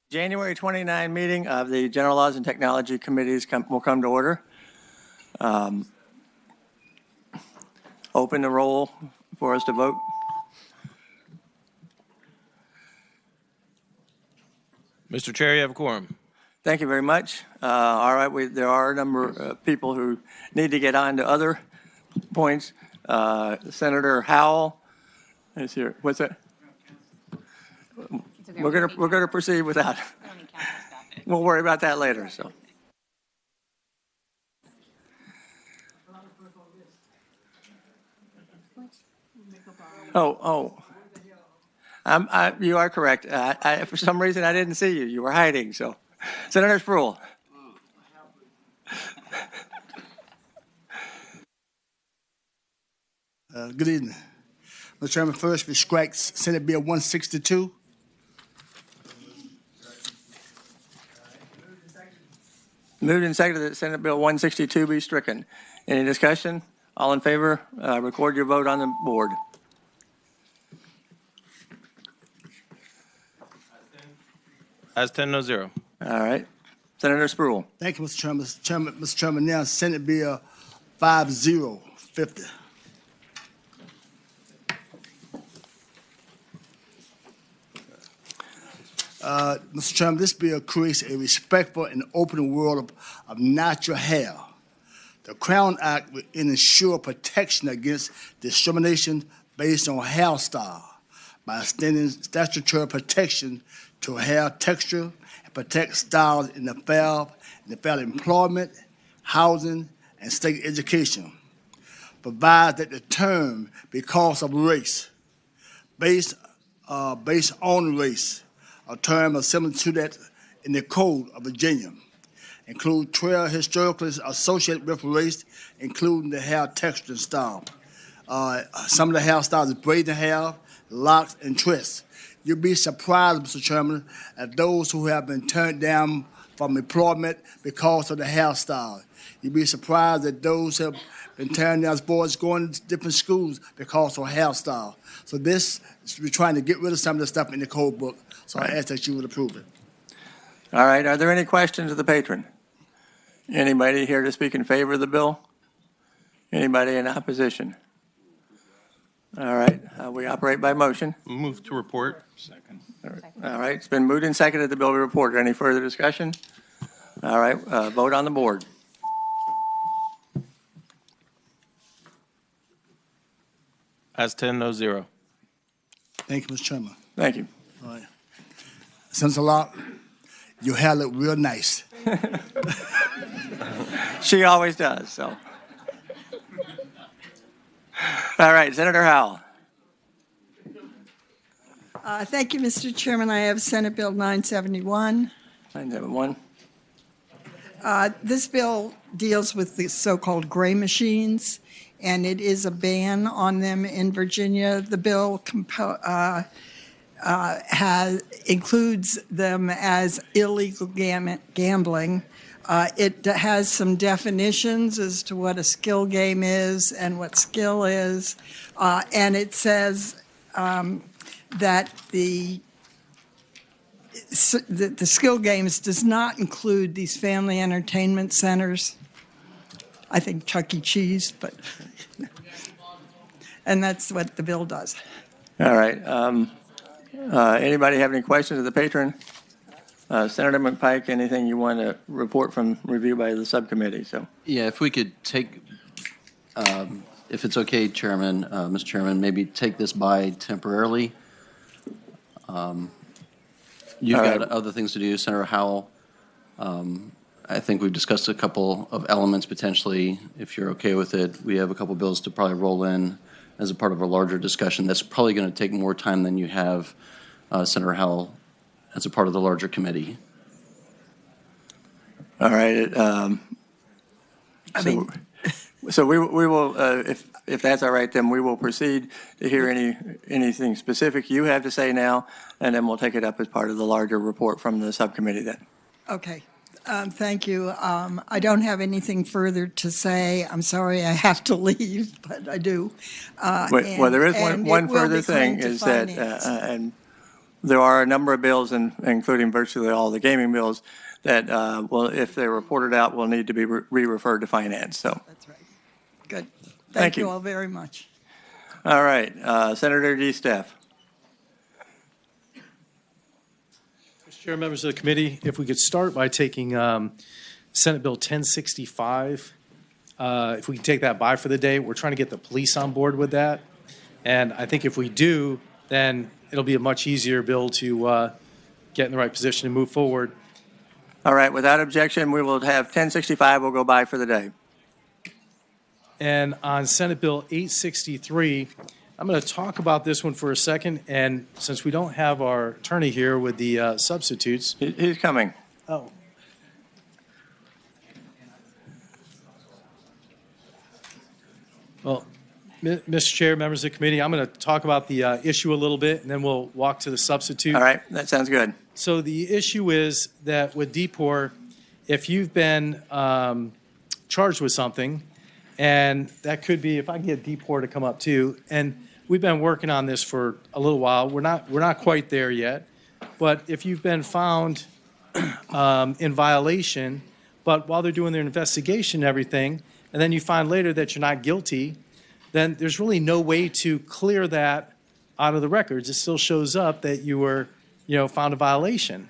January 29 meeting of the General Laws and Technology Committees will come to order. Open the roll for us to vote. Mr. Chair, you have a quorum. Thank you very much. All right, there are a number of people who need to get on to other points. Senator Howell is here. What's that? We're gonna proceed without. We'll worry about that later. So. You are correct. For some reason, I didn't see you. You were hiding. So, Senator Spruill. Good evening. Mr. Chairman, first we strike Senate Bill 162. Moved and seconded that Senate Bill 162 be stricken. Any discussion? All in favor, record your vote on the board. As 10, no zero. All right. Senator Spruill. Thank you, Mr. Chairman. Mr. Chairman, now Senate Bill 5050. Mr. Chairman, this bill creates a respectful and open world of natural hair. The Crown Act will ensure protection against discrimination based on hairstyle by extending statutory protection to hair texture and protect styles in the field employment, housing, and state education. Provides that the term because of race, based on race, a term similar to that in the Code of Virginia, include 12 historically associated with race, including the hair texture and style. Some of the hairstyles is braiding hair, locks, and twists. You'll be surprised, Mr. Chairman, at those who have been turned down from employment because of the hairstyle. You'll be surprised at those who have been turned down as boys going to different schools because of hairstyle. So we're trying to get rid of some of the stuff in the code book. So I ask that you would approve it. All right. Are there any questions of the patron? Anybody here to speak in favor of the bill? Anybody in opposition? All right. We operate by motion. Move to report. Second. All right. It's been moved and seconded the bill be reported. Any further discussion? All right. Vote on the board. As 10, no zero. Thank you, Mr. Chairman. Thank you. All right. Senator Locke, your hair look real nice. She always does, so. All right, Senator Howell. Thank you, Mr. Chairman. I have Senate Bill 971. 971. This bill deals with the so-called gray machines, and it is a ban on them in Virginia. The bill includes them as illegal gambling. It has some definitions as to what a skill game is and what skill is, and it says that the skill games does not include these family entertainment centers. I think Chuck E. Cheese, but and that's what the bill does. All right. Anybody have any questions of the patron? Senator McPike, anything you want to report from review by the subcommittee? So. Yeah, if we could take, if it's okay, Chairman, Mr. Chairman, maybe take this by temporarily. You've got other things to do, Senator Howell. I think we've discussed a couple of elements potentially. If you're okay with it, we have a couple bills to probably roll in as a part of a larger discussion. That's probably going to take more time than you have, Senator Howell, as a part of the larger committee. All right. So we will, if that's all right, then we will proceed to hear anything specific you have to say now, and then we'll take it up as part of the larger report from the subcommittee then. Okay. Thank you. I don't have anything further to say. I'm sorry I have to leave, but I do. Well, there is one further thing is that, and there are a number of bills, including virtually all the gaming bills, that will, if they're reported out, will need to be re-referred to finance. So, That's right. Good. Thank Thank you you. all very much. all right, Senator D. Staff. Mr. Chair, members of the committee, if we could start by taking Senate Bill 1065. If we can take that by for the day, we're trying to get the police on board with that. And I think if we do, then it'll be a much easier bill to get in the right position and move forward. All right, without objection, we will have 1065 will go by for the day. And on Senate Bill 863, I'm going to talk about this one for a second. And since we don't have our attorney here with the substitutes. He's coming. Oh. Well, Mr. Chair, members of the committee, I'm going to talk about the issue a little bit, and then we'll walk to the substitute. All right, that sounds good. So the issue is that with DPOR, if you've been charged with something, and that could be, if I can get DPOR to come up too, and we've been working on this for a little while. We're not quite there yet, but if you've been found in violation, but while they're doing their investigation and everything, and then you find later that you're not guilty, then there's really no way to clear that out of the records. It still shows up that you were, found a violation.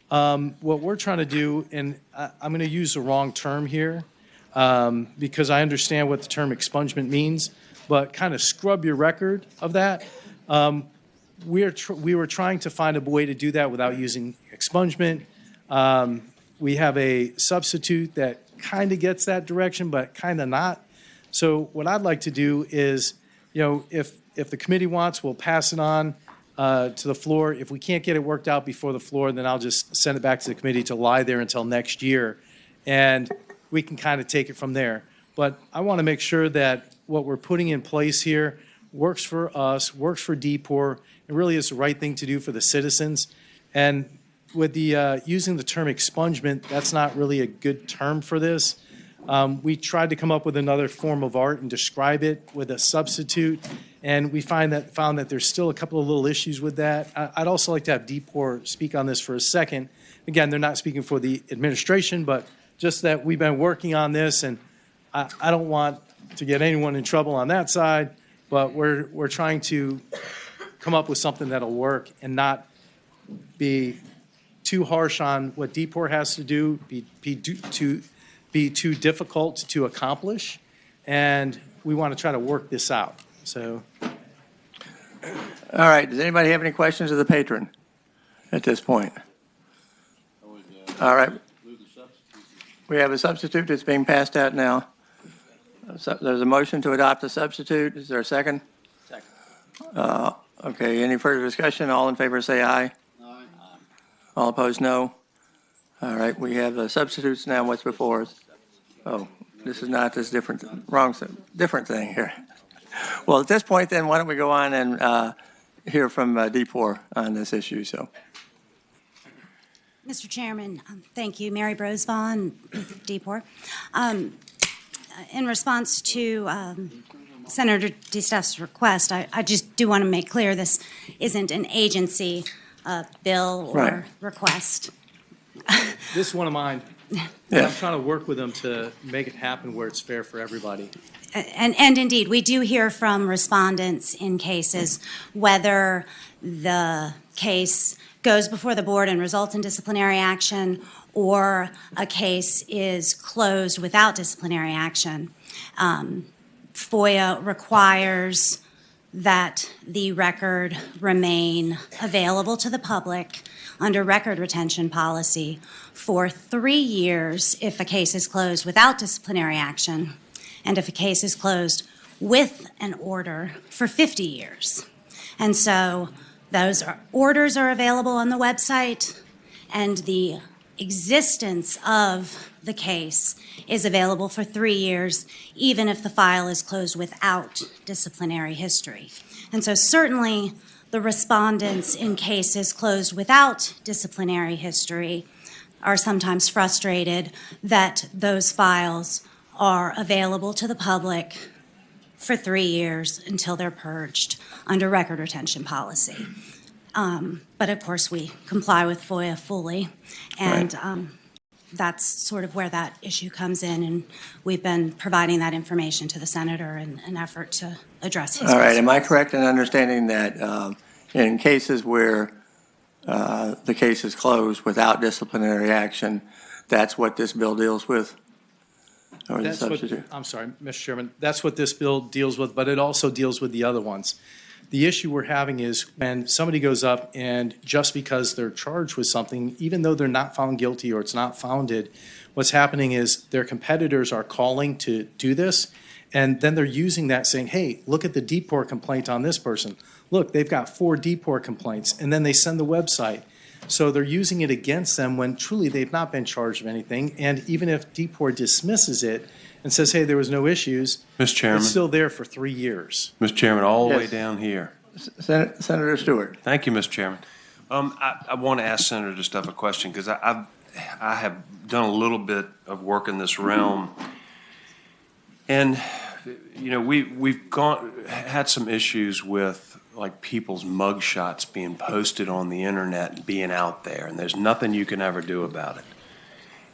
What we're trying to do, and I'm going to use the wrong term here because I understand what the term expungement means, but kind of scrub your record of that. We were trying to find a way to do that without using expungement. We have a substitute that kind of gets that direction, but kind of not. So what I'd like to do is, if the committee wants, we'll pass it on to the floor. If we can't get it worked out before the floor, then I'll just send it back to the committee to lie there until next year, and we can kind of take it from there. But I want to make sure that what we're putting in place here works for us, works for DPOR, and really is the right thing to do for the citizens. And with the using the term expungement, that's not really a good term for this. We tried to come up with another form of art and describe it with a substitute, and we found that there's still a couple of little issues with that. I'd also like to have DPOR speak on this for a second. Again, they're not speaking for the administration, but just that we've been working on this, and I don't want to get anyone in trouble on that side, but we're trying to come up with something that'll work and not be too harsh on what DPOR has to do, be too difficult to accomplish, and we want to try to work this out. So, All right, does anybody have any questions of the patron at this point? All right. We have a substitute that's being passed out now. So there's a motion to adopt the substitute. Is there a second? Second. Okay, any further discussion? All in favor say aye. Aye. All opposed, no. All right, we have the substitutes now. What's before us? Oh, this is not this different thing here. Well, at this point, then, why don't we go on and hear from DPOR on this issue? So, Mr. Chairman, thank you. Mary Brosvon, DPOR. In response to Senator DeStaff's request, I just do want to make clear this isn't an agency bill or Right. request. this is one of mine. Yeah. I'm trying to work with them to make it happen where it's fair for everybody. And indeed, we do hear from respondents in cases whether the case goes before the board and results in disciplinary action, or a case is closed without disciplinary action. FOIA requires that the record remain available to the public under record retention policy for 3 years if a case is closed without disciplinary action, and if a case is closed with an order for 50 years. And so those orders are available on the website, and the existence of the case is available for 3 years, even if the file is closed without disciplinary history. And so certainly the respondents in cases closed without disciplinary history are sometimes frustrated that those files are available to the public for 3 years until they're purged under record retention policy. But of course, we comply with FOIA fully. And that's sort of where that issue comes in. And we've been providing that information to the senator in an effort to address his All right, am I concerns. correct in understanding that in cases where the case is closed without disciplinary action, that's what this bill deals with? Or the That's what, substitute? I'm sorry, Mr. Chairman, that's what this bill deals with, but it also deals with the other ones. The issue we're having is when somebody goes up and just because they're charged with something, even though they're not found guilty or it's not founded, what's happening is their competitors are calling to do this, and then they're using that saying, hey, look at the DPOR complaint on this person. Look, they've got 4 DPOR complaints, and then they send the website. So they're using it against them when truly they've not been charged of anything, and even if DPOR dismisses it and says, hey, there was no issues, Mr. Chairman, it's still there for 3 years. Mr. Chairman, all the way Yes. down here. Senator Stewart. Thank you, Mr. Chairman. I want to ask Senator Stuff a question because I have done a little bit of work in this realm, and you know we've had some issues with like people's mugshots being posted on the internet and being out there, and there's nothing you can ever do about it.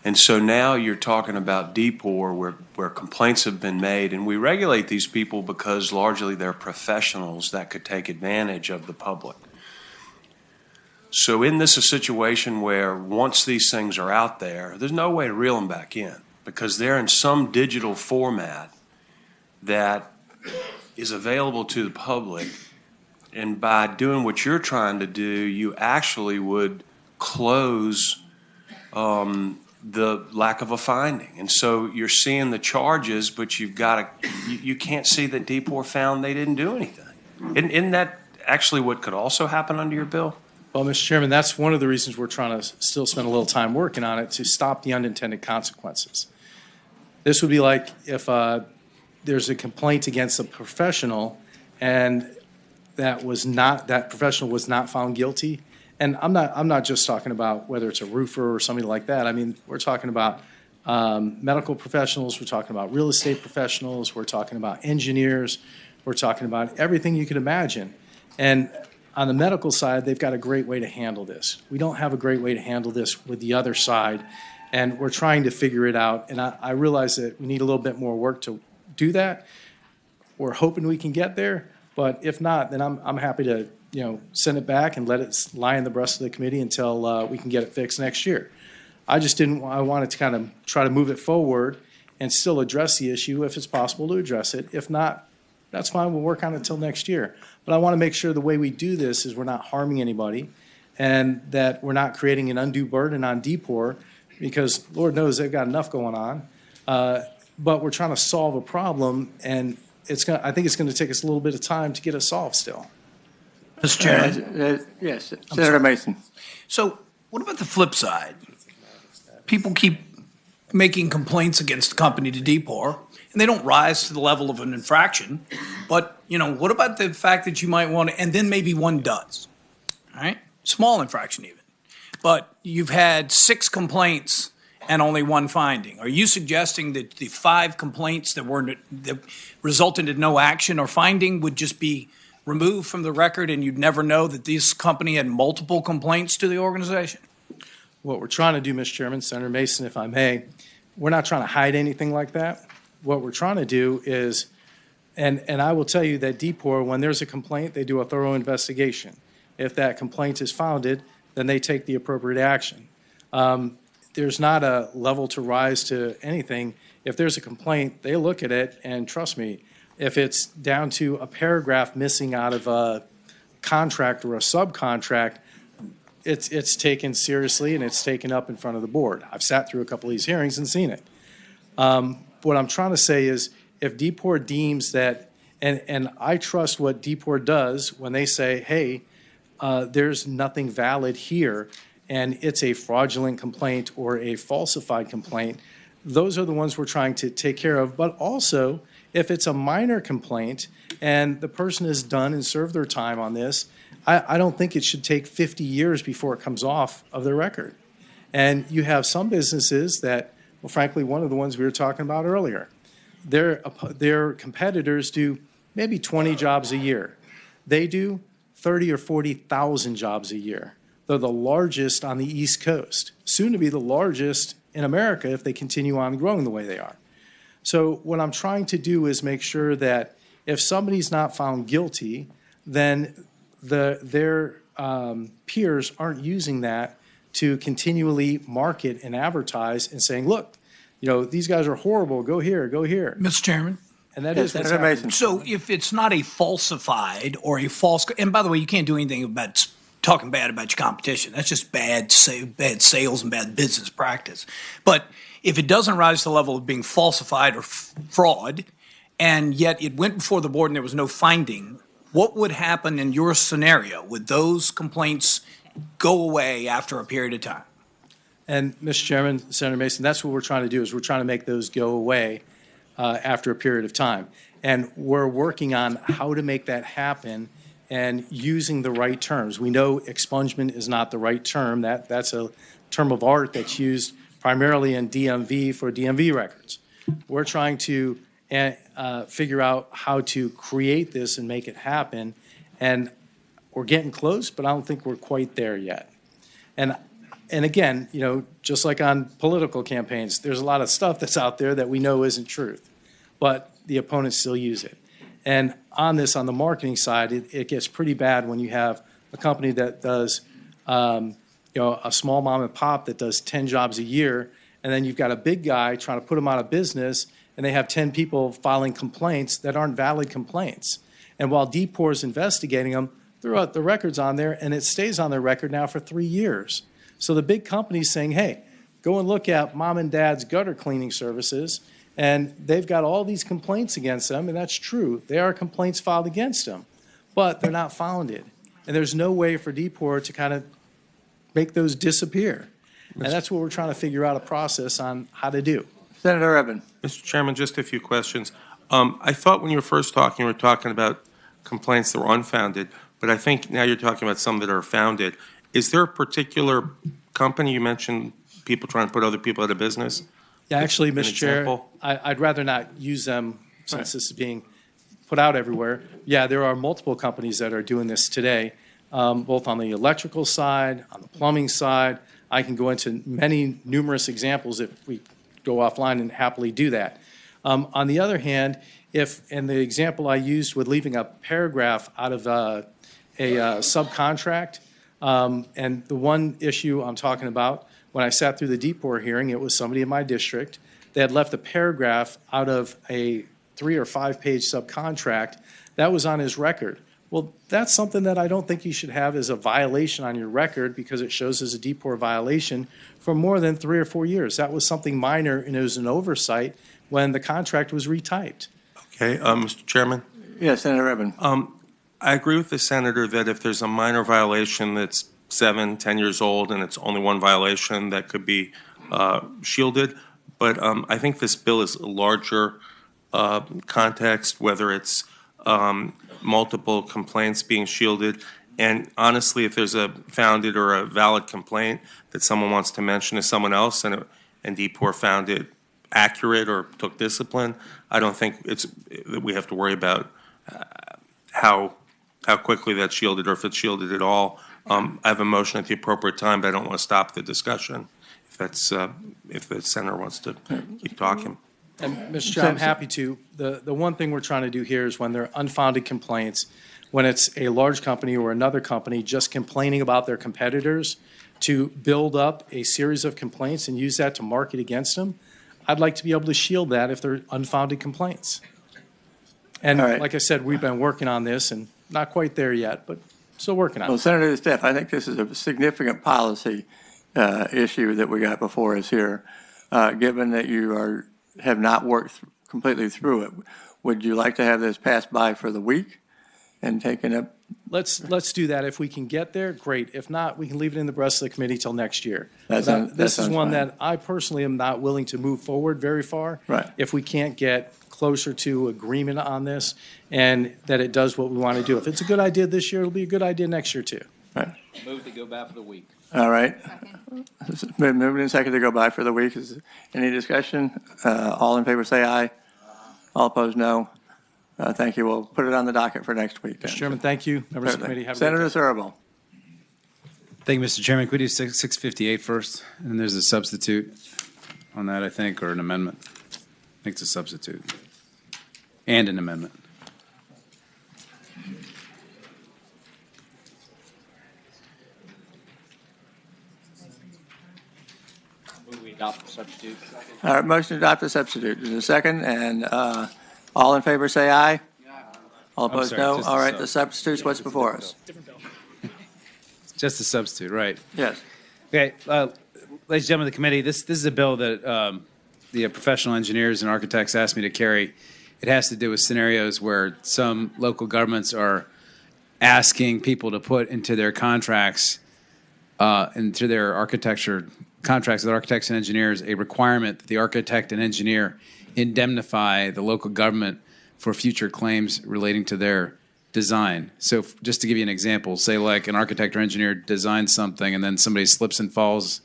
And so now you're talking about DPOR where complaints have been made, and we regulate these people because largely they're professionals that could take advantage of the public. So in this a situation where once these things are out there, there's no way to reel them back in because they're in some digital format that is available to the public. And by doing what you're trying to do, you actually would close the lack of a finding. And so you're seeing the charges, but you can't see that DPOR found they didn't do anything. Isn't that actually what could also happen under your bill? Well, Mr. Chairman, that's one of the reasons we're trying to still spend a little time working on it to stop the unintended consequences. This would be like if there's a complaint against a professional and that professional was not found guilty. And I'm not just talking about whether it's a roofer or somebody like that. I mean, we're talking about medical professionals, we're talking about real estate professionals, we're talking about engineers, we're talking about everything you could imagine. And on the medical side, they've got a great way to handle this. We don't have a great way to handle this with the other side, and we're trying to figure it out. And I realize that we need a little bit more work to do that. We're hoping we can get there, but if not, then I'm happy to send it back and let it lie in the breast of the committee until we can get it fixed next year. I wanted to kind of try to move it forward and still address the issue if it's possible to address it. If not, that's fine, we'll work on it until next year. But I want to make sure the way we do this is we're not harming anybody and that we're not creating an undue burden on DPOR because Lord knows they've got enough going on. But we're trying to solve a problem, and I think it's going to take us a little bit of time to get it solved still. Mr. Chairman. Yes, Senator Mason. So what about the flip side? People keep making complaints against the company to DPOR, and they don't rise to the level of an infraction. But, what about the fact that you might want to, and then maybe one does, all right? Small infraction even. But you've had 6 complaints and only 1 finding. Are you suggesting that the 5 complaints that resulted in no action or finding would just be removed from the record and you'd never know that this company had multiple complaints to the organization? What we're trying to do, Mr. Chairman, Senator Mason, if I may, we're not trying to hide anything like that. What we're trying to do is, and I will tell you that DPOR, when there's a complaint, they do a thorough investigation. If that complaint is founded, then they take the appropriate action. There's not a level to rise to anything. If there's a complaint, they look at it, and trust me, if it's down to a paragraph missing out of a contract or a subcontract, it's taken seriously and it's taken up in front of the board. I've sat through a couple of these hearings and seen it. What I'm trying to say is if DPOR deems that, and I trust what DPOR does when they say, hey, there's nothing valid here and it's a fraudulent complaint or a falsified complaint, those are the ones we're trying to take care of. But also, if it's a minor complaint and the person is done and served their time on this, I don't think it should take 50 years before it comes off of their record. And you have some businesses that, well, frankly, one of the ones we were talking about earlier, their competitors do maybe 20 jobs a year. They do 30 or 40,000 jobs a year. They're the largest on the East Coast, soon to be the largest in America if they continue on growing the way they are. So what I'm trying to do is make sure that if somebody's not found guilty, then their peers aren't using that to continually market and advertise and saying, look, these guys are horrible, go here, go here. Mr. Chairman? And that Yes, is what's Senator happening. Mason. So if it's not a falsified or a false, and by the way, you can't do anything about talking bad about your competition. That's just bad sales and bad business practice. But if it doesn't rise to the level of being falsified or fraud, and yet it went before the board and there was no finding, what would happen in your scenario? Would those complaints go away after a period of time? And Mr. Chairman, Senator Mason, that's what we're trying to do, is we're trying to make those go away after a period of time. And we're working on how to make that happen and using the right terms. We know expungement is not the right term. That's a term of art that's used primarily in DMV for DMV records. We're trying to figure out how to create this and make it happen. And we're getting close, but I don't think we're quite there yet. And again, just like on political campaigns, there's a lot of stuff that's out there that we know isn't truth, but the opponents still use it. And on the marketing side, it gets pretty bad when you have a company that does, a small mom and pop that does 10 jobs a year, and then you've got a big guy trying to put them out of business, and they have 10 people filing complaints that aren't valid complaints. And while DPOR is investigating them, the record's on there, and it stays on their record now for 3 years. So the big company's saying, hey, go and look at mom and dad's gutter cleaning services, and they've got all these complaints against them, and that's true. There are complaints filed against them, but they're not founded. And there's no way for DPOR to kind of make those disappear. And that's what we're trying to figure out a process on how to do. Senator Evan. Mr. Chairman, just a few questions. I thought when you were first talking, you were talking about complaints that were unfounded, but I think now you're talking about some that are founded. Is there a particular company, you mentioned people trying to put other people out of business? Yeah, actually, Mr. Chair, example? I'd rather not use them since this is being put out everywhere. Yeah, there are multiple companies that are doing this today, both on the electrical side, on the plumbing side. I can go into numerous examples if we go offline and happily do that. On the other hand, in the example I used with leaving a paragraph out of a subcontract, and the one issue I'm talking about, when I sat through the DPOR hearing, it was somebody in my district that had left a paragraph out of a 3 or 5 page subcontract that was on his record. Well, that's something that I don't think you should have as a violation on your record because it shows as a DPOR violation for more than 3 or 4 years. That was something minor, and it was an oversight when the contract was retyped. Okay, Mr. Chairman? Yes, Senator Evan. I agree with the senator that if there's a minor violation that's 7, 10 years old and it's only one violation, that could be shielded. But I think this bill is a larger context, whether it's multiple complaints being shielded. And honestly, if there's a founded or a valid complaint that someone wants to mention to someone else and DPOR found it accurate or took discipline, I don't think that we have to worry about how quickly that's shielded or if it's shielded at all. I have a motion at the appropriate time, but I don't want to stop the discussion if the senator wants to keep talking. And Mr. Chair, I'm happy to. The one thing we're trying to do here is when there are unfounded complaints, when it's a large company or another company just complaining about their competitors, to build up a series of complaints and use that to market against them, I'd like to be able to shield that if they're unfounded complaints. And All right. like I said, we've been working on this and not quite there yet, but still working on Well, it. Senator Steph, I think this is a significant policy issue that we got before us here. Given that you have not worked completely through it, would you like to have this passed by for the week and taken up? Let's do that. If we can get there, great. If not, we can leave it in the rest of the committee till next year. That This is sounds one fine. that I personally am not willing to move forward very far. Right. If we can't get closer to agreement on this and that it does what we want to do. If it's a good idea this year, it'll be a good idea next year too. Right. Move to go back for the week. All right. Moving in second to go by for the week. Is any discussion? All in favor say aye. All opposed, no. Thank you. We'll put it on the docket for next week then. Mr. Chairman, thank you. Members of the committee, have a great Senator day. Thurable. Thank you, Mr. Chairman. Could we do 658 first? And then there's a substitute on that, I think, or an amendment. I think it's a substitute. And an amendment. We adopt the substitute. All right, motion to adopt the substitute. Is there a second? And all in favor say aye. All opposed, sorry, no. just All the right, sub. the substitute's what's before us. Just a substitute, right. Yes. Okay, ladies and gentlemen of the committee, this is a bill that the professional engineers and architects asked me to carry. It has to do with scenarios where some local governments are asking people to put into their contracts, into their architecture contracts with architects and engineers, a requirement that the architect and engineer indemnify the local government for future claims relating to their design. So just to give you an example, say like an architect or engineer designs something and then somebody slips and falls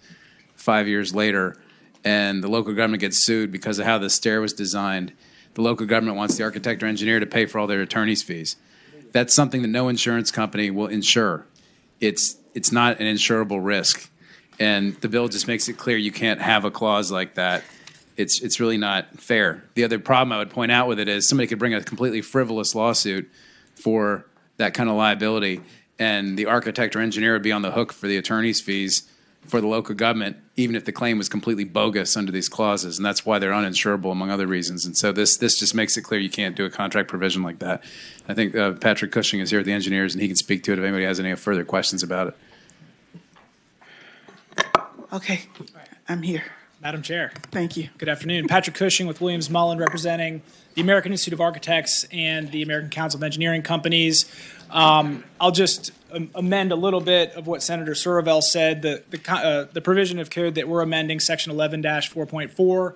5 years later and the local government gets sued because of how the stair was designed. The local government wants the architect or engineer to pay for all their attorney's fees. That's something that no insurance company will insure. It's not an insurable risk. And the bill just makes it clear you can't have a clause like that. It's really not fair. The other problem I would point out with it is somebody could bring a completely frivolous lawsuit for that kind of liability, and the architect or engineer would be on the hook for the attorney's fees for the local government, even if the claim was completely bogus under these clauses, and that's why they're uninsurable, among other reasons. And so this just makes it clear you can't do a contract provision like that. I think Patrick Cushing is here at the engineers, and he can speak to it if anybody has any further questions about it. Okay, I'm here. Madam Chair. Thank you. Good afternoon. Patrick Cushing with Williams Mullen, representing the American Institute of Architects and the American Council of Engineering Companies. I'll just amend a little bit of what Senator Survell said. The provision of code that we're amending, Section 11-4.4,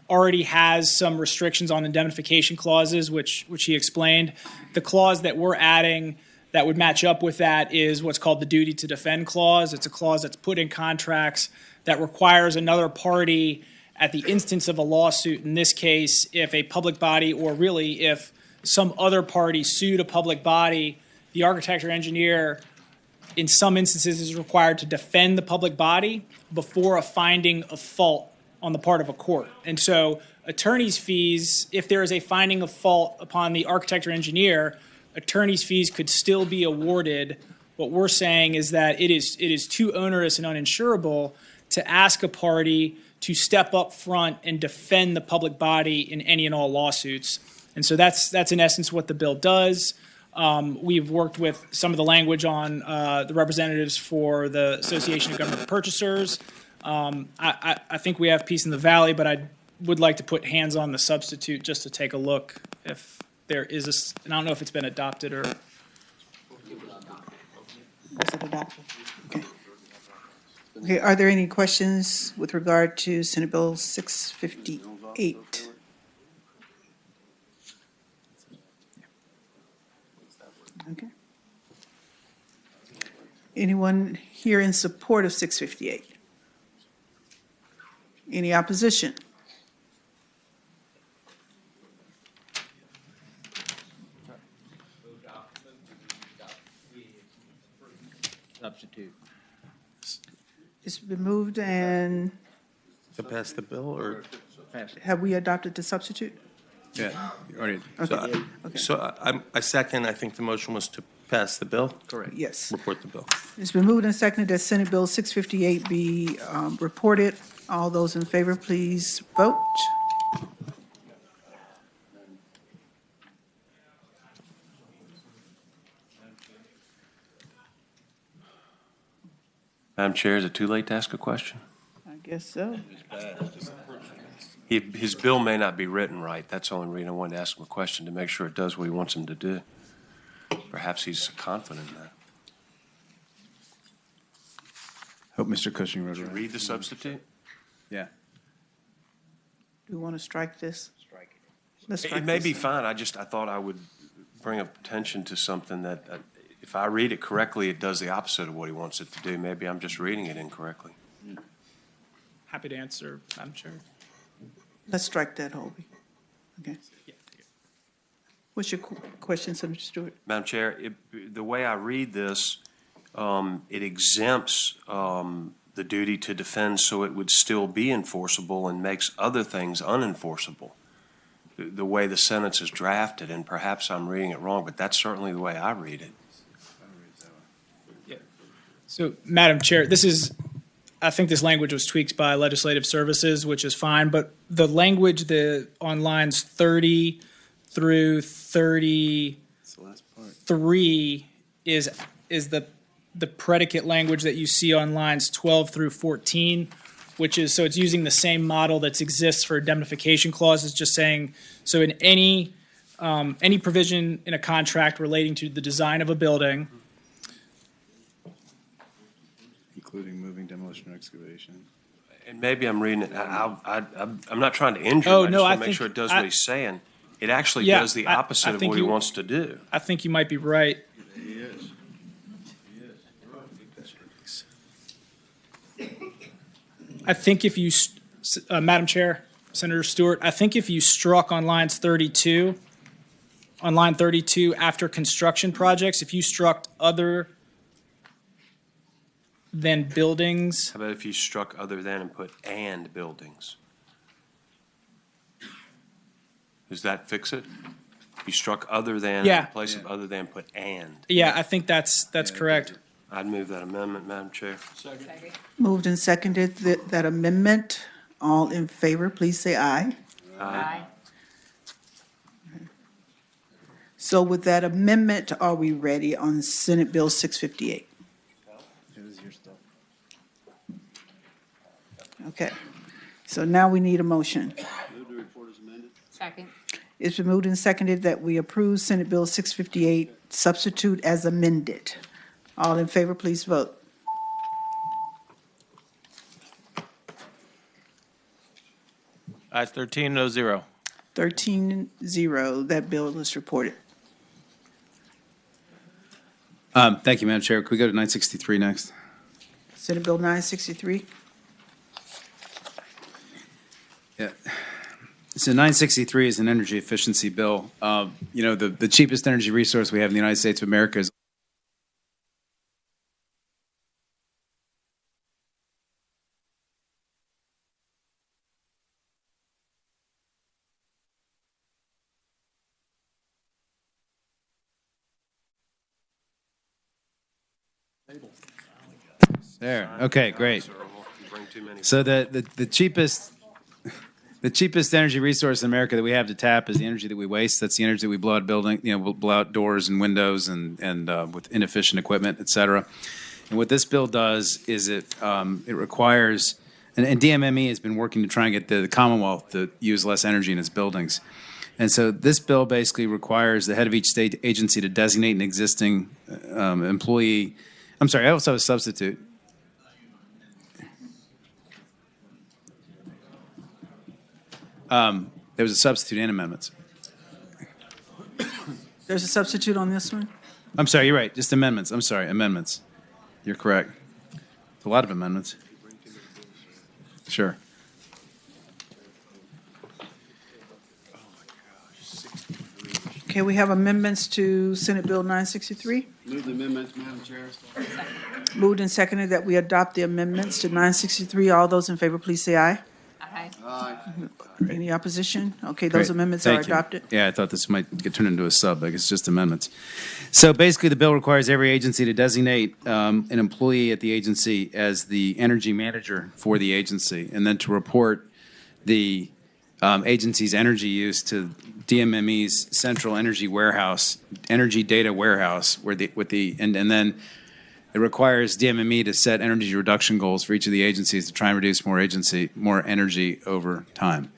already has some restrictions on indemnification clauses, which he explained. The clause that we're adding that would match up with that is what's called the duty to defend clause. It's a clause that's put in contracts that requires another party at the instance of a lawsuit, in this case, if a public body or really if some other party sued a public body, the architect or engineer in some instances is required to defend the public body before a finding of fault on the part of a court. And so attorney's fees, if there is a finding of fault upon the architect or engineer, attorney's fees could still be awarded. What we're saying is that it is too onerous and uninsurable to ask a party to step up front and defend the public body in any and all lawsuits. And so that's in essence what the bill does. We've worked with some of the language on the representatives for the Association of Government Purchasers. I think we have peace in the valley, but I would like to put hands on the substitute just to take a look if there is and I don't know if it's been adopted or. Was it adopted? Okay. Okay, are there any questions with regard to Senate Bill 658? Okay. Anyone here in support of 658? Any opposition? Substitute. It's been moved, and To pass the bill, or? have we adopted the substitute? Yeah, you already. I second, I think the motion was to pass the bill. Correct. Yes. Report the bill. It's been moved and seconded that Senate Bill 658 be reported. All those in favor, please vote. Madam Chair, is it too late to ask a question? I guess so. His bill may not be written right. That's the only reason I wanted to ask him a question, to make sure it does what he wants him to do. Perhaps he's confident in that. Hope Mr. Cushing wrote Did it you right. read the substitute? Yeah. Do we want to strike this? Let's strike It may this. be fine. I thought I would bring attention to something that, if I read it correctly, it does the opposite of what he wants it to do. Maybe I'm just reading it incorrectly. Happy to answer, Madam Chair. Let's strike that, Hobie. Okay. What's your question, Senator Stewart? Madam Chair, the way I read this, it exempts the duty to defend so it would still be enforceable and makes other things unenforceable. The way the sentence is drafted, and perhaps I'm reading it wrong, but that's certainly the way I read it. So, Madam Chair, I think this language was tweaked by Legislative Services, which is fine, but the language on lines 30 through 33 is the predicate language that you see on lines 12 through 14, which is, so it's using the same model that exists for indemnification clauses, just saying, so in any provision in a contract relating to the design of a building, Including moving, demolition, or excavation. And maybe I'm reading it, I'm not trying to injure Oh, him, I no, just I want to make think- sure it does what he's saying. It actually Yeah, does the I opposite of think what he you- wants to do. I think you might be right. I think if you, Madam Chair, Senator Stewart, I think if you struck on line 32 after construction projects, if you struck other than buildings, How about if you struck other than and put and buildings? Does that fix it? You struck other than Yeah. in place of other than, put and. yeah, I think that's correct. I'd move that amendment, Madam Chair. Moved and seconded that amendment. All in favor, please say aye. Aye. So with that amendment, are we ready on Senate Bill 658? Okay. So now we need a motion. Second. It's been moved and seconded that we approve Senate Bill 658, substitute as amended. All in favor, please vote. Ayes 13, no zero. 13-0, that bill is reported. Thank you, Madam Chair. Could we go to 963 next? Senate Bill 963. Yeah. So 963 is an energy efficiency bill. The cheapest energy resource we have in the United States of America is there. Okay, great. So the cheapest energy resource in America that we have to tap is the energy that we waste. That's the energy that we blow out blow out doors and windows and with inefficient equipment, et cetera. And what this bill does is it requires, and DMME has been working to try and get the Commonwealth to use less energy in its buildings. And so this bill basically requires the head of each state agency to designate an existing employee. I'm sorry, I also have a substitute. There was a substitute and amendments. There's a substitute on this one? I'm sorry, you're right. Just amendments. I'm sorry, amendments. You're correct. It's a lot of amendments. Sure. Okay, we have amendments to Senate Bill 963. Move the amendments, Madam Chair. Moved and seconded that we adopt the amendments to 963. All those in favor, please say aye. Aye. Aye. Any opposition? Okay, those Great. amendments are Thank you. adopted. Yeah, I thought this might get turned into a sub, but it's just amendments. So basically, the bill requires every agency to designate an employee at the agency as the energy manager for the agency, and then to report the agency's energy use to DMME's central energy warehouse, energy data warehouse, and then it requires DMME to set energy reduction goals for each of the agencies to try and reduce more energy over time.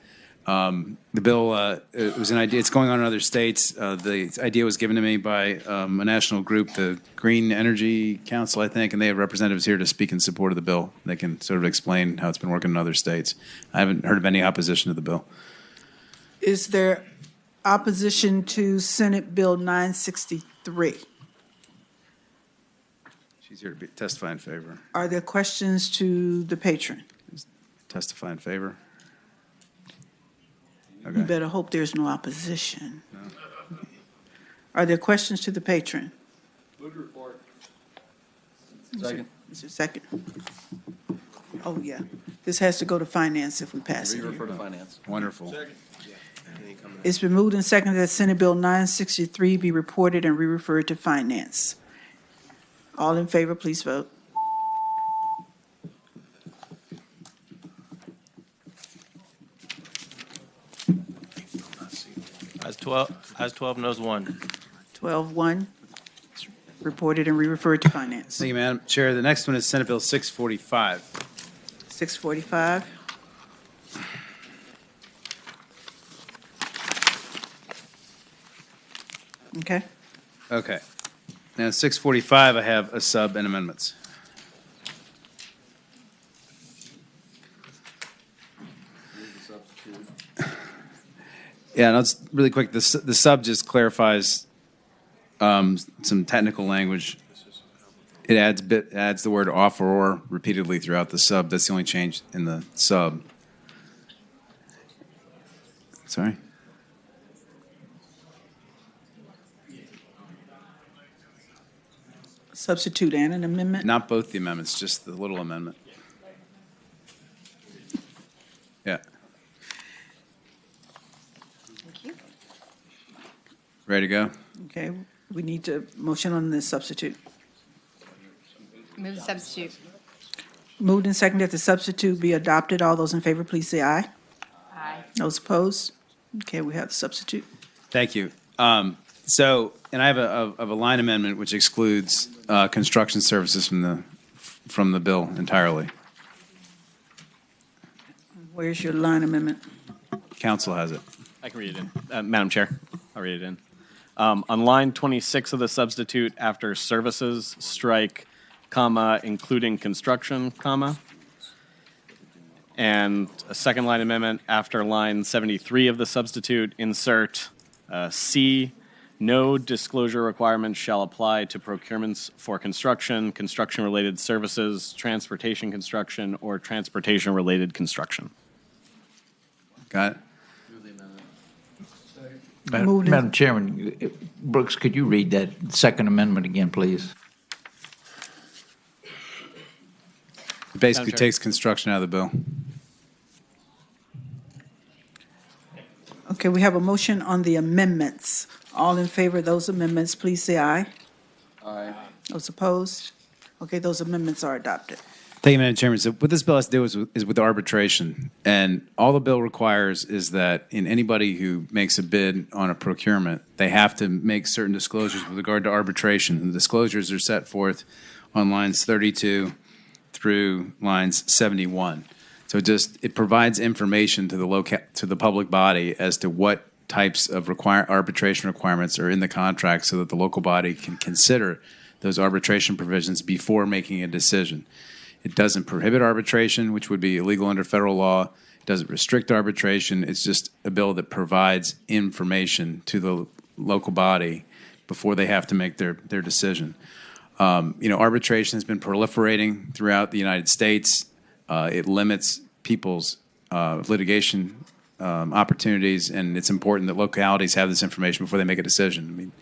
The bill it was an idea. It's going on in other states. The idea was given to me by a national group, the Green Energy Council, I think, and they have representatives here to speak in support of the bill. They can sort of explain how it's been working in other states. I haven't heard of any opposition to the bill. Is there opposition to Senate Bill 963? She's here to testify in favor. Are there questions to the patron? Testify in favor. You better hope there's no opposition. Are there questions to the patron? Move to report. Second. Is there a second? Oh, yeah. This has to go to finance if we pass it. Refer to finance. Wonderful. It's been moved and seconded that Senate Bill 963 be reported and re-referred to finance. All in favor, please vote. Ayes 12, noes 1. 12-1, it's reported and re-referred to finance. Thank you, Madam Chair. The next one is Senate Bill 645. 645. Okay. Okay. Now, 645, I have a sub and amendments. Yeah, no, it's really quick. The sub just clarifies some technical language. It adds the word offer or repeatedly throughout the sub. That's the only change in the sub. Sorry? Substitute and an amendment? Not both the amendments, just the little amendment. Yeah. Thank you. Ready to go? Okay, we need to motion on the substitute. Move to substitute. Moved and seconded that the substitute be adopted. All those in favor, please say aye. Aye. Those opposed? Okay, we have the substitute. Thank you. And I have a line amendment which excludes construction services from the bill entirely. Where's your line amendment? Council has it. I can read it in. Madam Chair, I'll read it in. On line 26 of the substitute, after services, strike, comma, including construction, comma. And a second line amendment, after line 73 of the substitute, insert C, no disclosure requirements shall apply to procurements for construction, construction-related services, transportation construction, or transportation-related construction. Got it? Madam Chairman, Brooks, could you read that second amendment again, please? It basically Madam Chair. takes construction out of the bill. Okay, we have a motion on the amendments. All in favor of those amendments, please say aye. Aye. Those opposed? Okay, those amendments are adopted. Thank you, Madam Chairman. So what this bill has to do is with arbitration. And all the bill requires is that in anybody who makes a bid on a procurement, they have to make certain disclosures with regard to arbitration. And the disclosures are set forth on lines 32 through lines 71. So it provides information to the public body as to what types of arbitration requirements are in the contract so that the local body can consider those arbitration provisions before making a decision. It doesn't prohibit arbitration, which would be illegal under federal law. It doesn't restrict arbitration. It's just a bill that provides information to the local body before they have to make their decision. Arbitration has been proliferating throughout the United States. It limits people's litigation opportunities, and it's important that localities have this information before they make a decision.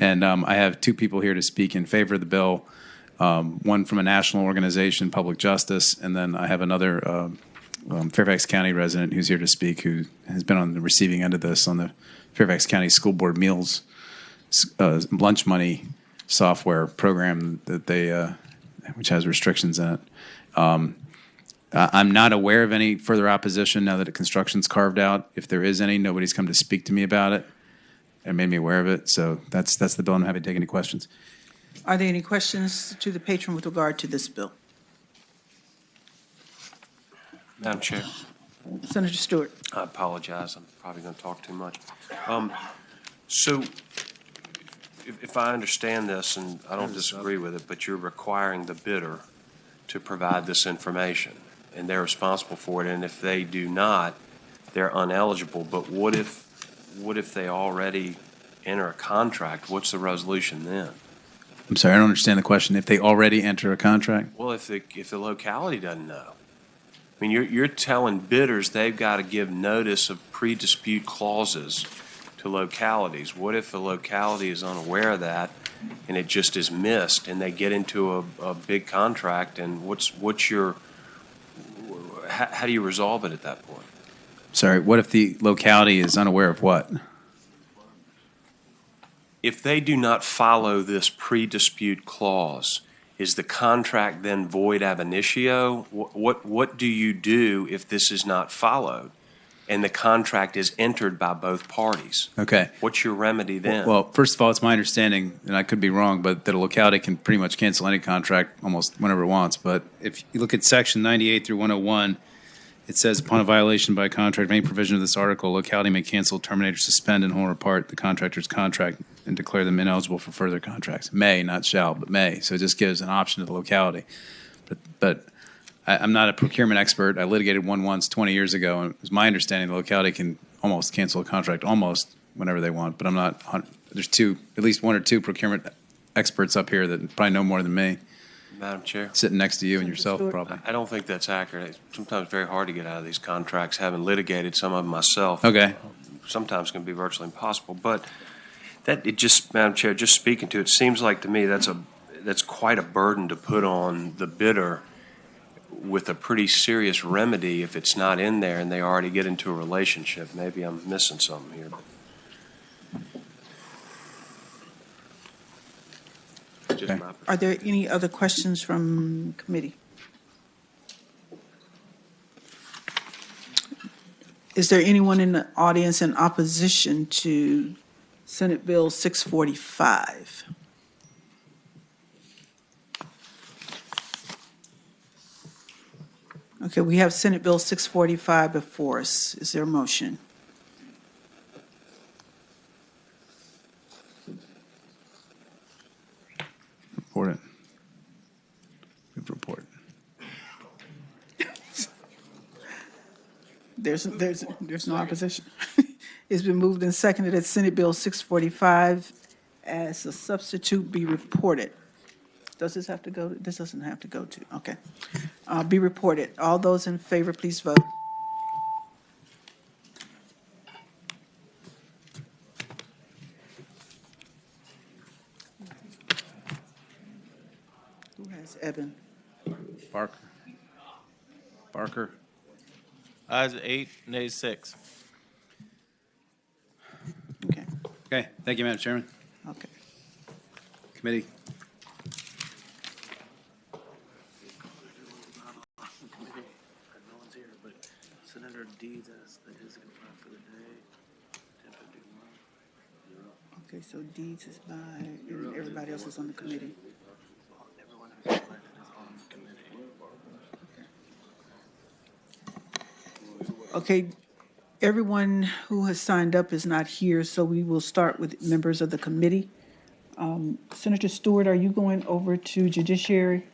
I have two people here to speak in favor of the bill. One from a national organization, Public Justice, and then I have another Fairfax County resident who's here to speak who has been on the receiving end of this on the Fairfax County School Board Meals lunch money software program that they, which has restrictions in it. I'm not aware of any further opposition now that construction's carved out. If there is any, nobody's come to speak to me about it and made me aware of it. So that's the bill. I'm happy to take any questions. Are there any questions to the patron with regard to this bill? Madam Chair, Senator Stewart. I apologize. I'm probably going to talk too much. So if I understand this, and I don't disagree with it, but you're requiring the bidder to provide this information, and they're responsible for it, and if they do not, they're uneligible. But what if they already enter a contract? What's the resolution then? I'm sorry, I don't understand the question. If they already enter a contract? Well, if the locality doesn't know. I mean, you're telling bidders they've got to give notice of pre-dispute clauses to localities. What if the locality is unaware of that and it just is missed and they get into a big contract, and how do you resolve it at that point? Sorry, what if the locality is unaware of what? If they do not follow this pre-dispute clause, is the contract then void ab initio? What do you do if this is not followed and the contract is entered by both parties? Okay. What's your remedy then? Well, first of all, it's my understanding, and I could be wrong, but that a locality can pretty much cancel any contract almost whenever it wants. But if you look at section 98 through 101, it says upon a violation by a contract of any provision of this article, locality may cancel, terminate, or suspend in whole or part the contractor's contract and declare them ineligible for further contracts. May, not shall, but may. So it just gives an option to the locality. But I'm not a procurement expert. I litigated one once 20 years ago, and it was my understanding the locality can almost cancel a contract almost whenever they want. But I'm not. There's at least one or two procurement experts up here that probably know more than me. Madam Chair? Sitting next to you and yourself, probably. I don't think that's accurate. It's sometimes very hard to get out of these contracts, having litigated some of them myself. Okay. Sometimes can be virtually impossible. But Madam Chair, just speaking to it, seems like to me that's quite a burden to put on the bidder with a pretty serious remedy if it's not in there and they already get into a relationship. Maybe I'm missing something here. Okay. Are there any other questions from committee? Is there anyone in the audience in opposition to Senate Bill 645? Okay, we have Senate Bill 645 before us. Is there a motion? Report it. Good report. There's no opposition. It's been moved and seconded that Senate Bill 645 as a substitute be reported. Does this have to go? This doesn't have to go to. Okay. Be reported. All those in favor, please vote. Who has Eben? Barker. Ayes 8, nays 6. Okay, thank you, Madam Chairman. Okay. Committee. Senator Deeds asked that his confirmed for the day, 10:51. Okay, so Deeds is by, and everybody else is on the committee. Everyone who's elected is on the committee. Okay, everyone who has signed up is not here, so we will start with members of the committee. Senator Stewart, are you going over to Judiciary?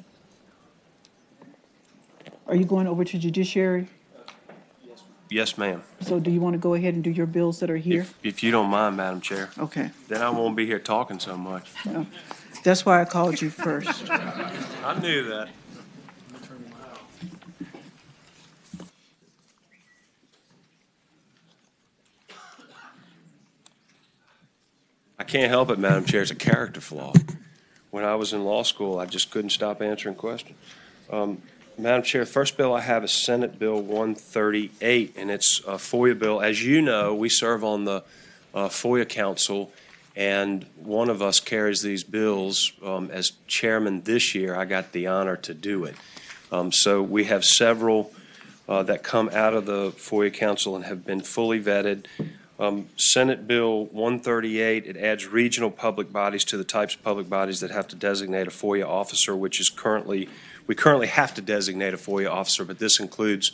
Are you going over to Judiciary? Yes, ma'am. So do you want to go ahead and do your bills that are here? If you don't mind, Madam Chair. Okay. Then I won't be here talking so much. No. That's why I called you first. I knew that. I can't help it, Madam Chair. It's a character flaw. When I was in law school, I just couldn't stop answering questions. Madam Chair, the first bill I have is Senate Bill 138, and it's a FOIA bill. As you know, we serve on the FOIA Council, and one of us carries these bills. As chairman this year, I got the honor to do it. So we have several that come out of the FOIA Council and have been fully vetted. Senate Bill 138, it adds regional public bodies to the types of public bodies that have to designate a FOIA officer, which is we currently have to designate a FOIA officer, but this includes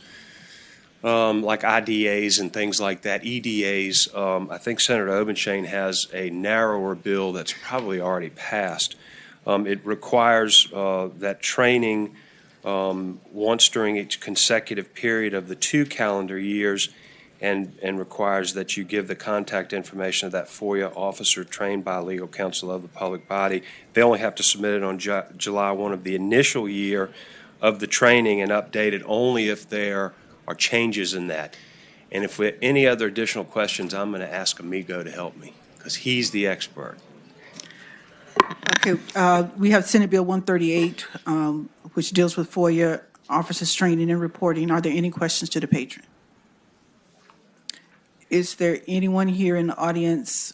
like IDAs and things like that, EDAs. I think Senator Obenshain has a narrower bill that's probably already passed. It requires that training once during each consecutive period of the 2 calendar years, and requires that you give the contact information of that FOIA officer trained by legal counsel of the public body. They only have to submit it on July 1 of the initial year of the training and update it only if there are changes in that. And if we have any other additional questions, I'm going to ask Amigo to help me because he's the expert. Okay, we have Senate Bill 138, which deals with FOIA officers training and reporting. Are there any questions to the patron? Is there anyone here in the audience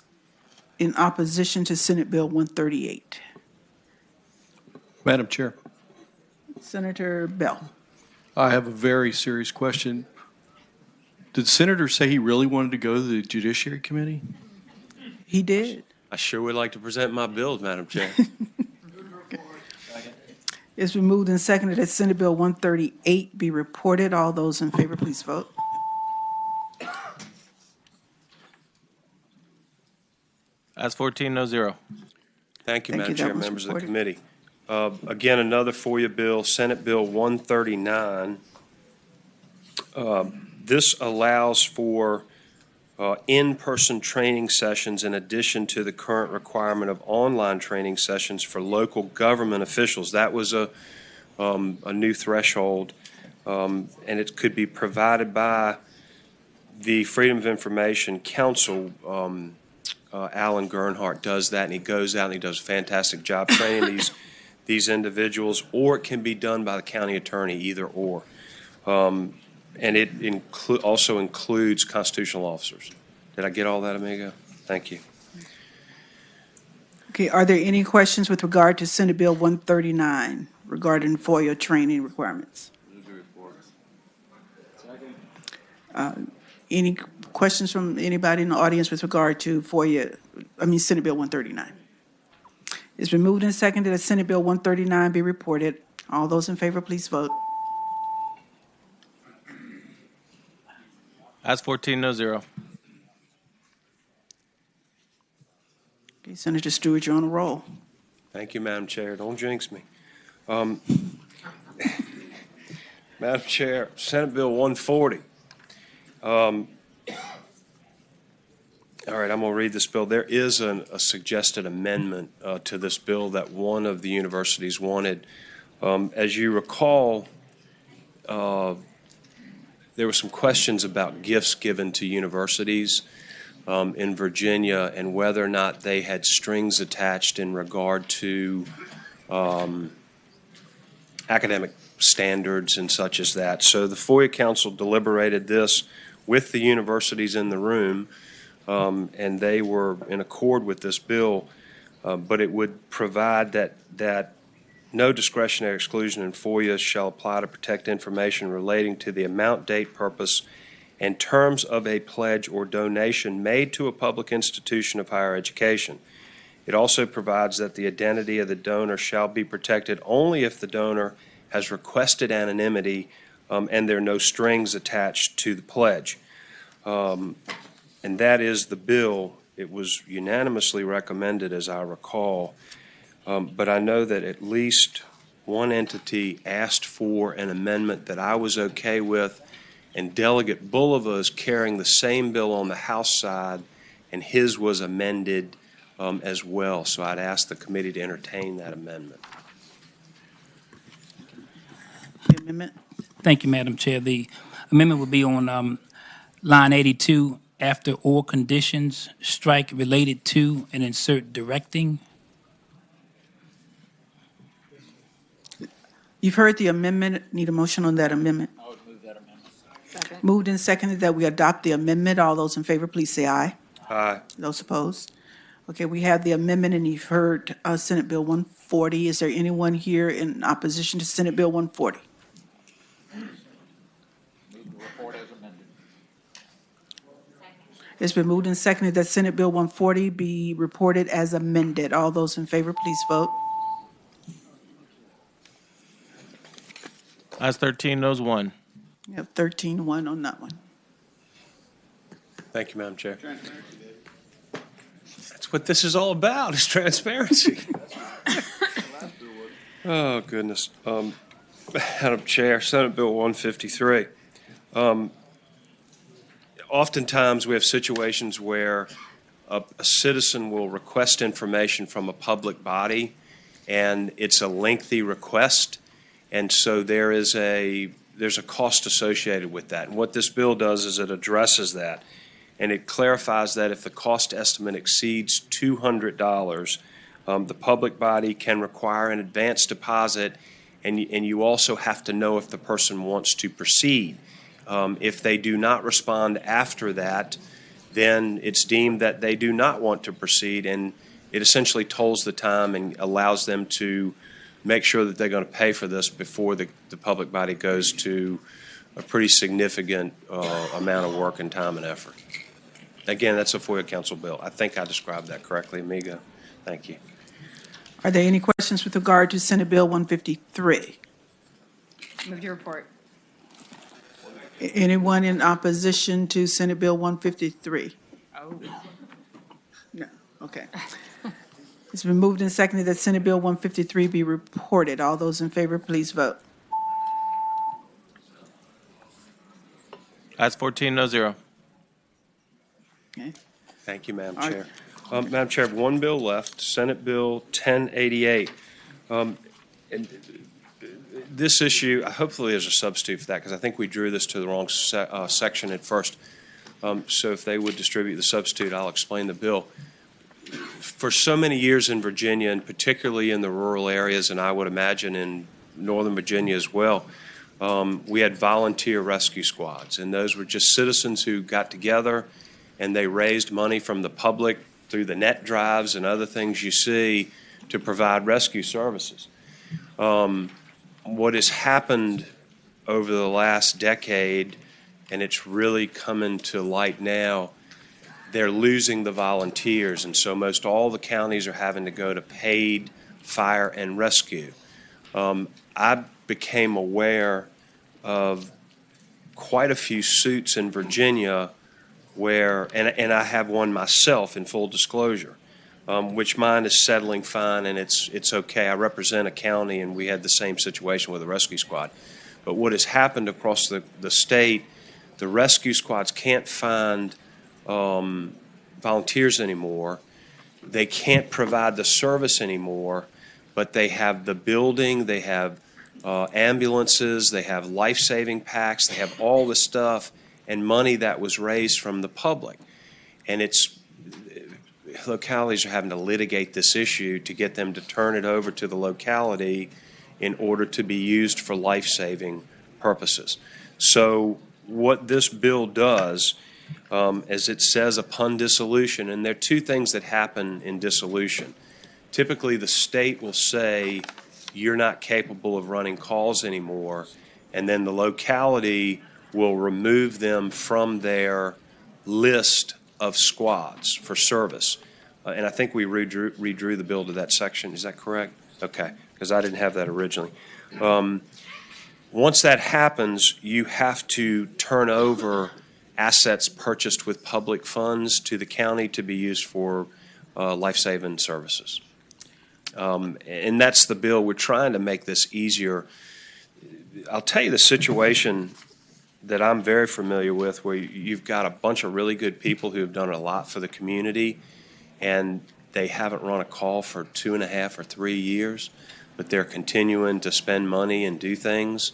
in opposition to Senate Bill 138? Madam Chair, Senator Bell. I have a very serious question. Did the senator say he really wanted to go to the Judiciary Committee? He did. I sure would like to present my bills, Madam Chair. It's been moved and seconded that Senate Bill 138 be reported. All those in favor, please vote. Ayes 14, no zero. Thank you, Thank Madam you. That Chair, was members of the reported. committee. Again, another FOIA bill, Senate Bill 139. This allows for in-person training sessions in addition to the current requirement of online training sessions for local government officials. That was a new threshold, and it could be provided by the Freedom of Information Council. Alan Gernhardt does that, and he goes out and he does a fantastic job training these individuals, or it can be done by the county attorney, either or. And it also includes constitutional officers. Did I get all that, Amigo? Thank you. Okay, are there any questions with regard to Senate Bill 139 regarding FOIA training requirements? Any questions from anybody in the audience with regard to Senate Bill 139? It's been moved and seconded that Senate Bill 139 be reported. All those in favor, please vote. Ayes 14, no zero. Okay, Senator Stewart, you're on a roll. Thank you, Madam Chair. Don't jinx me. Madam Chair, Senate Bill 140. All right, I'm going to read this bill. There is a suggested amendment to this bill that one of the universities wanted. As you recall, there were some questions about gifts given to universities in Virginia and whether or not they had strings attached in regard to academic standards and such as that. So the FOIA Council deliberated this with the universities in the room, and they were in accord with this bill, but it would provide that no discretionary exclusion in FOIA shall apply to protect information relating to the amount, date, purpose, and terms of a pledge or donation made to a public institution of higher education. It also provides that the identity of the donor shall be protected only if the donor has requested anonymity and there are no strings attached to the pledge. And that is the bill. It was unanimously recommended, as I recall. But I know that at least one entity asked for an amendment that I was okay with, and Delegate Bulova is carrying the same bill on the House side, and his was amended as well. So I'd ask the committee to entertain that amendment. The amendment. Thank you, Madam Chair. The amendment will be on line 82, after all conditions, strike related to and insert directing. You've heard the amendment. Need a motion on that amendment? I would move that amendment. Moved and seconded that we adopt the amendment. All those in favor, please say aye. Aye. Those opposed? Okay, we have the amendment, and you've heard Senate Bill 140. Is there anyone here in opposition to Senate Bill 140? It's been moved and seconded that Senate Bill 140 be reported as amended. All those in favor, please vote. Ayes 13, noes 1. We have 13-1 on that one. Thank you, Madam Chair. That's what this is all about, is transparency. Oh, goodness. Madam Chair, Senate Bill 153. Oftentimes, we have situations where a citizen will request information from a public body, and it's a lengthy request, and so there is a there's a cost associated with that. And what this bill does is it addresses that. And it clarifies that if the cost estimate exceeds $200, the public body can require an advance deposit, and you also have to know if the person wants to proceed. If they do not respond after that, then it's deemed that they do not want to proceed, and it essentially tolls the time and allows them to make sure that they're going to pay for this before the public body goes to a pretty significant amount of work and time and effort. Again, that's a FOIA council bill. I think I described that correctly, amigo. Thank you. Are there any questions with regard to Senate Bill 153? Move to report. Anyone in opposition to Senate Bill 153? Oh. No, okay. It's been moved and seconded that Senate Bill 153 be reported. All those in favor, please vote. Ayes 14, no zero. Okay. Thank you, Madam All right. Chair. Madam Chair, I have one bill left, Senate Bill 1088. And this issue, hopefully there's a substitute for that, because I think we drew this to the wrong section at first. So if they would distribute the substitute, I'll explain the bill. For so many years in Virginia, and particularly in the rural areas, and I would imagine in Northern Virginia as well, we had volunteer rescue squads, and those were just citizens who got together and they raised money from the public through the net drives and other things you see to provide rescue services. What has happened over the last decade, and it's really coming to light now, they're losing the volunteers, and so most all the counties are having to go to paid fire and rescue. I became aware of quite a few suits in Virginia where, and I have one myself in full disclosure, which mine is settling fine and it's okay. I represent a county and we had the same situation with a rescue squad. But what has happened across the state, the rescue squads can't find volunteers anymore. They can't provide the service anymore, but they have the building, they have ambulances, they have life-saving packs, they have all the stuff and money that was raised from the public. And localities are having to litigate this issue to get them to turn it over to the locality in order to be used for life-saving purposes. So what this bill does, as it says upon dissolution, and there are two things that happen in dissolution. Typically, the state will say, you're not capable of running calls anymore, and then the locality will remove them from their list of squads for service. And I think we redrew the bill to that section. Is that correct? Okay, because I didn't have that originally. Once that happens, you have to turn over assets purchased with public funds to the county to be used for life-saving services. And that's the bill. We're trying to make this easier. I'll tell you the situation that I'm very familiar with, where you've got a bunch of really good people who have done a lot for the community, and they haven't run a call for 2.5 or 3 years, but they're continuing to spend money and do things.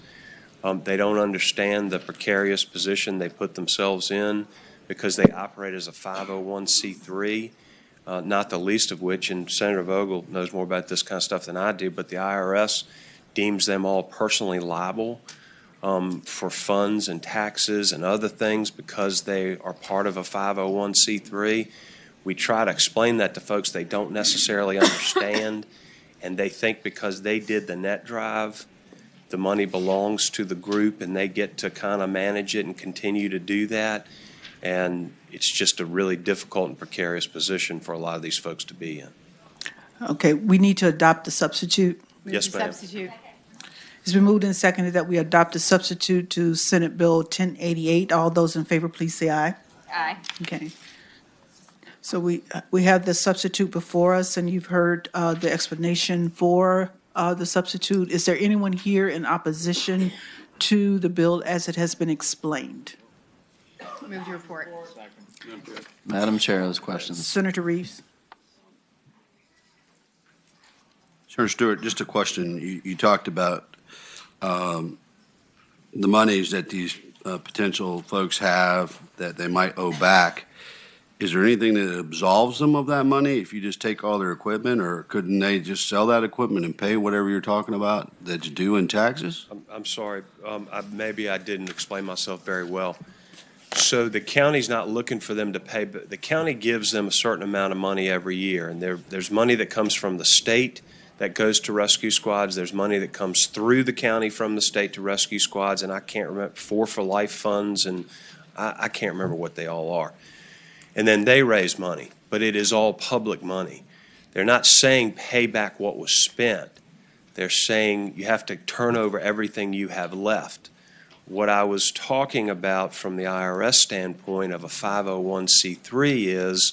They don't understand the precarious position they put themselves in because they operate as a 501c3, not the least of which, and Senator Vogel knows more about this kind of stuff than I do, but the IRS deems them all personally liable for funds and taxes and other things because they are part of a 501c3. We try to explain that to folks. They don't necessarily understand, and they think because they did the net drive, the money belongs to the group and they get to kind of manage it and continue to do that. And it's just a really difficult and precarious position for a lot of these folks to be in. Okay, we need to adopt the substitute. Yes, ma'am. Substitute. It's been moved and seconded that we adopt a substitute to Senate Bill 1088. All those in favor, please say aye. Aye. Okay. So we have the substitute before us, and you've heard the explanation for the substitute. Is there anyone here in opposition to the bill as it has been explained? Move to report. Madam Chair, those questions. Senator Reeves. Senator Stewart, just a question. You talked about the monies that these potential folks have that they might owe back, is there anything that absolves them of that money if you just take all their equipment, or couldn't they just sell that equipment and pay whatever you're talking about that's due in taxes? I'm sorry, maybe I didn't explain myself very well. So the county's not looking for them to pay, but the county gives them a certain amount of money every year, and there's money that comes from the state that goes to rescue squads. There's money that comes through the county from the state to rescue squads, and I can't remember, 4 for Life funds, and I can't remember what they all are. And then they raise money, but it is all public money. They're not saying pay back what was spent. They're saying you have to turn over everything you have left. What I was talking about from the IRS standpoint of a 501c3 is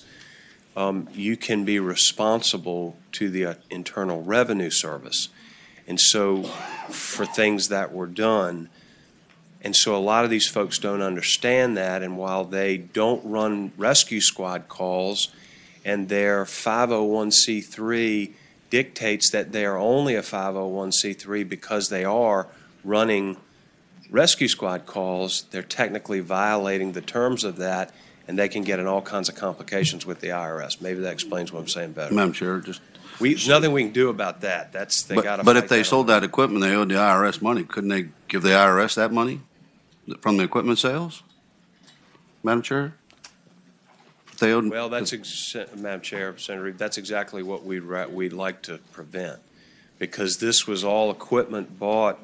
you can be responsible to the Internal Revenue Service. And so for things that were done, and so a lot of these folks don't understand that, and while they don't run rescue squad calls and their 501c3 dictates that they are only a 501c3 because they are running rescue squad calls, they're technically violating the terms of that, and they can get in all kinds of complications with the IRS. Maybe that explains what I'm saying better. Madam Chair, There's nothing we can do about that. They got to. But if they sold that equipment, they owed the IRS money. Couldn't they give the IRS that money from the equipment sales? Madam Chair? If they owed, Well, Madam Chair, Senator Reed, that's exactly what we'd like to prevent, because this was all equipment bought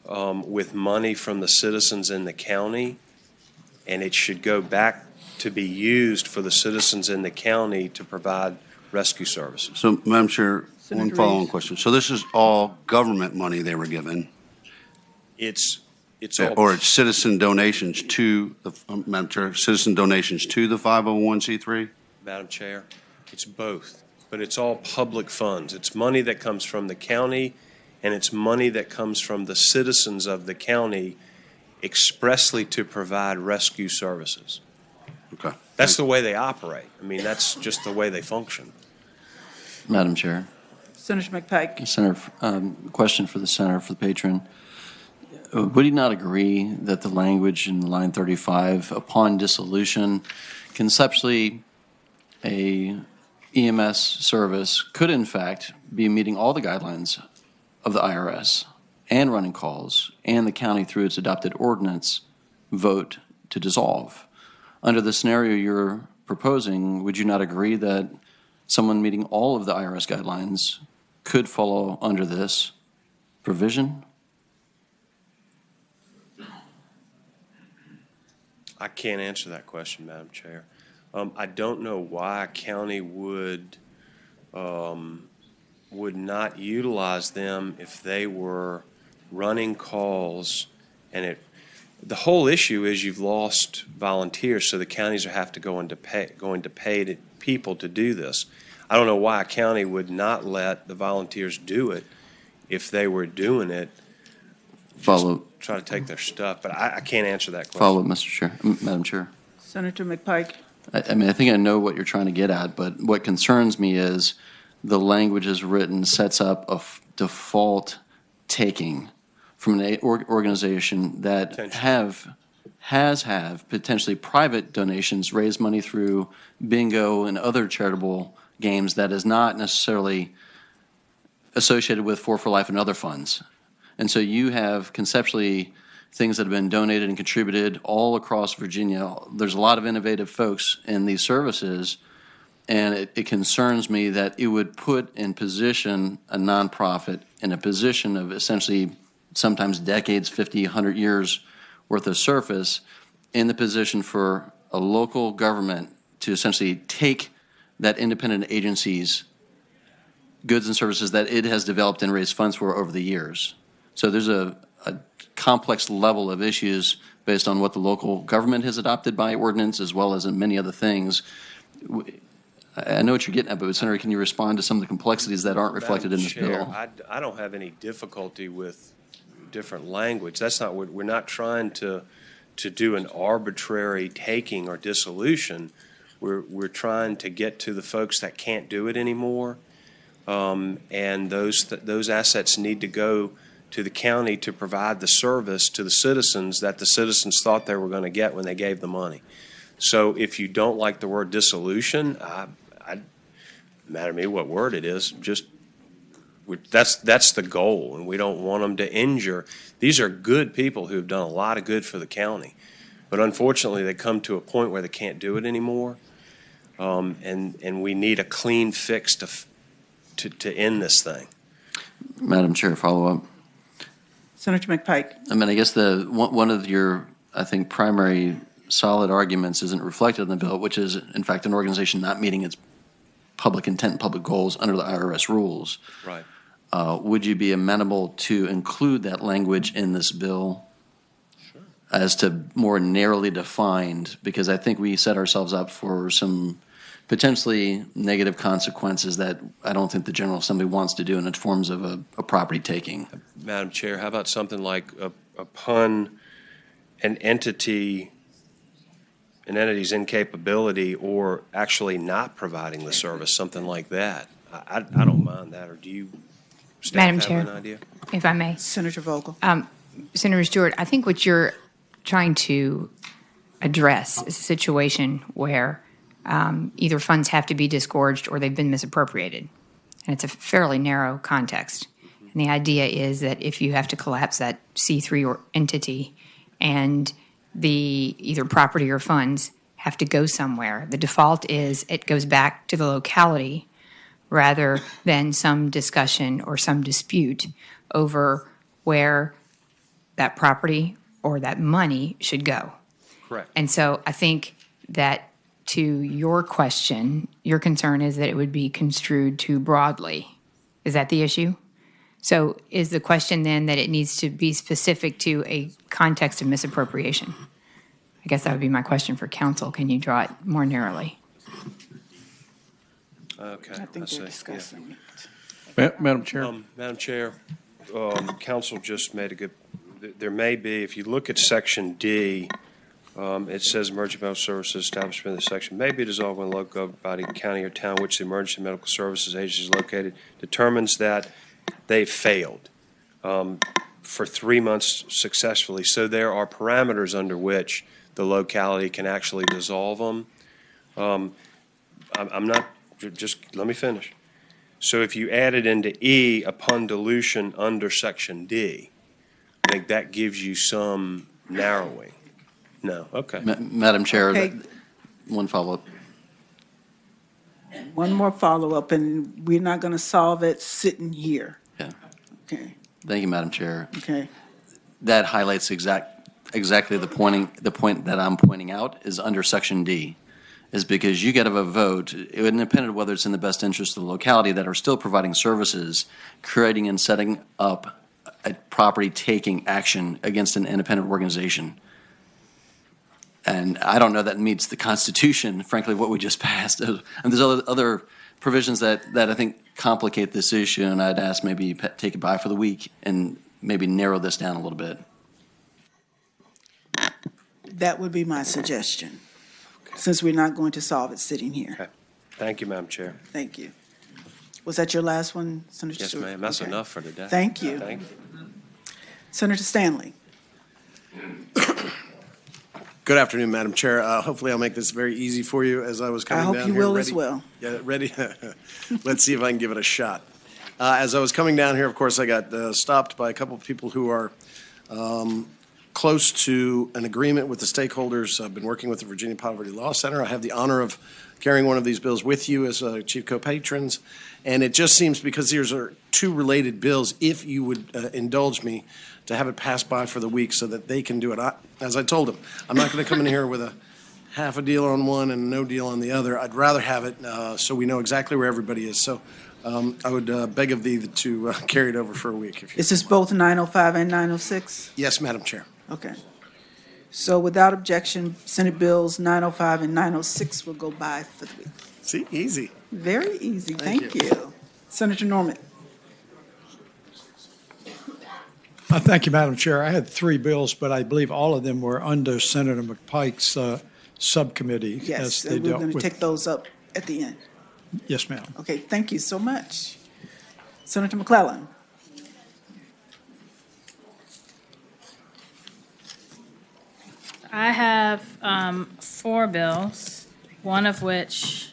with money from the citizens in the county, and it should go back to be used for the citizens in the county to provide rescue services. So, Madam Chair, one Senator following Reeves. question. So this is all government money they were given, It's all. or it's citizen donations to the, Madam Chair, citizen donations to the 501c3? Madam Chair, it's both, but it's all public funds. It's money that comes from the county, and it's money that comes from the citizens of the county expressly to provide rescue services. Okay. That's the way they operate. I mean, that's just the way they function. Madam Chair. Senator McPike. Senator, question for the senator, for the patron. Would he not agree that the language in line 35, upon dissolution, conceptually a EMS service could in fact be meeting all the guidelines of the IRS and running calls, and the county through its adopted ordinance vote to dissolve? Under the scenario you're proposing, would you not agree that someone meeting all of the IRS guidelines could follow under this provision? I can't answer that question, Madam Chair. I don't know why a county would not utilize them if they were running calls, and the whole issue is you've lost volunteers, so the counties have to going to pay people to do this. I don't know why a county would not let the volunteers do it if they were doing it. Follow. Try to take their stuff, but I can't answer that question. Follow, Mr. Chair, Madam Chair. Senator McPike. I mean, I think I know what you're trying to get at, but what concerns me is the language is written sets up a default taking from an organization that have potentially private donations, raise money through bingo and other charitable games that is not necessarily associated with 4 for Life and other funds. And so you have conceptually things that have been donated and contributed all across Virginia. There's a lot of innovative folks in these services, and it concerns me that it would put in position a nonprofit in a position of essentially sometimes decades, 50, 100 years worth of service, in the position for a local government to essentially take that independent agency's goods and services that it has developed and raised funds for over the years. So there's a complex level of issues based on what the local government has adopted by ordinance, as well as in many other things. I know what you're getting at, but Senator, can you respond to some of the complexities that aren't reflected in this bill? I don't have any difficulty with different language. That's not what we're not trying to do an arbitrary taking or dissolution. We're trying to get to the folks that can't do it anymore, and those assets need to go to the county to provide the service to the citizens that the citizens thought they were going to get when they gave the money. So if you don't like the word dissolution, matter to me what word it is, just that's the goal, and we don't want them to injure. These are good people who have done a lot of good for the county, but unfortunately they come to a point where they can't do it anymore, and we need a clean fix to end this thing. Madam Chair, follow up. Senator McPike. I mean, I guess one of your, I think, primary solid arguments isn't reflected in the bill, which is, in fact, an organization not meeting its public intent and public goals under the IRS rules. Right. Would you be amenable to include that language in this bill as to more narrowly defined? Because I think we set ourselves up for some potentially negative consequences that I don't think the General Assembly wants to do in the forms of a property taking. Madam Chair, how about something like upon an entity's incapability or actually not providing the service, something like that? I don't mind that, or do you, staff, Madam have Chair, an idea? if I may. Senator Vogel. Senator Stewart, I think what you're trying to address is a situation where either funds have to be disgorged or they've been misappropriated. And it's a fairly narrow context. And the idea is that if you have to collapse that C3 or entity and the either property or funds have to go somewhere, the default is it goes back to the locality rather than some discussion or some dispute over where that property or that money should go. Correct. And so I think that to your question, your concern is that it would be construed too broadly. Is that the issue? So is the question then that it needs to be specific to a context of misappropriation? I guess that would be my question for council. Can you draw it more narrowly? Okay. I think see. they're discussing Madam Chair. Madam Chair, council just made a good, there may be, if you look at section D, it says emergency medical services establishment in the section may be dissolved when a local body, county, or town which the emergency medical services agency is located determines that they failed for 3 months successfully. So there are parameters under which the locality can actually dissolve them. I'm not, just let me finish. So if you add it into E upon dilution under section D, I think that gives you some narrowing. No, okay. Madam Chair, Okay. one follow-up. One more follow-up, and we're not going to solve it sitting here. Yeah. Okay, Thank you, Madam Chair. okay. That highlights exactly the point that I'm pointing out is under section D, is because you get a vote, independent of whether it's in the best interest of the locality that are still providing services, creating and setting up a property taking action against an independent organization. And I don't know that meets the Constitution, frankly, what we just passed. And there's other provisions that I think complicate this issue, and I'd ask maybe you take it by for the week and maybe narrow this down a little bit. That would be my suggestion, since we're not going to solve it sitting here. Okay. Thank you, Madam Chair. Thank you. Was that your last one, Senator Yes, Stewart? ma'am. That's Okay. enough for today. Thank you. Thank you. Senator Stanley. Good afternoon, Madam Chair. Hopefully I'll make this very easy for you as I was coming down I here. hope you will ready. as well. Yeah, ready? Let's see if I can give it a shot. As I was coming down here, of course, I got stopped by a couple of people who are close to an agreement with the stakeholders. I've been working with the Virginia Poverty Law Center. I have the honor of carrying one of these bills with you as chief co-patrons. And it just seems, because these are two related bills, if you would indulge me to have it pass by for the week so that they can do it. As I told them, I'm not going to come in here with a half a deal on one and no deal on the other. I'd rather have it so we know exactly where everybody is. So I would beg of thee to carry it over for a week. If you Is this both 905 and 906? Yes, Madam Chair. Okay. So without objection, Senate Bills 905 and 906 will go by for the week. See, easy. Very easy. Thank Thank you. Senator Norman. Thank you, Madam Chair. I had three bills, but I believe all of them were under Senator McPike's subcommittee. Yes, as they and we're dealt going to with. take those up at the end. Yes, ma'am. Okay, thank you so much. Senator McClellan. I have 4 bills, one of which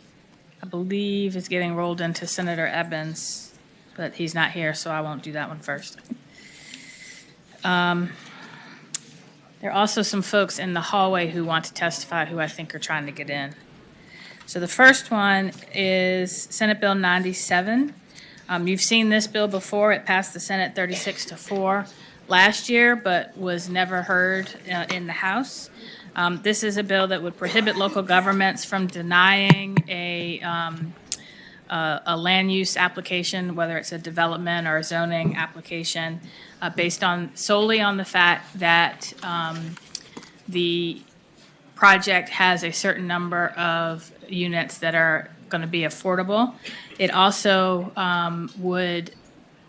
I believe is getting rolled into Senator Evans, but he's not here, so I won't do that one first. There are also some folks in the hallway who want to testify who I think are trying to get in. So the first one is Senate Bill 97. You've seen this bill before. It passed the Senate 36-4 last year, but was never heard in the House. This is a bill that would prohibit local governments from denying a land use application, whether it's a development or a zoning application, based solely on the fact that the project has a certain number of units that are going to be affordable. It also would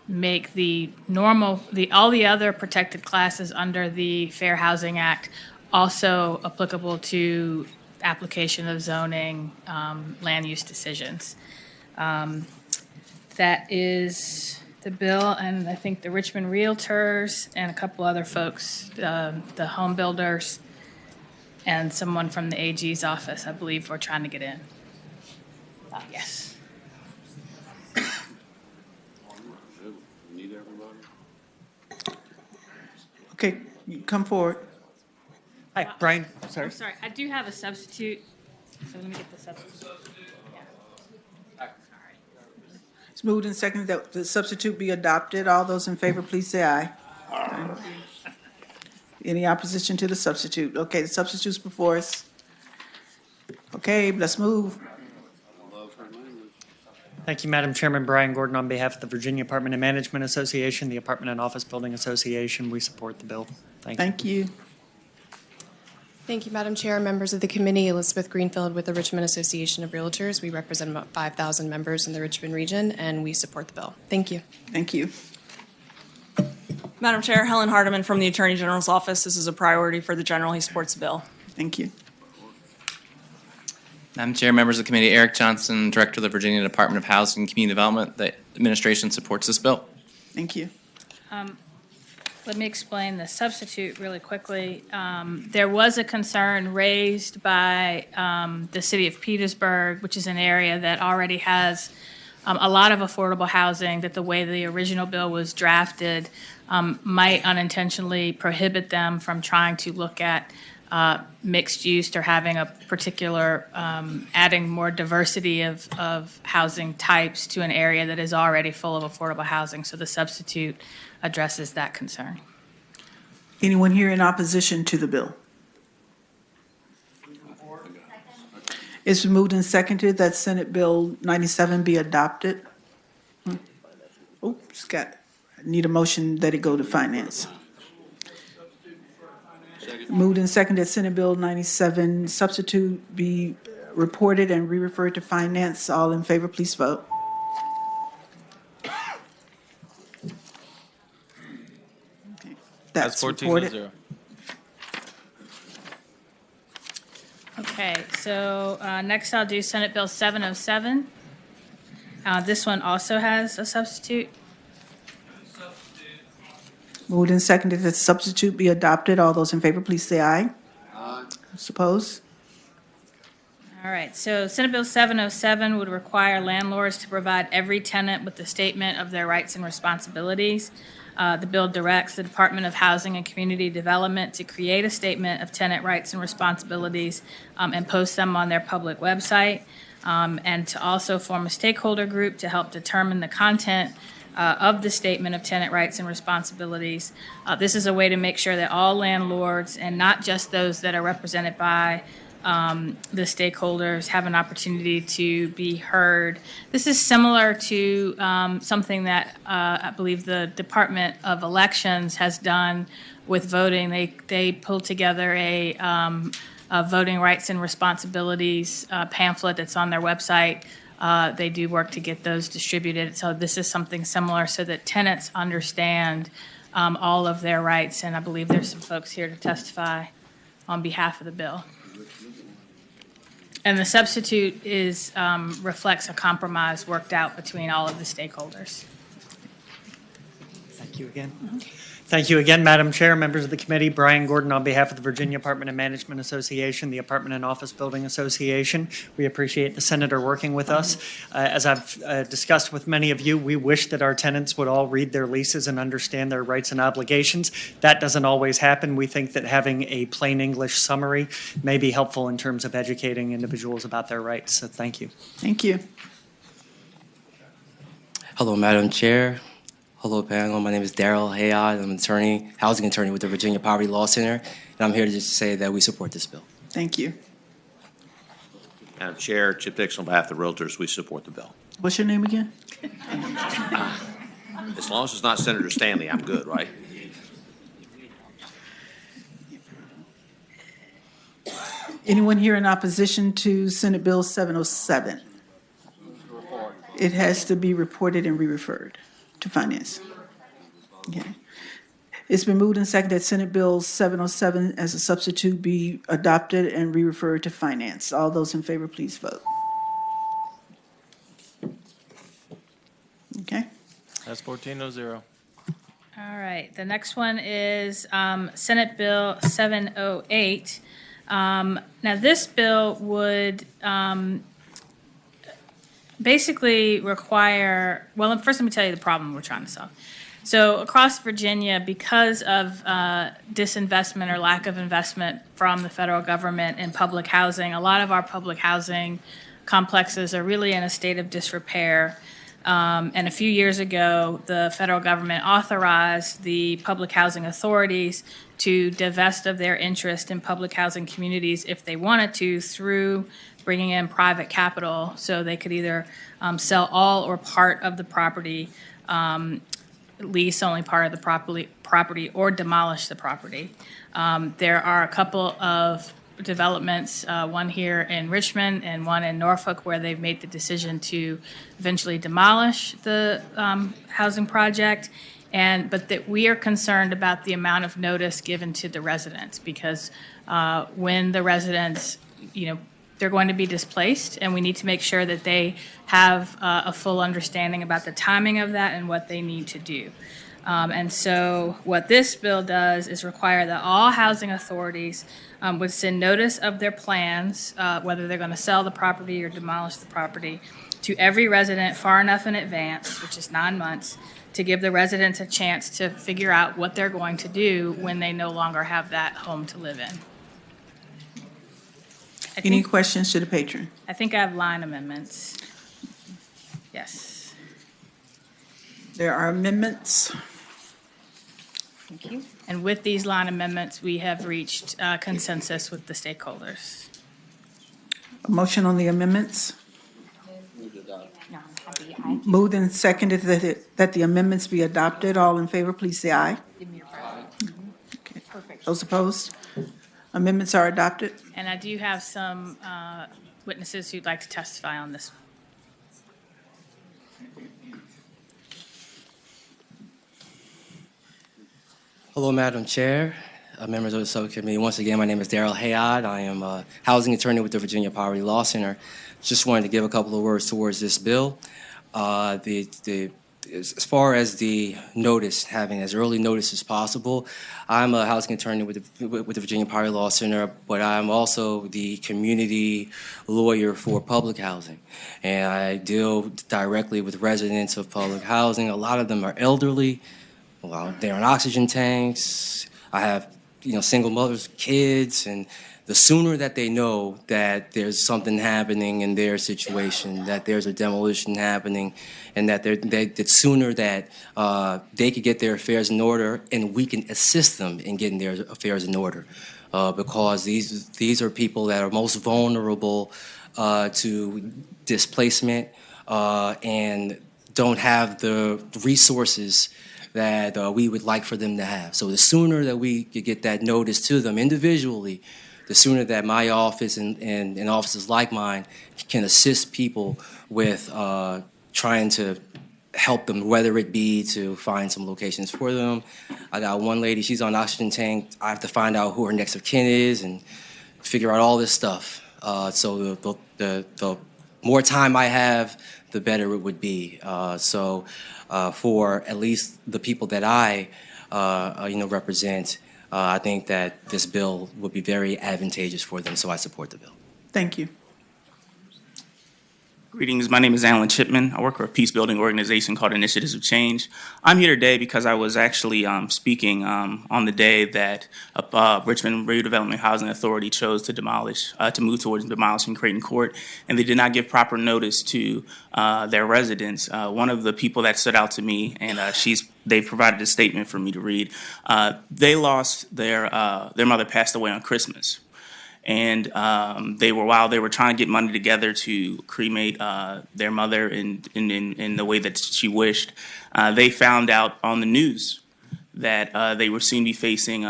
make all the other protected classes under the Fair Housing Act also applicable to application of zoning land use decisions. That is the bill, and I think the Richmond Realtors and a couple other folks, the home builders, and someone from the AG's office, I believe, were trying to get in. Yes. Okay, you come forward. Hi, Brian. Sorry. I'm sorry. I do have a substitute, so let me get the substitute. It's moved and seconded that the substitute be adopted. All those in favor, please say aye. Any opposition to the substitute? Okay, the substitute's before us. Okay, let's move. Thank you, Madam Chairman. Brian Gordon on behalf of the Virginia Apartment and Management Association, the Apartment and Office Building Association. We support the bill. Thank you. Thank you. Thank you, Madam Chair, members of the committee. Elizabeth Greenfield with the Richmond Association of Realtors. We represent about 5,000 members in the Richmond region, and we support the bill. Thank you. Thank you. Madam Chair, Helen Hardiman from the Attorney General's office. This is a priority for the General. He supports the bill. Thank you. Madam Chair, members of the committee, Eric Johnson, Director of the Virginia Department of Housing and Community Development. The administration supports this bill. Thank you. Let me explain the substitute really quickly. There was a concern raised by the city of Petersburg, which is an area that already has a lot of affordable housing, that the way the original bill was drafted might unintentionally prohibit them from trying to look at mixed use or having a particular, adding more diversity of housing types to an area that is already full of affordable housing. So the substitute addresses that concern. Anyone here in opposition to the bill? It's been moved and seconded that Senate Bill 97 be adopted. Oh, Scott, I need a motion that it go to finance. Moved and seconded Senate Bill 97 substitute be reported and re-referred to finance. All in favor, please vote. That's 14-0. Okay, so next I'll do Senate Bill 707. This one also has a substitute. Moved and seconded that the substitute be adopted. All those in favor, please say aye. Aye. Oppose? All right, so Senate Bill 707 would require landlords to provide every tenant with a statement of their rights and responsibilities. The bill directs the Department of Housing and Community Development to create a statement of tenant rights and responsibilities and post them on their public website, and to also form a stakeholder group to help determine the content of the statement of tenant rights and responsibilities. This is a way to make sure that all landlords, and not just those that are represented by the stakeholders, have an opportunity to be heard. This is similar to something that I believe the Department of Elections has done with voting. They pulled together a voting rights and responsibilities pamphlet that's on their website. They do work to get those distributed. So this is something similar so that tenants understand all of their rights. And I believe there's some folks here to testify on behalf of the bill. And the substitute reflects a compromise worked out between all of the stakeholders. Thank you again. Thank you again, Madam Chair, members of the committee. Brian Gordon on behalf of the Virginia Apartment and Management Association, the Apartment and Office Building Association. We appreciate the senator working with us. As I've discussed with many of you, we wish that our tenants would all read their leases and understand their rights and obligations. That doesn't always happen. We think that having a plain English summary may be helpful in terms of educating individuals about their rights. So thank you. Thank you. Hello, Madam Chair. Hello, panel. My name is Daryl Hayod. I'm an attorney, housing attorney with the Virginia Poverty Law Center, and I'm here to just say that we support this bill. Thank you. Madam Chair, Chip Dixon on behalf of the Realtors, we support the bill. What's your name again? As long as it's not Senator Stanley, I'm good, right? Anyone here in opposition to Senate Bill 707? It has to be reported and re-referred to Finance. Okay. It's been moved and seconded that Senate Bill 707 as a substitute be adopted and re-referred to Finance. All those in favor, please vote. Okay. That's 14-0. All right, the next one is Senate Bill 708. Now, this bill would basically require, well, first let me tell you the problem we're trying to solve. So across Virginia, because of disinvestment or lack of investment from the federal government in public housing, a lot of our public housing complexes are really in a state of disrepair. And a few years ago, the federal government authorized the public housing authorities to divest of their interest in public housing communities if they wanted to through bringing in private capital, so they could either sell all or part of the property, lease only part of the property, or demolish the property. There are a couple of developments, one here in Richmond and one in Norfolk, where they've made the decision to eventually demolish the housing project. But that we are concerned about the amount of notice given to the residents, because when the residents, they're going to be displaced, and we need to make sure that they have a full understanding about the timing of that and what they need to do. And so what this bill does is require that all housing authorities would send notice of their plans, whether they're going to sell the property or demolish the property, to every resident far enough in advance, which is 9 months, to give the residents a chance to figure out what they're going to do when they no longer have that home to live in. Any questions to the patron? I think I have line amendments. Yes. There are amendments. Thank you. And with these line amendments, we have reached consensus with the stakeholders. A motion on the amendments? Moved and seconded that the amendments be adopted. All in favor, please say aye. Okay. Those opposed? Amendments are adopted. And I do have some witnesses who'd like to testify on this. Hello, Madam Chair, members of the subcommittee. Once again, my name is Daryl Hayod. I am a housing attorney with the Virginia Poverty Law Center. Just wanted to give a couple of words towards this bill. As far as the notice, having as early notice as possible, I'm a housing attorney with the Virginia Poverty Law Center, but I'm also the community lawyer for public housing. And I deal directly with residents of public housing. A lot of them are elderly. Well, they're on oxygen tanks. I have, single mothers, kids, and the sooner that they know that there's something happening in their situation, that there's a demolition happening, and that the sooner that they could get their affairs in order, and we can assist them in getting their affairs in order, because these are people that are most vulnerable to displacement and don't have the resources that we would like for them to have. So the sooner that we could get that notice to them individually, the sooner that my office and offices like mine can assist people with trying to help them, whether it be to find some locations for them. I got one lady, she's on oxygen tank. I have to find out who her next of kin is and figure out all this stuff. So the more time I have, the better it would be. For at least the people that I represent, I think that this bill would be very advantageous for them, so I support the bill. Thank you. Greetings. My name is Alan Chipman. I work for a peace building organization called Initiatives of Change. I'm here today because I was actually speaking on the day that Richmond Redevelopment Housing Authority chose to move towards demolishing Creighton Court, and they did not give proper notice to their residents. One of the people that stood out to me, and they provided a statement for me to read. They lost their mother passed away on Christmas. And while they were trying to get money together to cremate their mother in the way that she wished, they found out on the news that they would soon be facing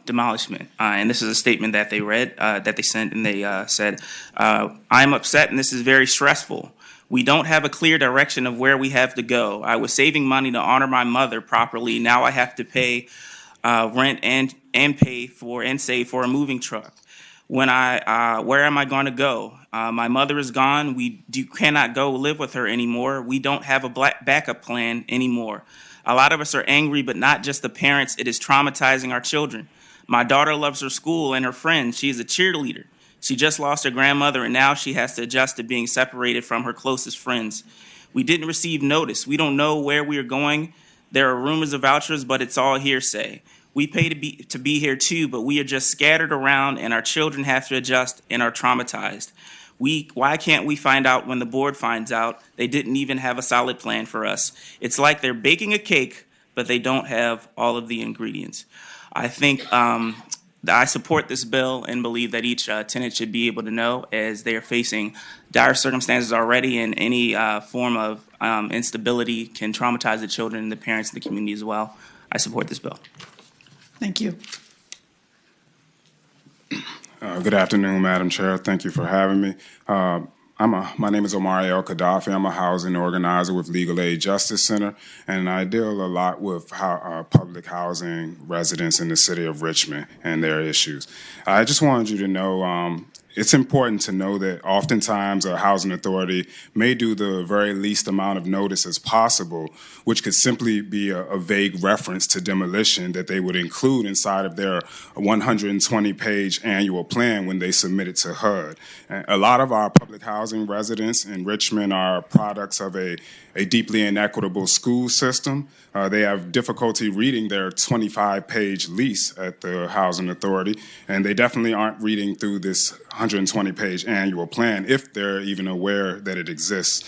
demolishment. And this is a statement that they read, that they sent, and they said, "I am upset, and this is very stressful. We don't have a clear direction of where we have to go. I was saving money to honor my mother properly. Now I have to pay rent and pay for and save for a moving truck. Where am I going to go? My mother is gone. We cannot go live with her anymore. We don't have a backup plan anymore. A lot of us are angry, but not just the parents. It is traumatizing our children. My daughter loves her school and her friends. She is a cheerleader. She just lost her grandmother, and now she has to adjust to being separated from her closest friends. We didn't receive notice. We don't know where we are going. There are rumors of vouchers, but it's all hearsay. We pay to be here too, but we are just scattered around, and our children have to adjust and are traumatized. Why can't we find out when the board finds out? They didn't even have a solid plan for us. It's like they're baking a cake, but they don't have all of the ingredients." I think I support this bill and believe that each tenant should be able to know, as they are facing dire circumstances already, and any form of instability can traumatize the children and the parents and the community as well. I support this bill. Thank you. Good afternoon, Madam Chair. Thank you for having me. My name is Omar El Gaddafi. I'm a housing organizer with Legal Aid Justice Center, and I deal a lot with public housing residents in the city of Richmond and their issues. I just wanted you to know it's important to know that oftentimes a housing authority may do the very least amount of notice as possible, which could simply be a vague reference to demolition that they would include inside of their 120-page annual plan when they submit it to HUD. And a lot of our public housing residents in Richmond are products of a deeply inequitable school system. They have difficulty reading their 25-page lease at the housing authority, and they definitely aren't reading through this 120-page annual plan if they're even aware that it exists.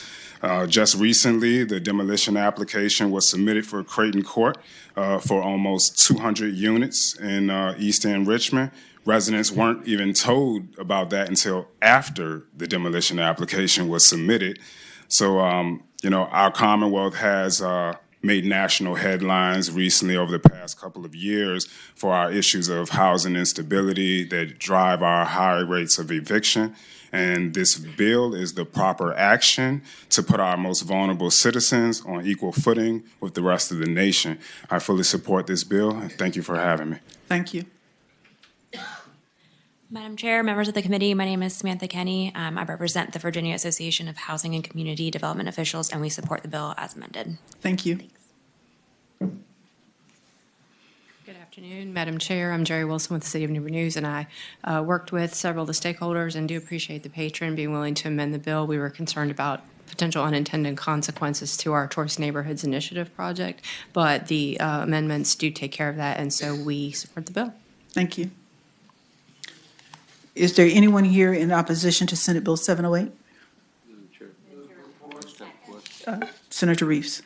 Just recently, the demolition application was submitted for Creighton Court for almost 200 units in East End Richmond. Residents weren't even told about that until after the demolition application was submitted. So, our Commonwealth has made national headlines recently over the past couple of years for our issues of housing instability that drive our high rates of eviction. And this bill is the proper action to put our most vulnerable citizens on equal footing with the rest of the nation. I fully support this bill, and thank you for having me. Thank you. Madam Chair, members of the committee, my name is Samantha Kenny. I represent the Virginia Association of Housing and Community Development Officials, and we support the bill as amended. Thank you. Good afternoon, Madam Chair. I'm Jerry Wilson with the City of Newport News, and I worked with several of the stakeholders and do appreciate the patron being willing to amend the bill. We were concerned about potential unintended consequences to our Choice Neighborhoods Initiative project, but the amendments do take care of that, and so we support the bill. Thank you. Is there anyone here in opposition to Senate Bill 708? Senator Reeves.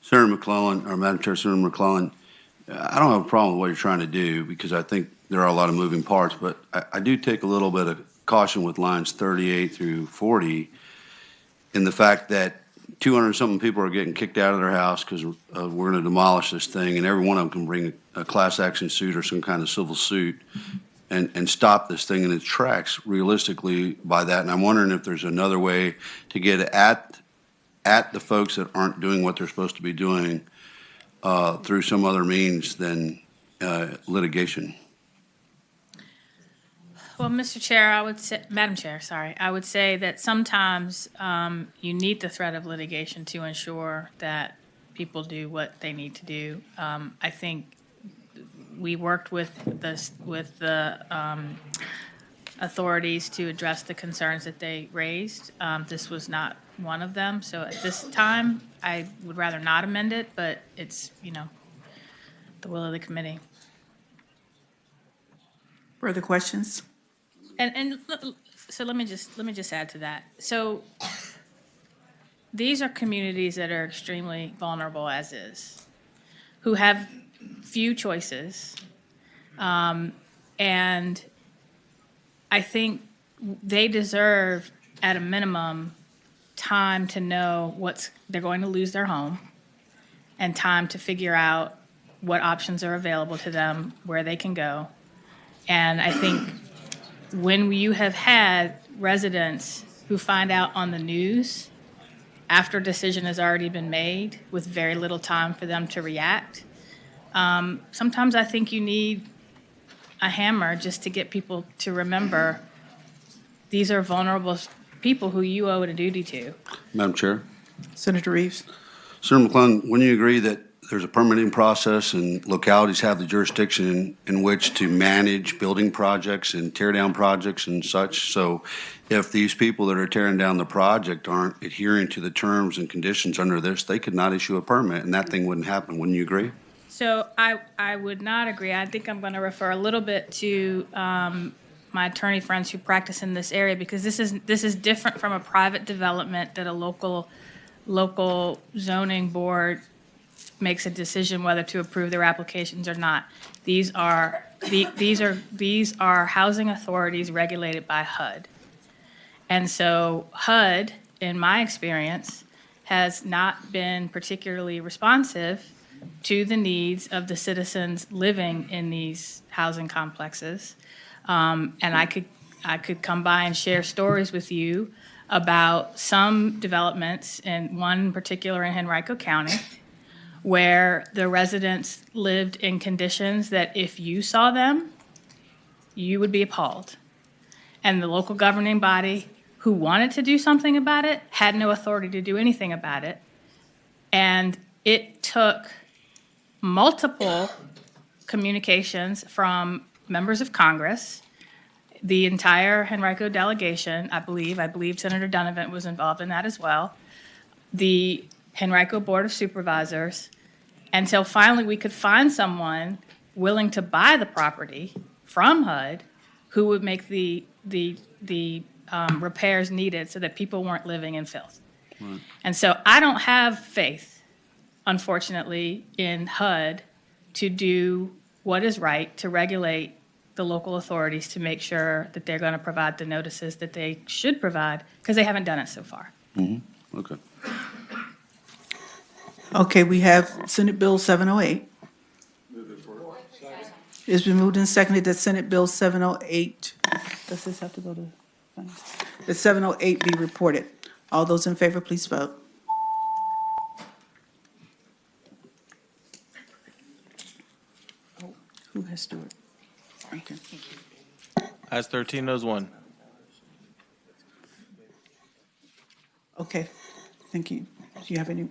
Senator McClellan, or Madam Chair, Senator McClellan, I don't have a problem with what you're trying to do because I think there are a lot of moving parts, but I do take a little bit of caution with lines 38 through 40 in the fact that 200-something people are getting kicked out of their house because we're going to demolish this thing, and every one of them can bring a class action suit or some kind of civil suit and stop this thing in its tracks realistically by that. And I'm wondering if there's another way to get at the folks that aren't doing what they're supposed to be doing through some other means than litigation. Well, Mr. Chair, Madam Chair, I would say that sometimes you need the threat of litigation to ensure that people do what they need to do. I think we worked with the authorities to address the concerns that they raised. This was not one of them, so at this time, I would rather not amend it, but it's, the will of the committee. Further questions? So let me just add to that. So these are communities that are extremely vulnerable as is, who have few choices. And I think they deserve, at a minimum, time to know they're going to lose their home and time to figure out what options are available to them, where they can go. And I think when you have had residents who find out on the news after a decision has already been made with very little time for them to react, sometimes I think you need a hammer just to get people to remember these are vulnerable people who you owe a duty to. Madam Chair. Senator Reeves? Senator McClellan, wouldn't you agree that there's a permitting process and localities have the jurisdiction in which to manage building projects and tear down projects and such? So if these people that are tearing down the project aren't adhering to the terms and conditions under this, they could not issue a permit and that thing wouldn't happen. Wouldn't you agree? So I would not agree. I think I'm going to refer a little bit to my attorney friends who practice in this area, because this is different from a private development that a local zoning board makes a decision whether to approve their applications or not. These are housing authorities regulated by HUD. And so HUD, in my experience, has not been particularly responsive to the needs of the citizens living in these housing complexes. And I could come by and share stories with you about some developments, and one in particular in Henrico County, where the residents lived in conditions that if you saw them, you would be appalled. And the local governing body who wanted to do something about it had no authority to do anything about it. And it took multiple communications from members of Congress, the entire Henrico delegation, I believe Senator Donovan was involved in that as well, the Henrico Board of Supervisors, until finally we could find someone willing to buy the property from HUD who would make the repairs needed so that people weren't living in filth. Right. And so I don't have faith, unfortunately, in HUD to do what is right to regulate the local authorities to make sure that they're going to provide the notices that they should provide, because they haven't done it so far. Mm-hmm. Okay. Okay, we have Senate Bill 708. It's been moved and seconded that Senate Bill 708, does this have to go to finance? That 708 be reported. All those in favor, please vote. Who has Stewart? Okay. Ayes 13, noes 1. Okay, thank you. Do you have any?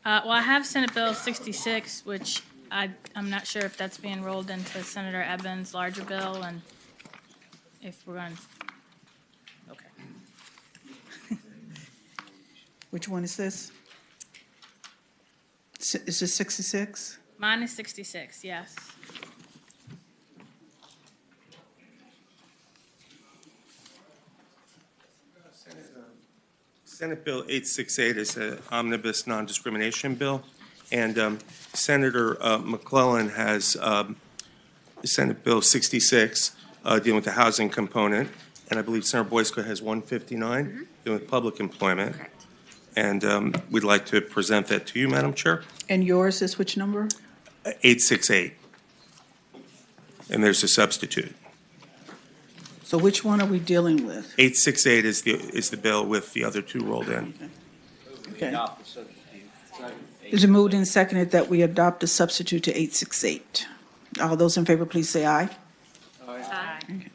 Well, I have Senate Bill 66, which I'm not sure if that's being rolled into Senator Evans' larger bill, and if we're going to, okay. Which one is this? Is this 66? Mine is 66, yes. Senate Bill 868 is an omnibus non-discrimination bill, and Senator McClellan has Senate Bill 66 dealing with the housing component, and I believe Senator Boysko has 159 dealing with public employment. Correct. And we'd like to present that to you, Madam Chair. And yours is which number? 868. And there's a substitute. So which one are we dealing with? 868 is the bill with the other two rolled in. Okay. Is it moved and seconded that we adopt a substitute to 868? All those in favor, please say aye. Aye. Okay.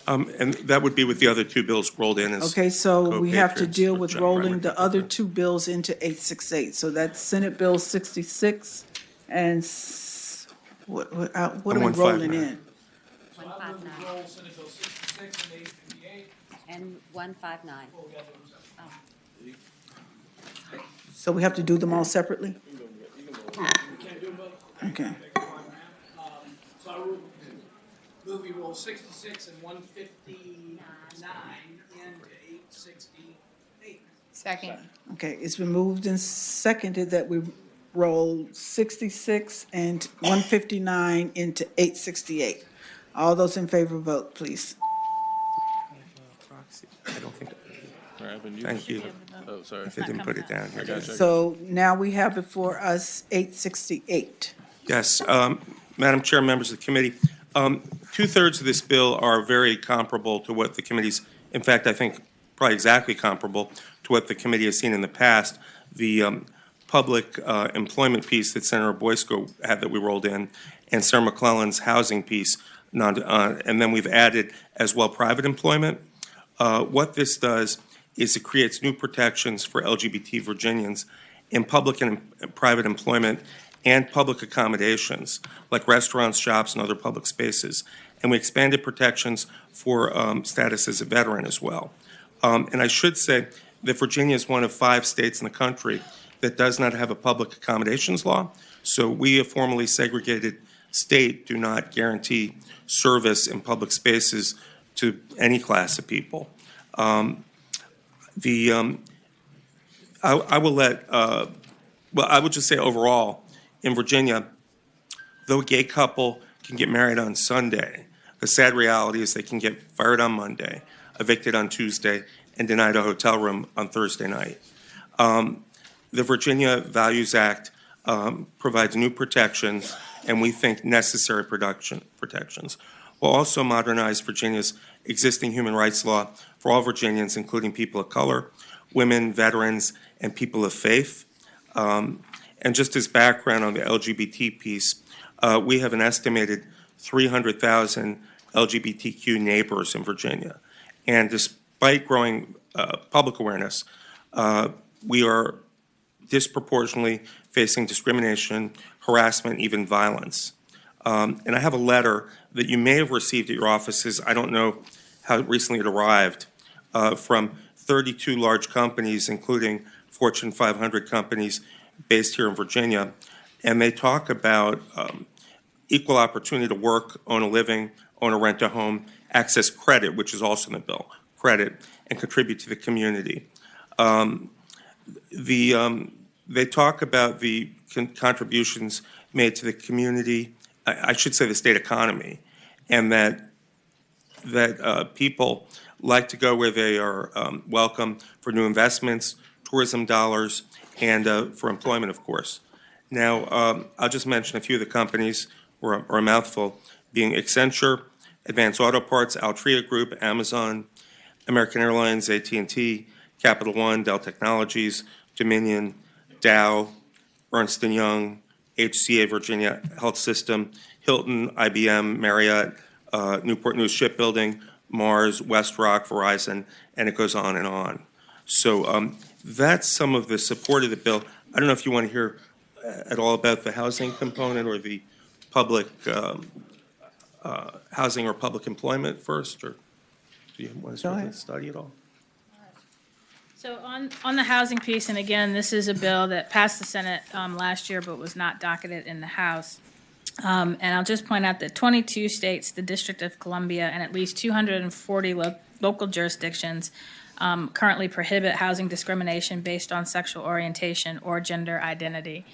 And that would be with the other two bills rolled in as. Okay, so we have to co-patrons deal of with John rolling Reimer. the other two bills into 868. So that's Senate Bill 66 and what are we And rolling 159. in? 159. And 159. So we have to do them all separately? Okay. So I move we roll 66 and 159 into 868. Second. Okay, it's been moved and seconded that we roll 66 and 159 into 868. All those in favor vote, please. I don't think. Thank you. Oh, sorry. If they didn't put it down here. I got you. So now we have before us 868. Yes, Madam Chair, members of the committee, two-thirds of this bill are very comparable to what the committee's, in fact, I think probably exactly comparable to what the committee has seen in the past. The public employment piece that Senator Boysko had that we rolled in, and Senator McClellan's housing piece, and then we've added as well private employment. What this does is it creates new protections for LGBT Virginians in public and private employment and public accommodations, like restaurants, shops, and other public spaces. And we expanded protections for status as a veteran as well. And I should say that Virginia is one of 5 states in the country that does not have a public accommodations law. So we, a formally segregated state, do not guarantee service in public spaces to any class of people. I will let, well, I would just say overall, in Virginia, though a gay couple can get married on Sunday, the sad reality is they can get fired on Monday, evicted on Tuesday, and denied a hotel room on Thursday night. The Virginia Values Act provides new protections, and we think necessary protections. We'll also modernize Virginia's existing human rights law for all Virginians, including people of color, women, veterans, and people of faith. And just as background on the LGBT piece, we have an estimated 300,000 LGBTQ neighbors in Virginia. And despite growing public awareness, we are disproportionately facing discrimination, harassment, even violence. And I have a letter that you may have received at your offices, I don't know how recently it arrived, from 32 large companies, including Fortune 500 companies based here in Virginia. And they talk about equal opportunity to work, own a living, own or rent a home, access credit, which is also in the bill, credit, and contribute to the community. They talk about the contributions made to the community, I should say the state economy, and that people like to go where they are welcome for new investments, tourism dollars, and for employment, of course. Now, I'll just mention a few of the companies, or a mouthful, being Accenture, Advanced Auto Parts, Altria Group, Amazon, American Airlines, AT&T, Capital One, Dell Technologies, Dominion, Dow, Ernst & Young, HCA Virginia Health System, Hilton, IBM, Marriott, Newport News Shipbuilding, Mars, WestRock, Verizon, and it goes on and on. So that's some of the support of the bill. I don't know if you want to hear at all about the housing component or the public housing or public employment first, or do you want to start with the study at all? So on the housing piece, and again, this is a bill that passed the Senate last year but was not docketed in the House. And I'll just point out that 22 states, the District of Columbia, and at least 240 local jurisdictions currently prohibit housing discrimination based on sexual orientation or gender identity.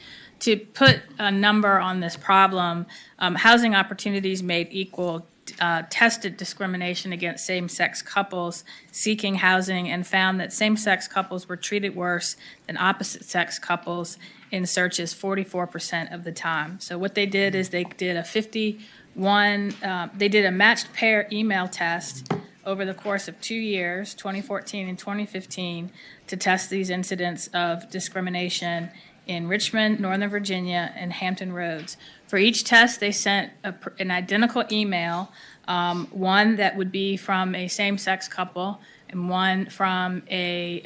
To put a number on this problem, Housing Opportunities Made Equal tested discrimination against same-sex couples seeking housing and found that same-sex couples were treated worse than opposite-sex couples in searches 44% of the time. So what they did is they did a matched pair email test over the course of 2 years, 2014 and 2015, to test these incidents of discrimination in Richmond, Northern Virginia, and Hampton Roads. For each test, they sent an identical email One that would be from a same-sex couple, and one from a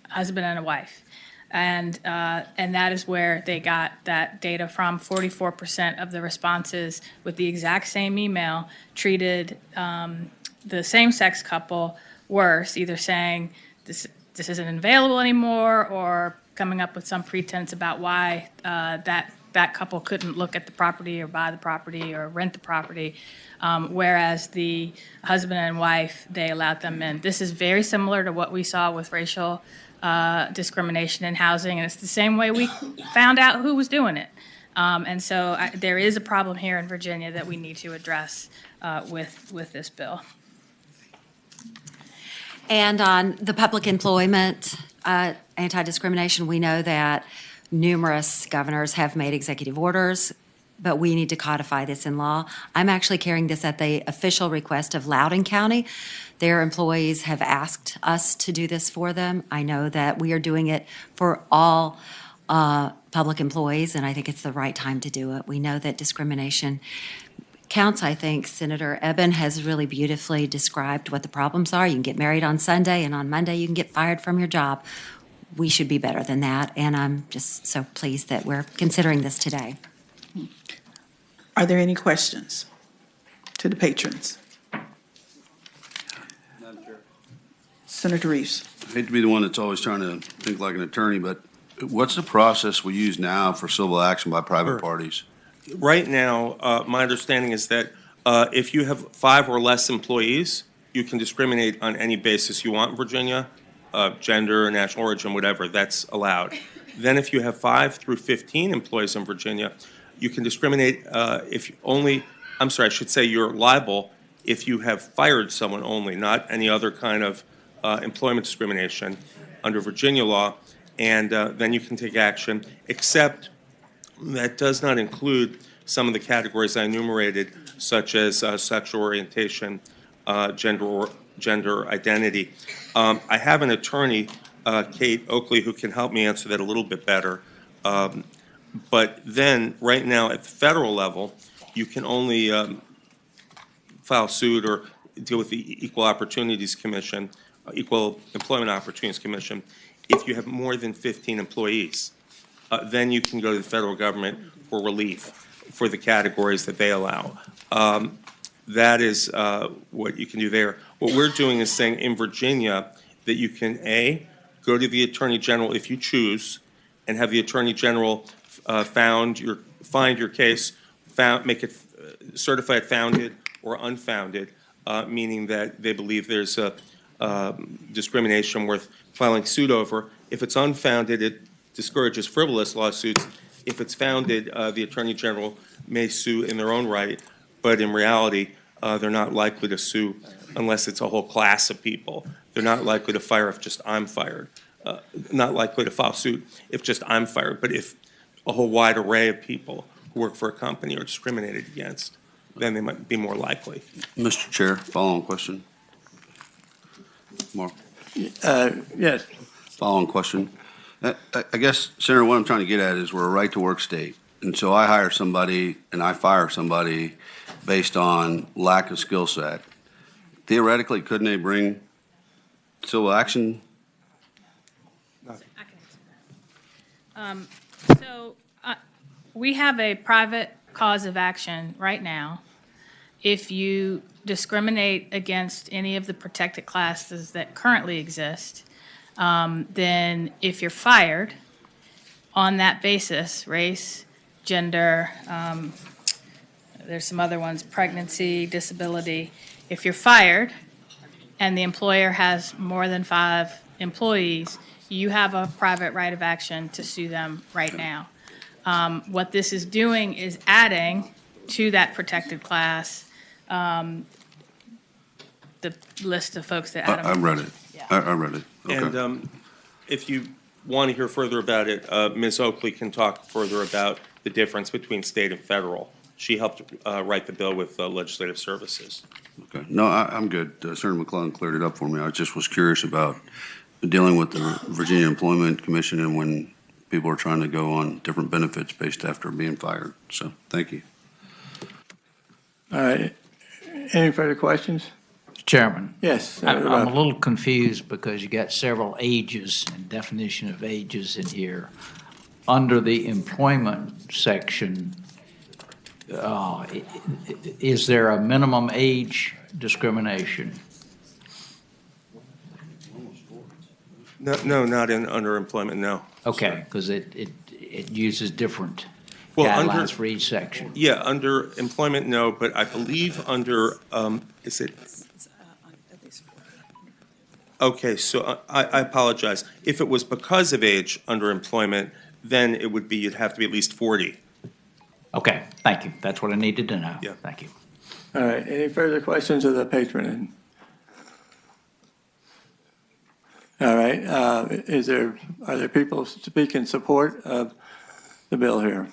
husband and a wife. And that is where they got that data from. 44% of the responses with the exact same email treated the same-sex couple worse, either saying this isn't available anymore, or coming up with some pretense about why that couple couldn't look at the property or buy the property or rent the property, whereas the husband and wife, they allowed them in. This is very similar to what we saw with racial discrimination in housing, and it's the same way we found out who was doing it. And so there is a problem here in Virginia that we need to address with this bill. And on the public employment anti-discrimination, we know that numerous governors have made executive orders, but we need to codify this in law. I'm actually carrying this at the official request of Loudoun County. Their employees have asked us to do this for them. I know that we are doing it for all public employees, and I think it's the right time to do it. We know that discrimination counts. I think Senator Eben has really beautifully described what the problems are. You can get married on Sunday, and on Monday you can get fired from your job. We should be better than that, and I'm just so pleased that we're considering this today. Are there any questions to the patrons? Senator Reeves. I hate to be the one that's always trying to think like an attorney, but what's the process we use now for civil action by private parties? Right now, my understanding is that if you have 5 or less employees, you can discriminate on any basis you want in Virginia, gender, national origin, whatever, that's allowed. Then if you have 5 through 15 employees in Virginia, you can discriminate if you only, I'm sorry, I should say you're liable if you have fired someone only, not any other kind of employment discrimination under Virginia law, and then you can take action, except that does not include some of the categories I enumerated, such as sexual orientation, gender identity. I have an attorney, Kate Oakley, who can help me answer that a little bit better. But then, right now, at the federal level, you can only file suit or deal with the Equal Opportunities Commission, Equal Employment Opportunities Commission, if you have more than 15 employees. Then you can go to the federal government for relief for the categories that they allow. That is what you can do there. What we're doing is saying in Virginia that you can, A, go to the Attorney General if you choose, and have the Attorney General find your case, make it certified founded or unfounded, meaning that they believe there's a discrimination worth filing suit over. If it's unfounded, it discourages frivolous lawsuits. If it's founded, the Attorney General may sue in their own right, but in reality, they're not likely to sue unless it's a whole class of people. They're not likely to fire if just I'm fired. Not likely to file suit if just I'm fired, but if a whole wide array of people who work for a company are discriminated against, then they might be more likely. Mr. Chair, follow-on question. Mark? Yes. Follow-on question. I guess, Senator, what I'm trying to get at is we're a right-to-work state. And so I hire somebody and I fire somebody based on lack of skill set. Theoretically, couldn't they bring civil action? So we have a private cause of action right now. If you discriminate against any of the protected classes that currently exist, then if you're fired on that basis, race, gender, there's some other ones, pregnancy, disability, if you're fired and the employer has more than 5 employees, you have a private right of action to sue them right now. What this is doing is adding to that protected class the list of folks that Adam. I read it. Yeah. I read it. Okay. And if you want to hear further about it, Ms. Oakley can talk further about the difference between state and federal. She helped write the bill with Legislative Services. Okay. No, I'm good. Senator McClellan cleared it up for me. I just was curious about dealing with the Virginia Employment Commission and when people are trying to go on different benefits based after being fired. So, thank you. All right. Any further questions? Chairman. Yes. I'm a little confused because you got several ages and definition of ages in here. Under the employment section, is there a minimum age discrimination? No, not in underemployment, no. Okay, because it uses different Well, guidelines for each section. Yeah, under employment, no, but I believe under, is it? Okay, so I apologize. If it was because of age under employment, then it would be, you'd have to be at least 40. Okay, thank you. That's what I needed to know. Yeah. Thank you. All right. Any further questions of the patron? All right. Are there people speak in support of the bill here?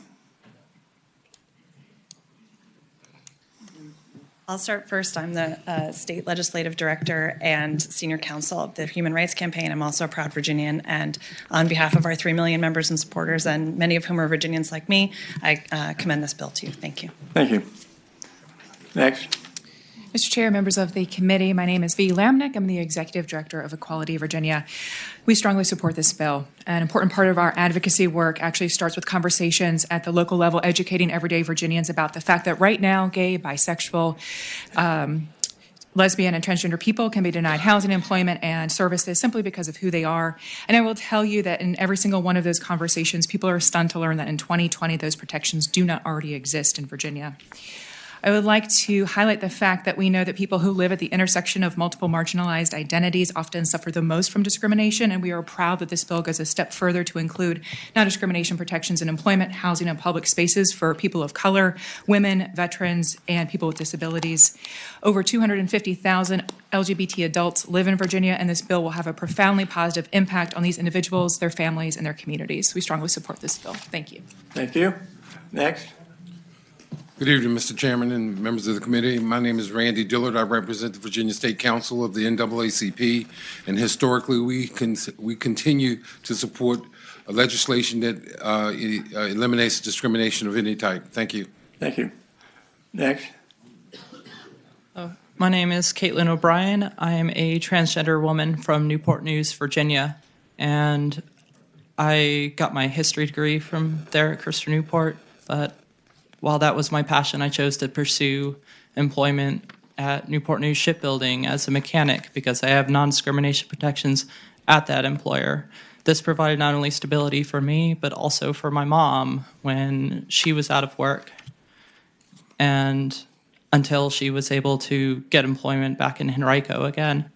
I'll start first. I'm the State Legislative Director and Senior Counsel of the Human Rights Campaign. I'm also a proud Virginian, and on behalf of our 3 million members and supporters, and many of whom are Virginians like me, I commend this bill to you. Thank you. Thank you. Next. Mr. Chair, members of the committee, my name is V. Lamnick. I'm the Executive Director of Equality Virginia. We strongly support this bill. An important part of our advocacy work actually starts with conversations at the local level, educating everyday Virginians about the fact that right now, gay, bisexual, lesbian, and transgender people can be denied housing, employment, and services simply because of who they are. And I will tell you that in every single one of those conversations, people are stunned to learn that in 2020, those protections do not already exist in Virginia. I would like to highlight the fact that we know that people who live at the intersection of multiple marginalized identities often suffer the most from discrimination, and we are proud that this bill goes a step further to include non-discrimination protections in employment, housing, and public spaces for people of color, women, veterans, and people with disabilities. Over 250,000 LGBT adults live in Virginia, and this bill will have a profoundly positive impact on these individuals, their families, and their communities. We strongly support this bill. Thank you. Thank you. Next. Good evening, Mr. Chairman and members of the committee. My name is Randy Dillard. I represent the Virginia State Council of the NAACP, and historically we continue to support legislation that eliminates discrimination of any type. Thank you. Thank you. Next. My name is Caitlin O'Brien. I am a transgender woman from Newport News, Virginia, and I got my history degree from there at Christopher Newport, but while that was my passion, I chose to pursue employment at Newport News Shipbuilding as a mechanic because I have non-discrimination protections at that employer. This provided not only stability for me, but also for my mom when she was out of work and until she was able to get employment back in Henrico again.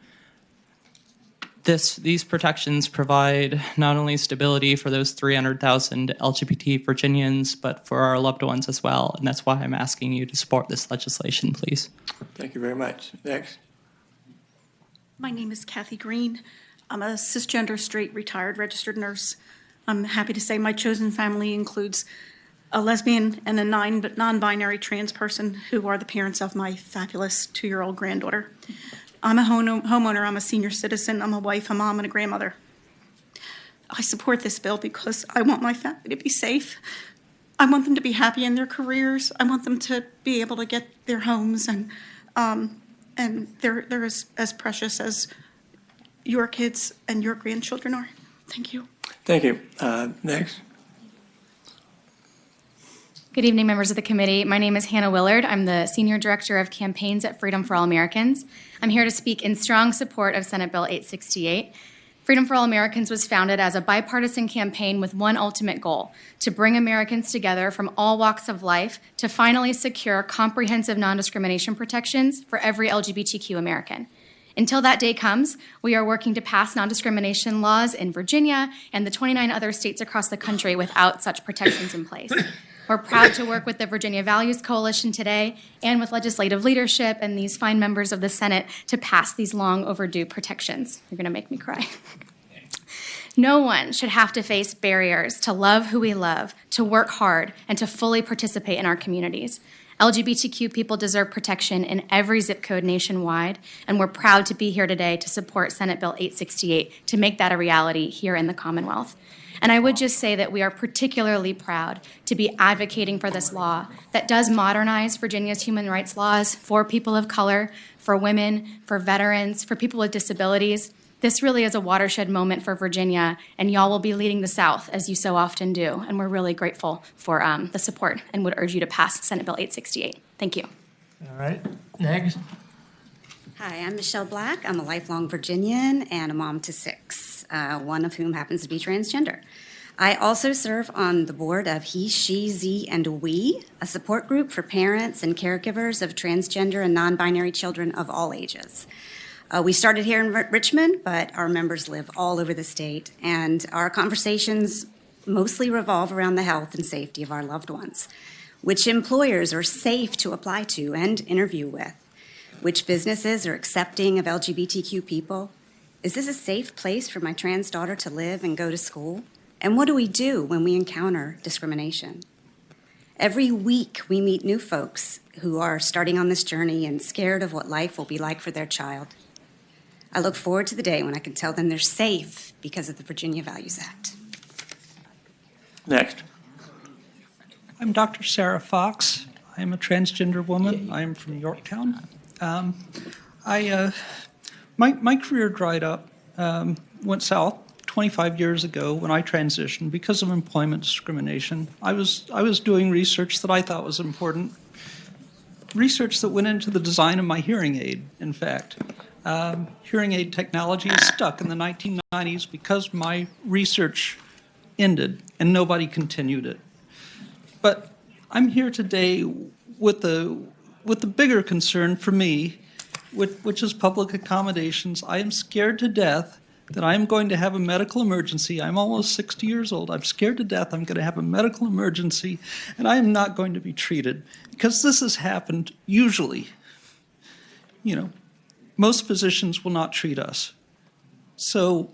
These protections provide not only stability for those 300,000 LGBT Virginians, but for our loved ones as well. And that's why I'm asking you to support this legislation, please. Thank you very much. Next. My name is Kathy Green. I'm a cisgender, straight, retired registered nurse. I'm happy to say my chosen family includes a lesbian and a non-binary trans person who are the parents of my fabulous 2-year-old granddaughter. I'm a homeowner, I'm a senior citizen, I'm a wife, a mom, and a grandmother. I support this bill because I want my family to be safe. I want them to be happy in their careers. I want them to be able to get their homes, and they're as precious as your kids and your grandchildren are. Thank you. Thank you. Next. Good evening, members of the committee. My name is Hannah Willard. I'm the Senior Director of Campaigns at Freedom for All Americans. I'm here to speak in strong support of Senate Bill 868. Freedom for All Americans was founded as a bipartisan campaign with one ultimate goal: to bring Americans together from all walks of life to finally secure comprehensive non-discrimination protections for every LGBTQ American. Until that day comes, we are working to pass non-discrimination laws in Virginia and the 29 other states across the country without such protections in place. We're proud to work with the Virginia Values Coalition today and with legislative leadership and these fine members of the Senate to pass these long overdue protections. You're going to make me cry. No one should have to face barriers to love who we love, to work hard, and to fully participate in our communities. LGBTQ people deserve protection in every zip code nationwide, and we're proud to be here today to support Senate Bill 868 to make that a reality here in the Commonwealth. And I would just say that we are particularly proud to be advocating for this law that does modernize Virginia's human rights laws for people of color, for women, for veterans, for people with disabilities. This really is a watershed moment for Virginia, and y'all will be leading the South, as you so often do. And we're really grateful for the support and would urge you to pass Senate Bill 868. Thank you. All right, next. Hi, I'm Michelle Black. I'm a lifelong Virginian and a mom to 6, one of whom happens to be transgender. I also serve on the board of He, She, Z, and We, a support group for parents and caregivers of transgender and non-binary children of all ages. We started here in Richmond, but our members live all over the state, and our conversations mostly revolve around the health and safety of our loved ones, which employers are safe to apply to and interview with, which businesses are accepting of LGBTQ people. Is this a safe place for my trans daughter to live and go to school? And what do we do when we encounter discrimination? Every week we meet new folks who are starting on this journey and scared of what life will be like for their child. I look forward to the day when I can tell them they're safe because of the Virginia Values Act. Next. I'm Dr. Sarah Fox. I am a transgender woman. I am from Yorktown. My career dried up, went south 25 years ago when I transitioned because of employment discrimination. I was doing research that I thought was important, research that went into the design of my hearing aid, in fact. Hearing aid technology is stuck in the 1990s because my research ended and nobody continued it. But I'm here today with the bigger concern for me, which is public accommodations. I am scared to death that I'm going to have a medical emergency. I'm almost 60 years old. I'm scared to death I'm going to have a medical emergency, and I am not going to be treated because this has happened usually. Most physicians will not treat us. So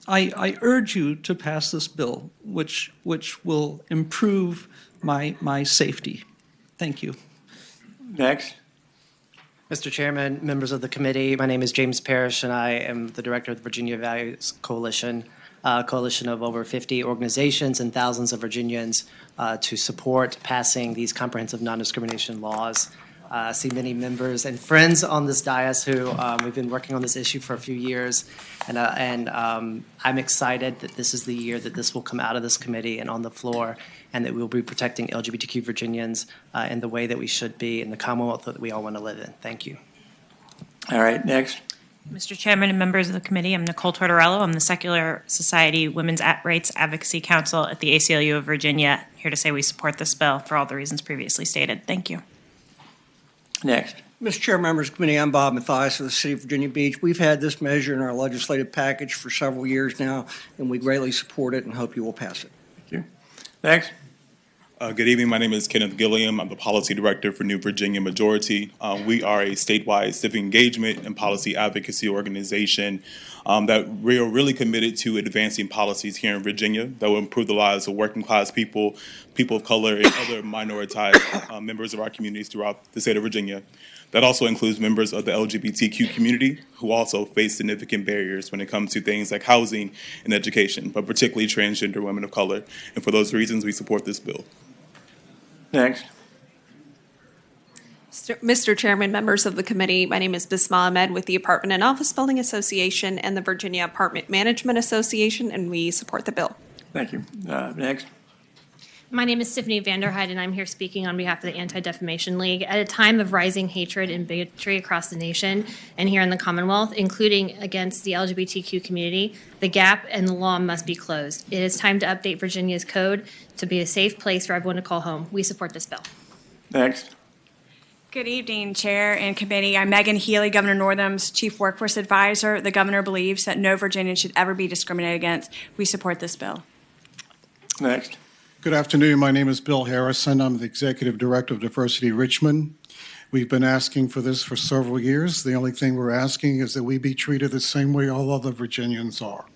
I urge you to pass this bill, which will improve my safety. Thank you. Next. Mr. Chairman, members of the committee, my name is James Parrish, and I am the director of the Virginia Values Coalition, a coalition of over 50 organizations and thousands of Virginians to support passing these comprehensive non-discrimination laws. I see many members and friends on this dais who we've been working on this issue for a few years, and I'm excited that this is the year that this will come out of this committee and on the floor, and that we'll be protecting LGBTQ Virginians in the way that we should be in the Commonwealth that we all want to live in. Thank you. All right, next. Mr. Chairman and members of the committee, I'm Nicole Tortorello. I'm the Secular Society Women's Rights Advocacy Council at the ACLU of Virginia. Here to say we support this bill for all the reasons previously stated. Thank you. Next. Mr. Chair, members of the committee, I'm Bob Mathias of the City of Virginia Beach. We've had this measure in our legislative package for several years now, and we greatly support it and hope you will pass it. Thank you. Next. Good evening. My name is Kenneth Gilliam. I'm the Policy Director for New Virginia Majority. We are a statewide civic engagement and policy advocacy organization that we are really committed to advancing policies here in Virginia that will improve the lives of working class people, people of color, and other minoritized members of our communities throughout the state of Virginia. That also includes members of the LGBTQ community who also face significant barriers when it comes to things like housing and education, but particularly transgender women of color. And for those reasons, we support this bill. Next. Mr. Chairman, members of the committee, my name is Bisma Ahmed with the Apartment and Office Building Association and the Virginia Apartment Management Association, and we support the bill. Thank you. Next. My name is Tiffany Vanderheid, and I'm here speaking on behalf of the Anti-Defamation League. At a time of rising hatred and bigotry across the nation and here in the Commonwealth, including against the LGBTQ community, the gap in the law must be closed. It is time to update Virginia's code to be a safe place for everyone to call home. We support this bill. Next. Good evening, Chair and Committee. I'm Megan Healy, Governor Northam's Chief Workforce Advisor. The Governor believes that no Virginian should ever be discriminated against. We support this bill. Next. Good afternoon. My name is Bill Harrison. I'm the Executive Director of Diversity Richmond. We've been asking for this for several years. The only thing we're asking is that we be treated the same way all other Virginians are,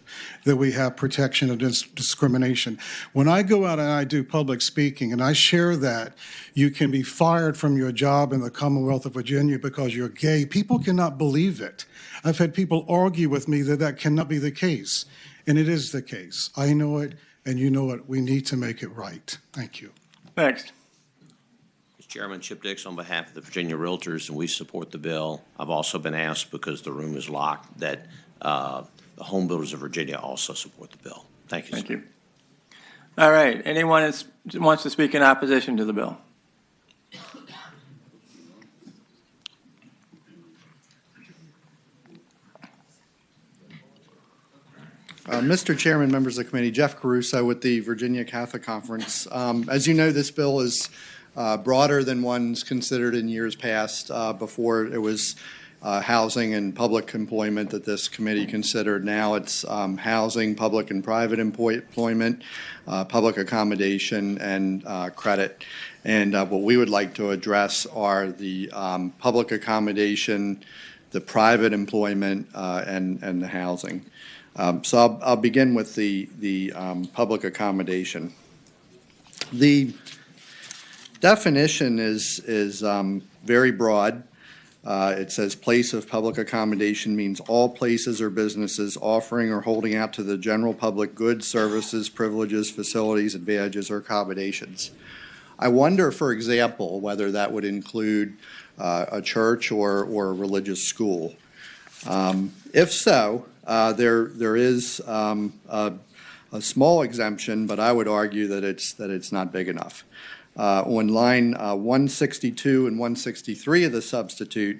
that we have protection against discrimination. When I go out and I do public speaking and I share that you can be fired from your job in the Commonwealth of Virginia because you're gay, people cannot believe it. I've had people argue with me that that cannot be the case, and it is the case. I know it, and you know what? We need to make it right. Thank you. Next. Mr. Chairman, Chip Dix on behalf of the Virginia Realtors, and we support the bill. I've also been asked, because the room is locked, that the home builders of Virginia also support the bill. Thank you. Thank you. All right. Anyone that wants to speak in opposition to the bill? Mr. Chairman, members of the committee, Jeff Caruso with the Virginia Catholic Conference. As you know, this bill is broader than ones considered in years past. Before it was housing and public employment that this committee considered. Now it's housing, public and private employment, public accommodation, and credit. And what we would like to address are the public accommodation, the private employment, and the housing. So I'll begin with the public accommodation. The definition is very broad. It says place of public accommodation means all places or businesses offering or holding out to the general public goods, services, privileges, facilities, advantages, or accommodations. I wonder, for example, whether that would include a church or a religious school. If so, there is a small exemption, but I would argue that it's not big enough. On line 162 and 163 of the substitute,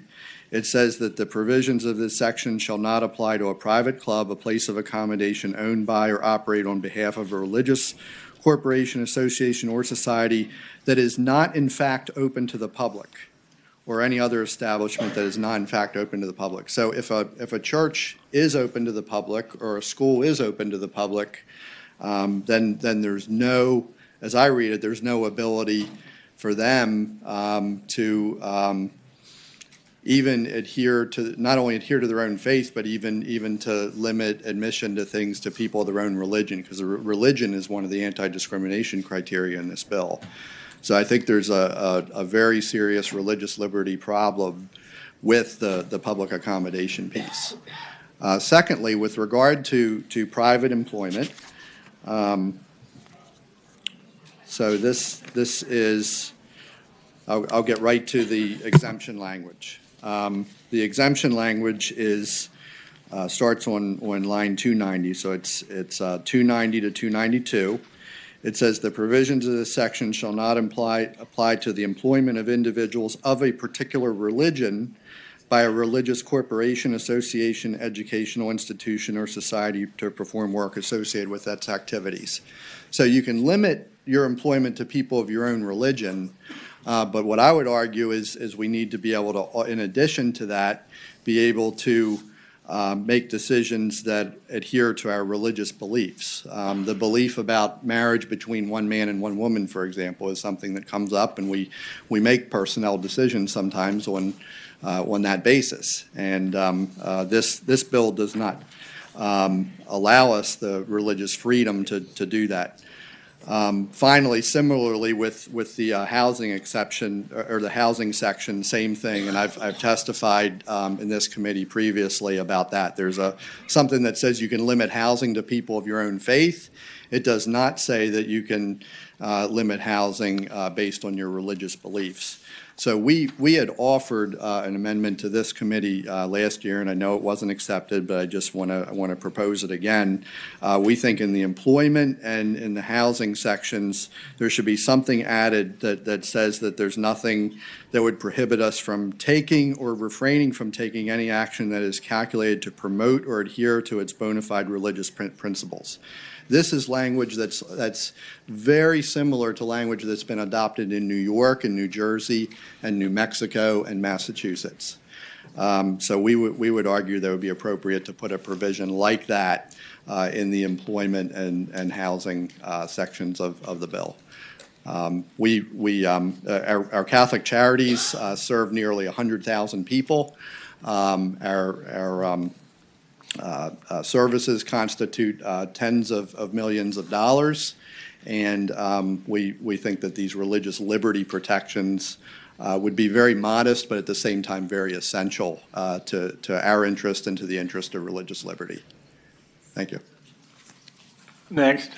it says that the provisions of this section shall not apply to a private club, a place of accommodation owned by or operated on behalf of a religious corporation, association, or society that is not in fact open to the public, or any other establishment that is not in fact open to the public. So if a church is open to the public or a school is open to the public, then there's no, as I read it, there's no ability for them to even adhere to, not only adhere to their own faith, but even to limit admission to things to people of their own religion, because religion is one of the anti-discrimination criteria in this bill. So I think there's a very serious religious liberty problem with the public accommodation piece. Secondly, with regard to private employment, so this is, I'll get right to the exemption language. The exemption language is starts on line 290, so it's 290 to 292. It says the provisions of this section shall not apply to the employment of individuals of a particular religion by a religious corporation, association, educational institution, or society to perform work associated with its activities. So you can limit your employment to people of your own religion, but what I would argue is we need to be able to, in addition to that, be able to make decisions that adhere to our religious beliefs. The belief about marriage between one man and one woman, for example, is something that comes up, and we make personnel decisions sometimes on that basis. And this bill does not allow us the religious freedom to do that. Finally, similarly with the housing exception or the housing section, same thing, and I've testified in this committee previously about that. There's something that says you can limit housing to people of your own faith. It does not say that you can limit housing based on your religious beliefs. So we had offered an amendment to this committee last year, and I know it wasn't accepted, but I just want to propose it again. We think in the employment and in the housing sections, there should be something added that says that there's nothing that would prohibit us from taking or refraining from taking any action that is calculated to promote or adhere to its bona fide religious principles. This is language that's very similar to language that's been adopted in New York and New Jersey and New Mexico and Massachusetts. So we would argue that it would be appropriate to put a provision like that in the employment and housing sections of the bill. Our Catholic charities serve nearly 100,000 people. Our services constitute tens of millions of dollars, and we think that these religious liberty protections would be very modest, but at the same time very essential to our interest and to the interest of religious liberty. Thank you. Next.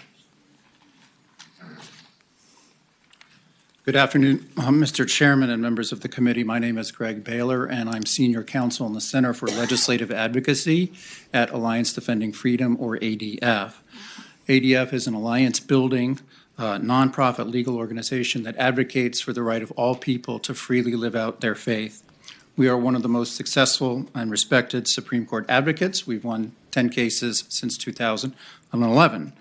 Good afternoon, Mr. Chairman and members of the committee. My name is Greg Baylor, and I'm Senior Counsel in the Center for Legislative Advocacy at Alliance Defending Freedom, or ADF. ADF is an alliance-building, nonprofit legal organization that advocates for the right of all people to freely live out their faith. We are one of the most successful and respected Supreme Court advocates. We've won 10 cases since 2011.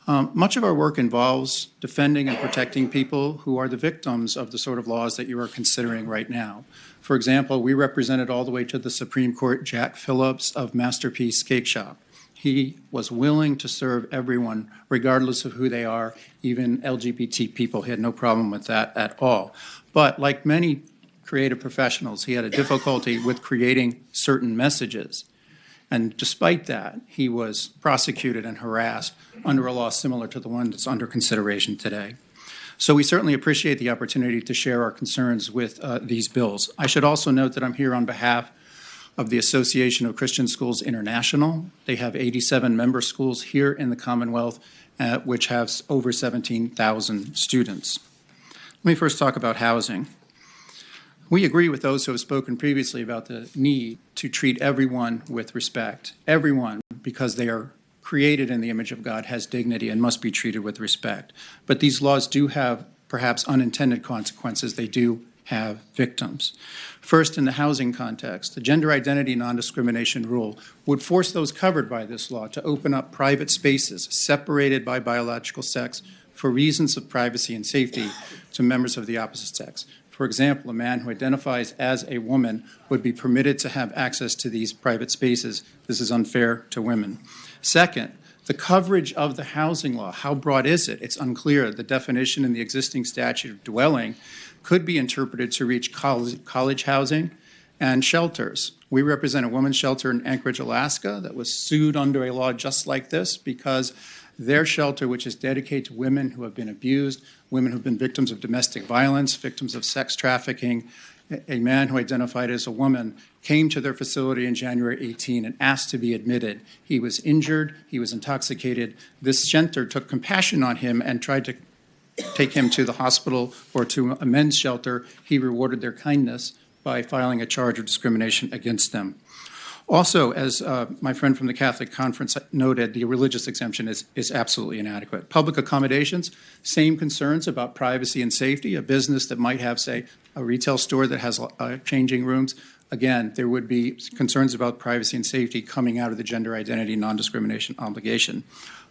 Much of our work involves defending and protecting people who are the victims of the sort of laws that you are considering right now. For example, we represented all the way to the Supreme Court Jack Phillips of Masterpiece Cake Shop. He was willing to serve everyone, regardless of who they are, even LGBT people. He had no problem with that at all. But like many creative professionals, he had a difficulty with creating certain messages. And despite that, he was prosecuted and harassed under a law similar to the one that's under consideration today. So we certainly appreciate the opportunity to share our concerns with these bills. I should also note that I'm here on behalf of the Association of Christian Schools International. They have 87 member schools here in the Commonwealth, which has over 17,000 students. Let me first talk about housing. We agree with those who have spoken previously about the need to treat everyone with respect. Everyone, because they are created in the image of God, has dignity and must be treated with respect. But these laws do have perhaps unintended consequences. They do have victims. First, in the housing context, the gender identity non-discrimination rule would force those covered by this law to open up private spaces separated by biological sex for reasons of privacy and safety to members of the opposite sex. For example, a man who identifies as a woman would be permitted to have access to these private spaces. This is unfair to women. Second, the coverage of the housing law. How broad is it? It's unclear. The definition in the existing statute of dwelling could be interpreted to reach college housing and shelters. We represent a women's shelter in Anchorage, Alaska, that was sued under a law just like this because their shelter, which is dedicated to women who have been abused, women who have been victims of domestic violence, victims of sex trafficking, a man who identified as a woman came to their facility in January 18 and asked to be admitted. He was injured. He was intoxicated. This shelter took compassion on him and tried to take him to the hospital or to a men's shelter. He rewarded their kindness by filing a charge of discrimination against them. Also, as my friend from the Catholic Conference noted, the religious exemption is absolutely inadequate. Public accommodations, same concerns about privacy and safety. A business that might have, say, a retail store that has changing rooms, again, there would be concerns about privacy and safety coming out of the gender identity non-discrimination obligation.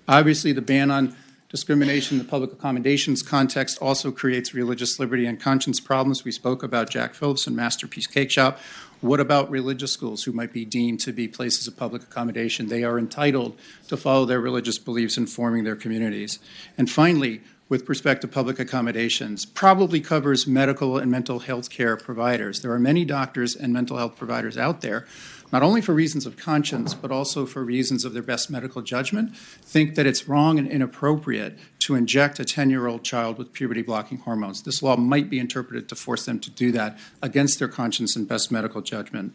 Obviously, the ban on discrimination in the public accommodations context also creates religious liberty and conscience problems. We spoke about Jack Phillips and Masterpiece Cake Shop. What about religious schools who might be deemed to be places of public accommodation? They are entitled to follow their religious beliefs in forming their communities. And finally, with respect to public accommodations, probably covers medical and mental health care providers. There are many doctors and mental health providers out there, not only for reasons of conscience, but also for reasons of their best medical judgment, think that it's wrong and inappropriate to inject a 10-year-old child with puberty-blocking hormones. This law might be interpreted to force them to do that against their conscience and best medical judgment.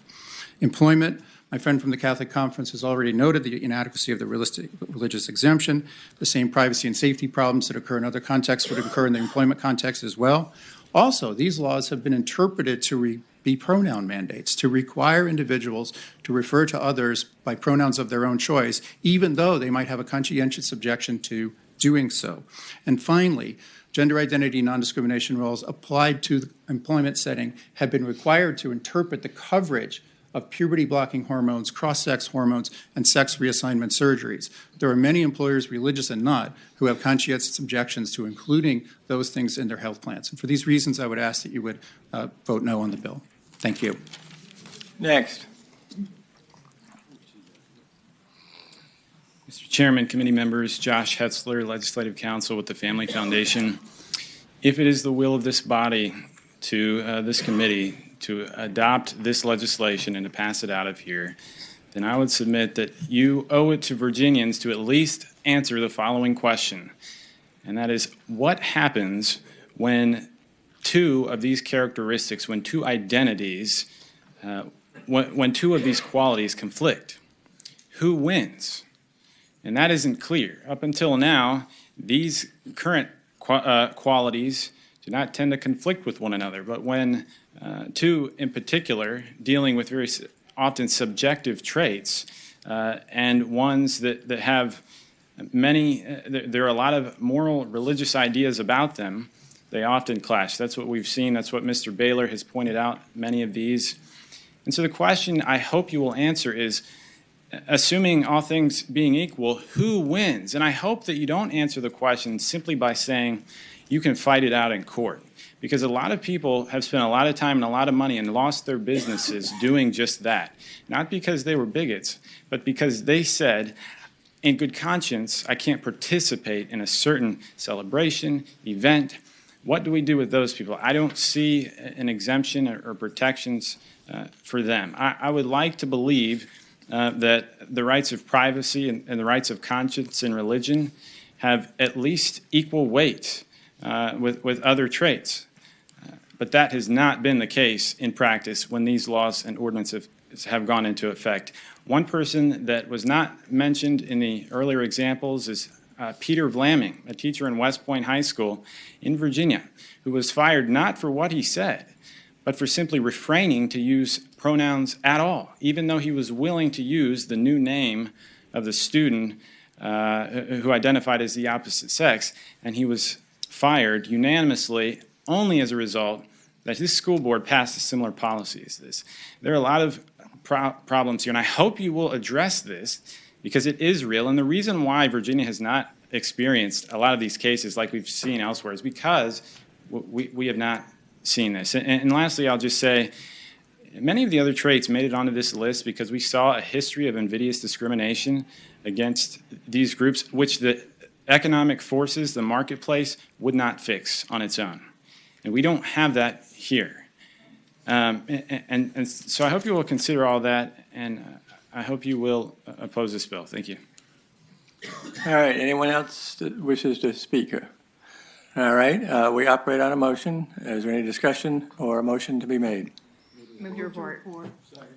Employment, my friend from the Catholic Conference has already noted the inadequacy of the religious exemption. The same privacy and safety problems that occur in other contexts would occur in the employment context as well. Also, these laws have been interpreted to be pronoun mandates, to require individuals to refer to others by pronouns of their own choice, even though they might have a conscientious objection to doing so. And finally, gender identity non-discrimination rules applied to the employment setting have been required to interpret the coverage of puberty-blocking hormones, cross-sex hormones, and sex reassignment surgeries. There are many employers, religious and not, who have conscientious objections to including those things in their health plans. And for these reasons, I would ask that you would vote no on the bill. Thank you. Next. Mr. Chairman, committee members, Josh Hetzler, Legislative Counsel with the Family Foundation. If it is the will of this body to this committee to adopt this legislation and to pass it out of here, then I would submit that you owe it to Virginians to at least answer the following question, and that is, what happens when two of these characteristics, when two identities, when two of these qualities conflict? Who wins? And that isn't clear. Up until now, these current qualities do not tend to conflict with one another, but when two in particular dealing with very often subjective traits and ones that have many, there are a lot of moral, religious ideas about them, they often clash. That's what we've seen. That's what Mr. Baylor has pointed out, many of these. And so the question I hope you will answer is, assuming all things being equal, who wins? And I hope that you don't answer the question simply by saying you can fight it out in court. Because a lot of people have spent a lot of time and a lot of money and lost their businesses doing just that. Not because they were bigots, but because they said, in good conscience, I can't participate in a certain celebration, event. What do we do with those people? I don't see an exemption or protections for them. I would like to believe that the rights of privacy and the rights of conscience and religion have at least equal weight with other traits. But that has not been the case in practice when these laws and ordinances have gone into effect. One person that was not mentioned in the earlier examples is Peter Vlaming, a teacher in West Point High School in Virginia, who was fired not for what he said, but for simply refraining to use pronouns at all, even though he was willing to use the new name of the student who identified as the opposite sex, and he was fired unanimously only as a result that his school board passed a similar policy as this. There are a lot of problems here, and I hope you will address this because it is real. And the reason why Virginia has not experienced a lot of these cases like we've seen elsewhere is because we have not seen this. And lastly, I'll just say, many of the other traits made it onto this list because we saw a history of invidious discrimination against these groups, which the economic forces, the marketplace, would not fix on its own. And we don't have that here. And so I hope you will consider all that, and I hope you will oppose this bill. Thank you. All right, anyone else that wishes to speak? All right, we operate on a motion. Is there any discussion or a motion to be made? Move your report. All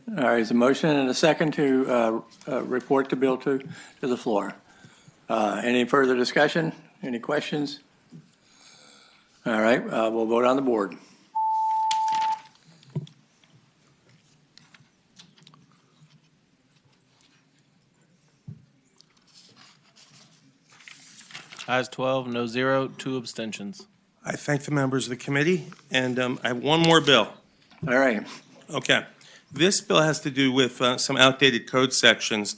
right, there's a motion and a second to report the bill to the floor. Any further discussion? Any questions? All right, we'll vote on the board. Ayes 12, no 0, 2 abstentions. I thank the members of the committee, and I have one more bill. All right. Okay. This bill has to do with some outdated code sections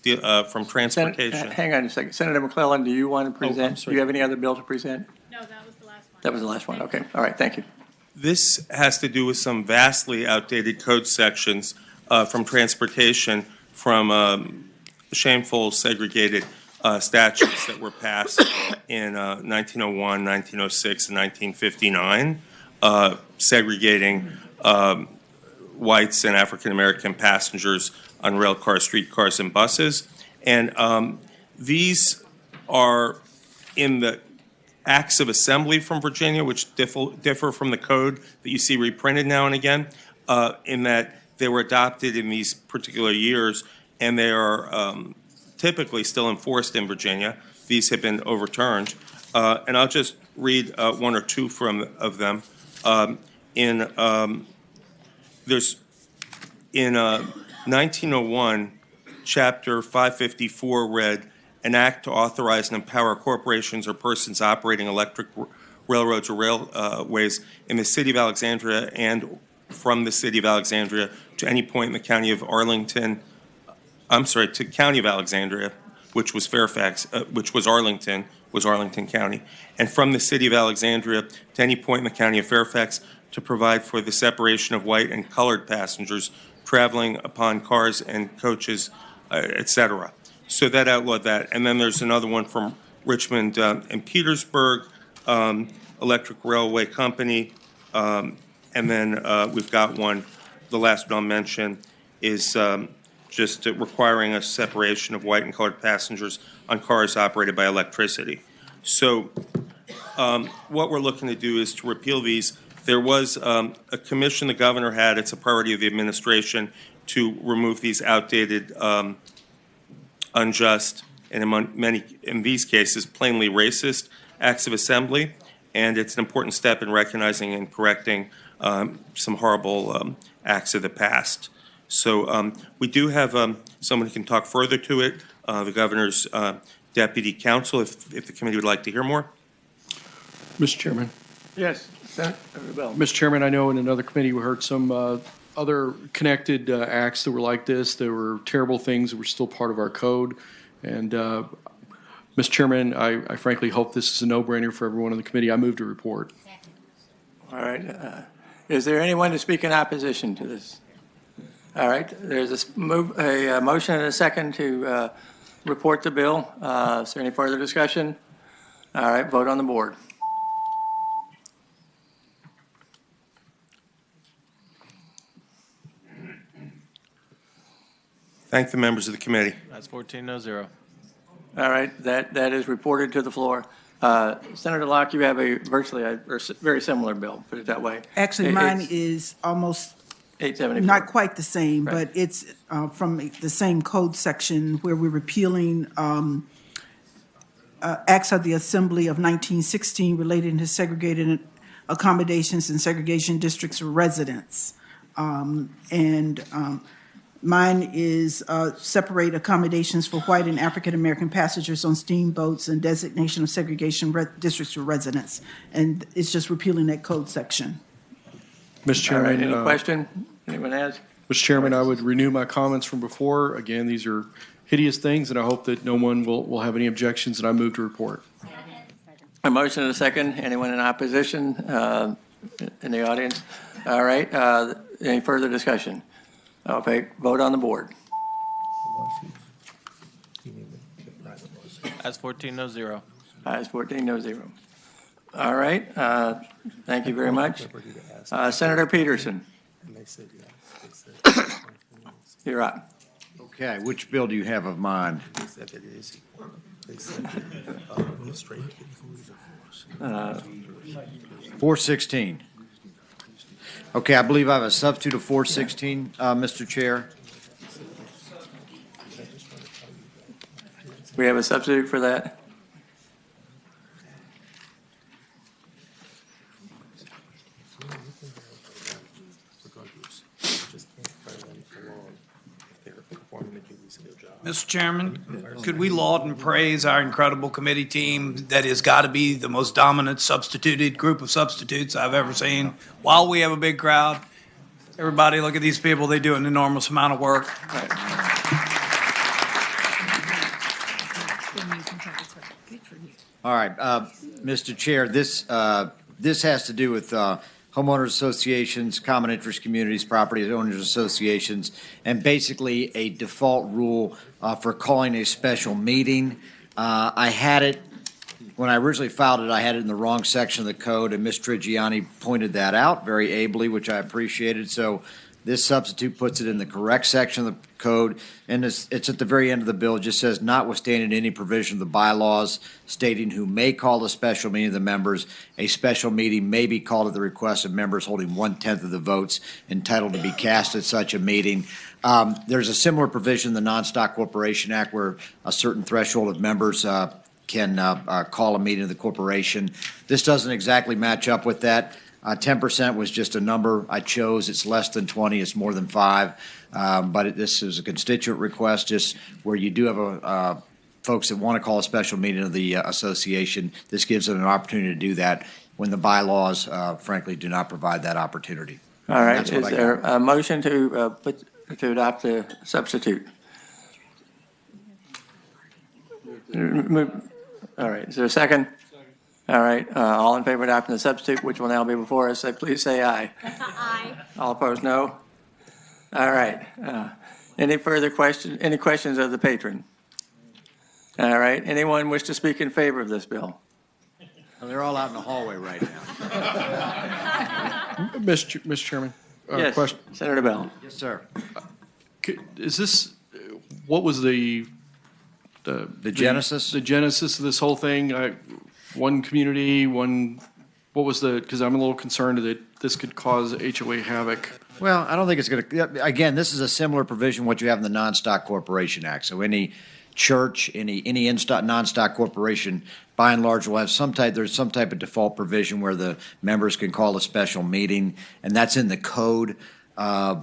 from transportation. Hang on a second. Senator McClellan, do you want to present? Do you have any other bill to present? No, that was the last one. That was the last one. Okay. All right. Thank you. This has to do with some vastly outdated code sections from transportation from shameful segregated statutes that were passed in 1901, 1906, and 1959, segregating whites and African-American passengers on rail cars, streetcars, and buses. And these are in the Acts of Assembly from Virginia, which differ from the code that you see reprinted now and again, in that they were adopted in these particular years, and they are typically still enforced in Virginia. These have been overturned. And I'll just read one or two of them. There's in 1901, Chapter 554 read, an act to authorize and empower corporations or persons operating electric railroads or railways in the city of Alexandria and from the city of Alexandria to any point in the county of Arlington, to county of Alexandria, which was Fairfax, which was Arlington County, and from the city of Alexandria to any point in the county of Fairfax to provide for the separation of white and colored passengers traveling upon cars and coaches, etc. So that outlawed that. And then there's another one from Richmond and Petersburg, Electric Railway Company. And then we've got one, the last one I'll mention is just requiring a separation of white and colored passengers on cars operated by electricity. So what we're looking to do is to repeal these. There was a commission the governor had, it's a priority of the administration, to remove these outdated, unjust, and in these cases, plainly racist acts of assembly. and it's an important step in recognizing and correcting some horrible acts of the past. So we do have someone who can talk further to it, the governor's deputy counsel, if the committee would like to hear more. Mr. Chairman. Yes, Senator Bell. Mr. Chairman, I know in another committee we heard some other connected acts that were like this. There were terrible things that were still part of our code. And Mr. Chairman, I frankly hope this is a no-brainer for everyone on the committee. I move to report. All right. Is there anyone to speak in opposition to this? All right. There's a motion and a second to report the bill. Is there any further discussion? All right. Vote on the board. Thank the members of the committee. That's 14-0. All right. That is reported to the floor. Senator Locke, you have a very similar bill, put it that way. Actually, mine is almost 874. not quite the same, Right. but it's from the same code section where we're repealing acts of the Assembly of 1916 relating to segregated accommodations and segregation districts for residents. Mine is separate accommodations for white and African-American passengers on steamboats and designation of segregation districts for residents. And it's just repealing that code section. Mr. Chairman. All right. Any question? Anyone has? Mr. Chairman, I would renew my comments from before. Again, these are hideous things, and I hope that no one will have any objections, and I move to report. A motion and a second. Anyone in opposition in the audience? All right. Any further discussion? Okay. Vote on the board. That's 14-0. Ayes 14-0. All right. Thank you very much. Senator Peterson. You're up. Okay, which bill do you have of mine? 416. Okay, I believe I have a substitute of 416, Mr. Chair. We have a substitute for that? Mr. Chairman, could we laud and praise our incredible committee team that has got to be the most dominant substituted group of substitutes I've ever seen? While we have a big crowd, everybody look at these people. They do an enormous amount of work. All right, Mr. Chair, this has to do with homeowners associations, common interest communities, property owners associations, and basically a default rule for calling a special meeting. I had it, when I originally filed it, I had it in the wrong section of the code, and Ms. Trigiani pointed that out very ably, which I appreciated. So this substitute puts it in the correct section of the code, and it's at the very end of the bill. It just says, notwithstanding any provision of the bylaws stating who may call a special meeting of the members, a special meeting may be called at the request of members holding 1/10 of the votes entitled to be cast at such a meeting. There's a similar provision in the Non-Stock Corporation Act where a certain threshold of members can call a meeting of the corporation. This doesn't exactly match up with that. 10% was just a number I chose. It's less than 20. It's more than 5. But this is a constituent request, just where you do have folks that want to call a special meeting of the association. This gives them an opportunity to do that when the bylaws, frankly, do not provide that opportunity. All right. Is there a motion to adopt the substitute? All right. Is there a second? All right. All in favor of adopting the substitute, which will now be before us, please say aye. Aye. All opposed, no. All right. Any further questions? Any questions of the patron? All right. Anyone wish to speak in favor of this bill? Well, they're all out in the hallway right now. Mr. Chairman. Yes, question. Senator Bell. Yes, sir. Is this, what was the genesis? The genesis of this whole thing? One community, what was because I'm a little concerned that this could cause HOA havoc. Well, I don't think it's going to, again, this is a similar provision what you have in the Non-Stock Corporation Act. So any church, any non-stock corporation, by and large, will have there's some type of default provision where the members can call a special meeting, and that's in the code.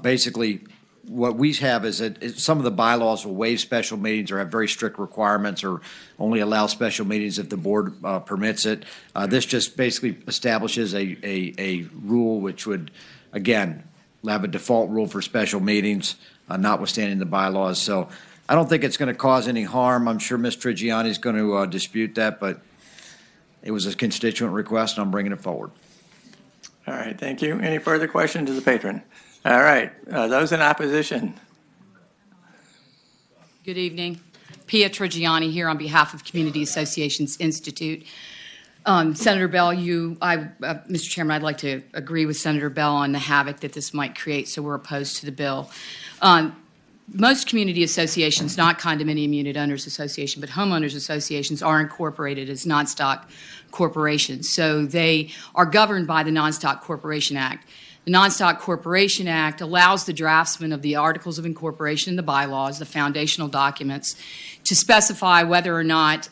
Basically, what we have is that some of the bylaws will waive special meetings or have very strict requirements or only allow special meetings if the board permits it. This just basically establishes a rule which would, again, have a default rule for special meetings, notwithstanding the bylaws. So I don't think it's going to cause any harm. I'm sure Ms. Trigiani is going to dispute that, but it was a constituent request, and I'm bringing it forward. All right, thank you. Any further questions to the patron? All right, those in opposition? Good evening. Pia Trigiani here on behalf of Community Associations Institute. Senator Bell, Mr. Chairman, I'd like to agree with Senator Bell on the havoc that this might create, so we're opposed to the bill. Most community associations, not condominium unit owners association, but homeowners associations, are incorporated as non-stock corporations. So they are governed by the Non-Stock Corporation Act. The Non-Stock Corporation Act allows the draftsman of the Articles of Incorporation, the bylaws, the foundational documents, to specify whether or not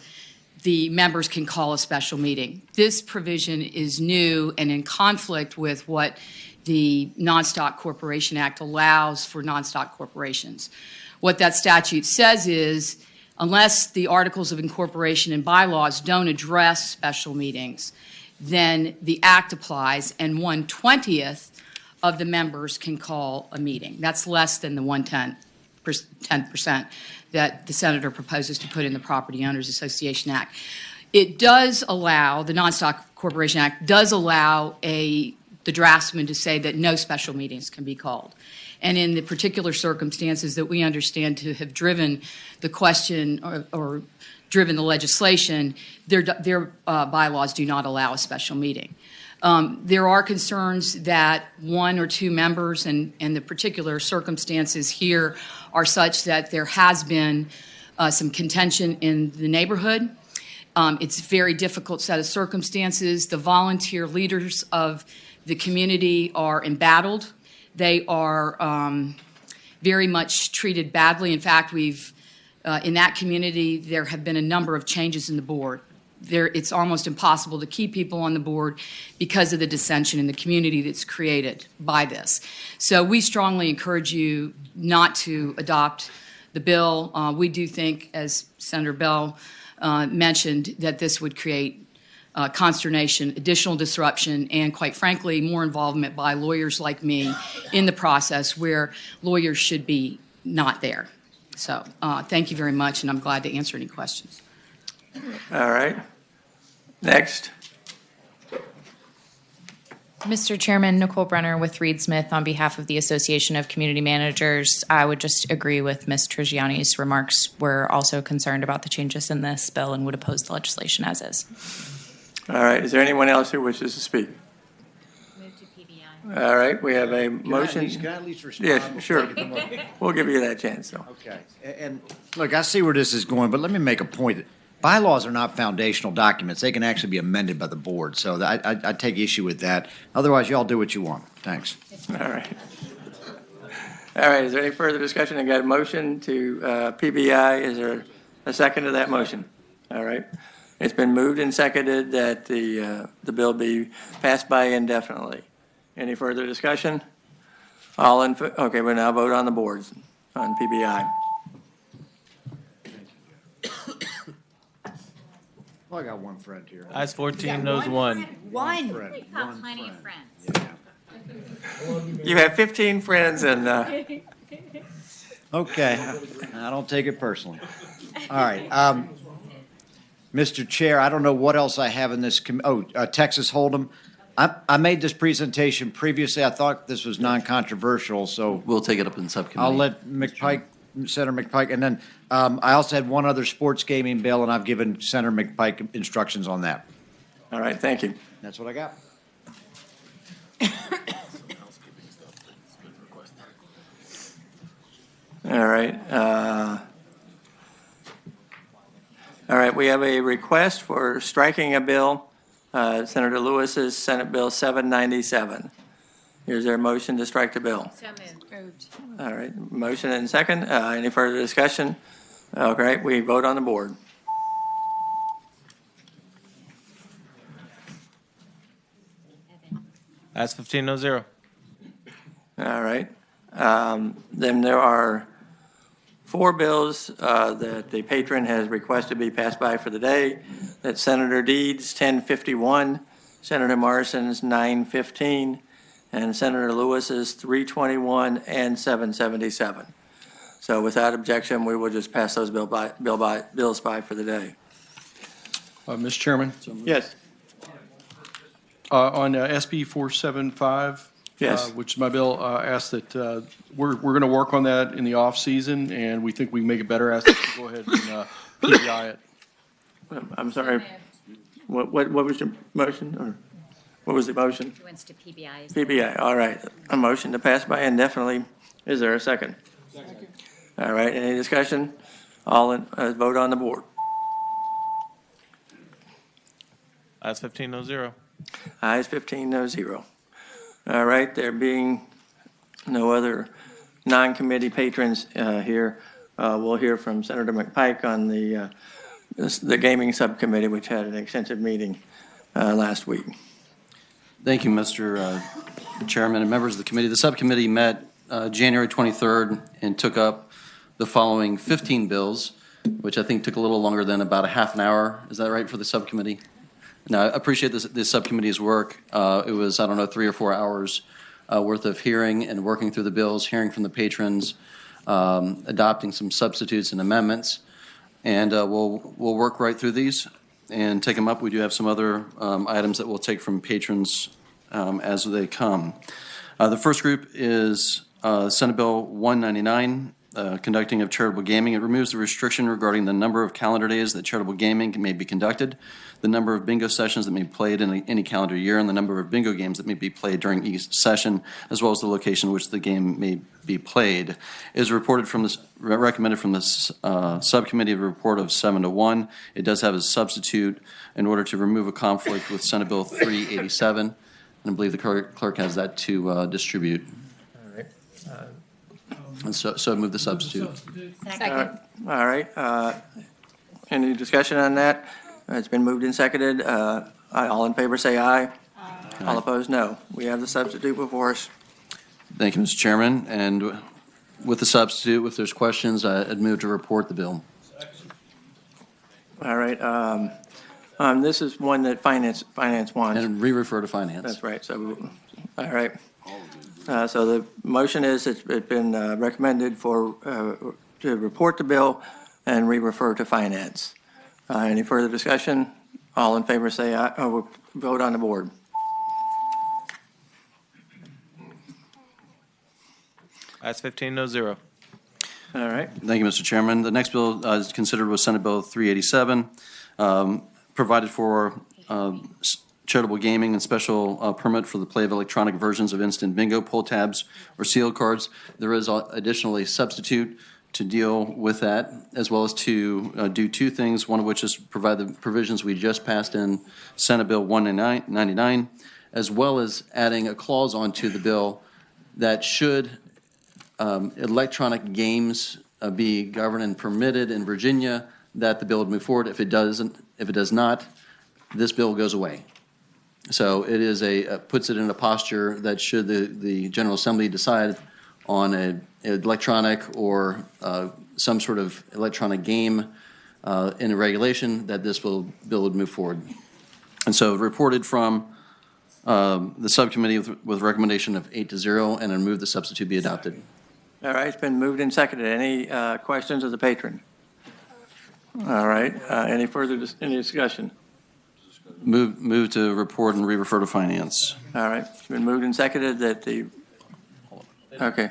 the members can call a special meeting. This provision is new and in conflict with what the Non-Stock Corporation Act allows for non-stock corporations. What that statute says is, unless the Articles of Incorporation and bylaws don't address special meetings, then the Act applies, and 1/20th of the members can call a meeting. That's less than the 10% that the senator proposes to put in the Property Owners Association Act. It does allow, the Non-Stock Corporation Act does allow the draftsman to say that no special meetings can be called. And in the particular circumstances that we understand to have driven the question or driven the legislation, their bylaws do not allow a special meeting. There are concerns that one or two members, and the particular circumstances here are such that there has been some contention in the neighborhood. It's a very difficult set of circumstances. The volunteer leaders of the community are embattled. They are very much treated badly. In fact, in that community, there have been a number of changes in the board. It's almost impossible to keep people on the board because of the dissension in the community that's created by this. So we strongly encourage you not to adopt the bill. We do think, as Senator Bell mentioned, that this would create consternation, additional disruption, and quite frankly, more involvement by lawyers like me in the process where lawyers should be not there. So thank you very much, and I'm glad to answer any questions. All right. Next. Mr. Chairman, Nicole Brenner with Reed Smith on behalf of the Association of Community Managers. I would just agree with Ms. Trigiani's remarks. We're also concerned about the changes in this bill and would oppose the legislation as is. All right. Is there anyone else who wishes to speak? Move to PBI. All right. We have a motion. Can I at least respond? Yeah, sure. We'll give you that chance. So. Okay. And look, I see where this is going, but let me make a point. Bylaws are not foundational documents. They can actually be amended by the board. So I take issue with that. Otherwise, y'all do what you want. Thanks. All right. All right. Is there any further discussion? I got a motion to PBI. Is there a second to that motion? All right. It's been moved and seconded that the bill be passed by indefinitely. Any further discussion? Okay, we'll now vote on the boards on PBI. Well, I got one friend here. Ayes 14, noes 1. One. We've got plenty of friends. You have 15 friends and. Okay, I don't take it personally. All right. Mr. Chair, I don't know what else I have in this. Texas Hold'em. I made this presentation previously. I thought this was non-controversial, so. We'll take it up in subcommittee. I'll let Senator McPike, and then I also had one other sports gaming bill, and I've given Senator McPike instructions on that. All right, thank you. That's what I got. All right. All right, we have a request for striking a bill, Senator Lewis's Senate Bill 797. Is there a motion to strike the bill? So moved. All right, motion and second. Any further discussion? Okay, we vote on the board. Ayes 15, no zero. All right. Then there are 4 bills that the patron has requested be passed by for the day. That's Senator Deeds, 1051, Senator Morrison's 915, and Senator Lewis's 321 and 777. So without objection, we will just pass those bills by for the day. Mr. Chairman, Yes. on SB 475, Yes. which is my bill, asked that we're going to work on that in the off-season, and we think we can make it better. Ask that you go ahead and PBI it. I'm sorry. What was your motion? Or what was the motion? He wants to PBI. PBI, all right. A motion to pass by indefinitely. Is there a second? Second. All right, any discussion? All in, vote on the board. Ayes 15, no zero. Ayes 15, no zero. All right, there being no other non-committee patrons here, we'll hear from Senator McPike on the gaming subcommittee, which had an extensive meeting last week. Thank you, Mr. Chairman and members of the committee. The subcommittee met January 23rd and took up the following 15 bills, which I think took a little longer than about a half an hour. Is that right for the subcommittee? Now, I appreciate this subcommittee's work. It was, 3 or 4 hours worth of hearing and working through the bills, hearing from the patrons, adopting some substitutes and amendments. And we'll work right through these and take them up. We do have some other items that we'll take from patrons as they come. The first group is Senate Bill 199, conducting of charitable gaming. It removes the restriction regarding the number of calendar days that charitable gaming may be conducted, the number of bingo sessions that may be played in any calendar year, and the number of bingo games that may be played during each session, as well as the location in which the game may be played. It is reported from this, recommended from this subcommittee of a report of 7-1. It does have a substitute in order to remove a conflict with Senate Bill 387, and I believe the clerk has that to distribute. All right. And so move the substitute. Second. All right. Any discussion on that? It's been moved and seconded. All in favor say aye. Aye. All opposed, no. We have the substitute before us. Thank you, Mr. Chairman. And with the substitute, if there's questions, I'd move to report the bill. All right. This is one that Finance wants. And re-refer to Finance. That's right. So, all right. So the motion is it's been recommended for to report the bill and re-refer to Finance. Any further discussion? All in favor say aye. We'll vote on the board. Ayes 15, no zero. All right. Thank you, Mr. Chairman. The next bill is considered was Senate Bill 387, provided for charitable gaming and special permit for the play of electronic versions of instant bingo, pull tabs, or sealed cards. There is additionally a substitute to deal with that, as well as to do 2 things, one of which is provide the provisions we just passed in Senate Bill 199, as well as adding a clause onto the bill that should electronic games be governed and permitted in Virginia, that the bill would move forward. If it does not, this bill goes away. So it is puts it in a posture that should the General Assembly decide on an electronic or some sort of electronic game in a regulation, that this bill would move forward. And so reported from the subcommittee with recommendation of 8-0, and then move the substitute be adopted. All right. It's been moved and seconded. Any questions of the patron? All right. Any further any discussion? Move to report and re-refer to Finance. All right. It's been moved and seconded that the, okay.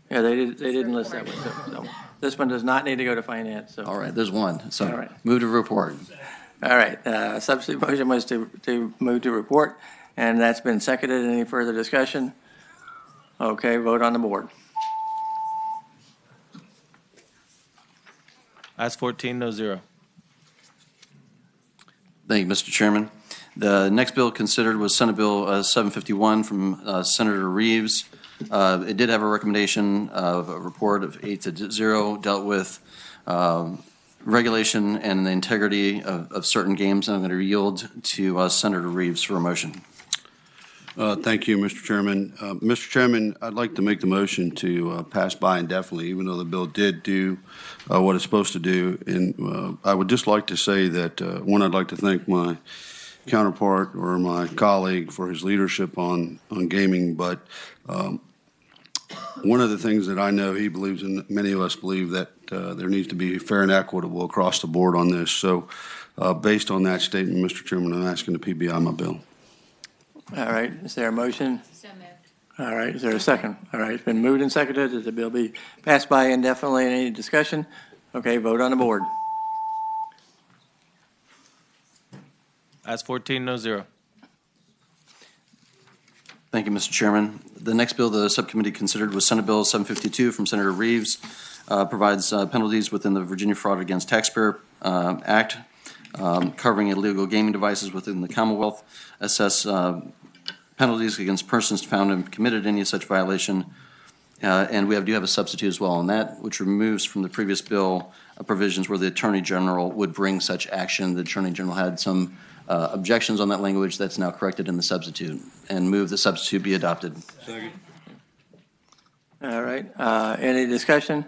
Yeah, they didn't list that one. So this one does not need to go to Finance. So. All right, there's one. So all right. Move to report. All right. Substitute motion was to move to report, and that's been seconded. Any further discussion? Okay, vote on the board. Ayes 14, no zero. Thank you, Mr. Chairman. The next bill considered was Senate Bill 751 from Senator Reeves. It did have a recommendation of a report of 8-0, dealt with regulation and the integrity of certain games. I'm going to yield to Senator Reeves for a motion. Thank you, Mr. Chairman. Mr. Chairman, I'd like to make the motion to pass by indefinitely, even though the bill did do what it's supposed to do. And I would just like to say that, one, I'd like to thank my counterpart or my colleague for his leadership on gaming. But one of the things that I know he believes in, many of us believe, that there needs to be fair and equitable across the board on this. So based on that statement, Mr. Chairman, I'm asking the PBI my bill. All right, is there a motion? So moved. All right, is there a second? All right, it's been moved and seconded that the bill be passed by indefinitely. Any discussion? Okay, vote on the board. Ayes 14, no zero. Thank you, Mr. Chairman. The next bill the subcommittee considered was Senate Bill 752 from Senator Reeves. Provides penalties within the Virginia Fraud Against Taxpayer Act, covering illegal gaming devices within the Commonwealth, assess penalties against persons found and committed any such violation, and we do have a substitute as well on that, which removes from the previous bill provisions where the Attorney General would bring such action. The Attorney General had some objections on that language. That's now corrected in the substitute, and move the substitute be adopted. Second. All right, any discussion?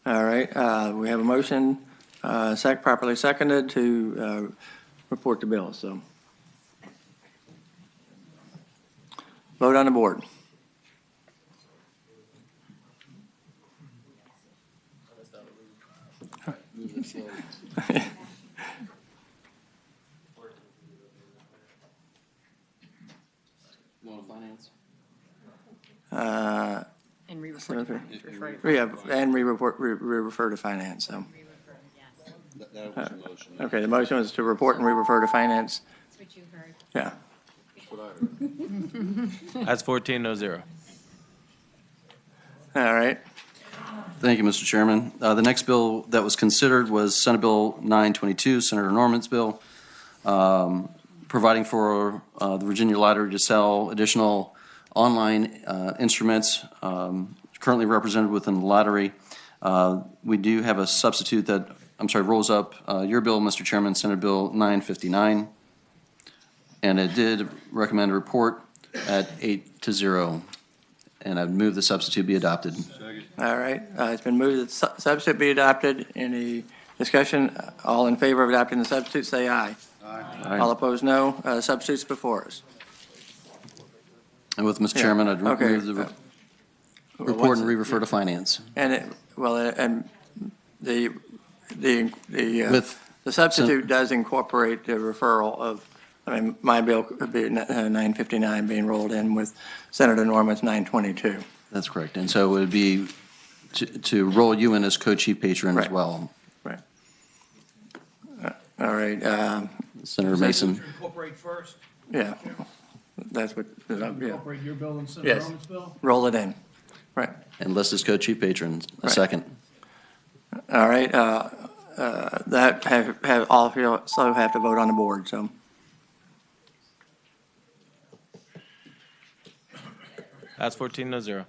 All right, we have a motion, properly seconded to report the bill, so. Vote on the board. And re-refer to And re-refer to finance, so. Okay, the motion was to report and re-refer to finance. That's what you heard. Yeah. Ayes 14, no zero. All right. Thank you, Mr. Chairman. The next bill that was considered was Senate Bill 922, Senator Norman's bill, providing for the Virginia Lottery to sell additional online instruments currently represented within the lottery. We do have a substitute that, rolls up your bill, Mr. Chairman, Senate Bill 959. And it did recommend a report at 8-0. And I'd move the substitute be adopted. All right, it's been moved that substitute be adopted. Any discussion? All in favor of adopting the substitute, say aye. Aye. All opposed, no. Substitute's before us. And with Mr. Chairman, I'd Okay. move the report and re-refer to finance. And the With substitute does incorporate the referral of, my bill could be 959 being rolled in with Senator Norman's 922. That's correct. And so it would be to roll you in as co-chief patron as well. Right. All right. Senator Mason. Incorporate first. Yeah. That's what, yeah. Incorporate your bill and Senator Yes. Norman's bill? Roll it in. Right. And list as co-chief patrons. A Right. second. All right. That have all of you also have to vote on the board, so. Ayes 14, no zero.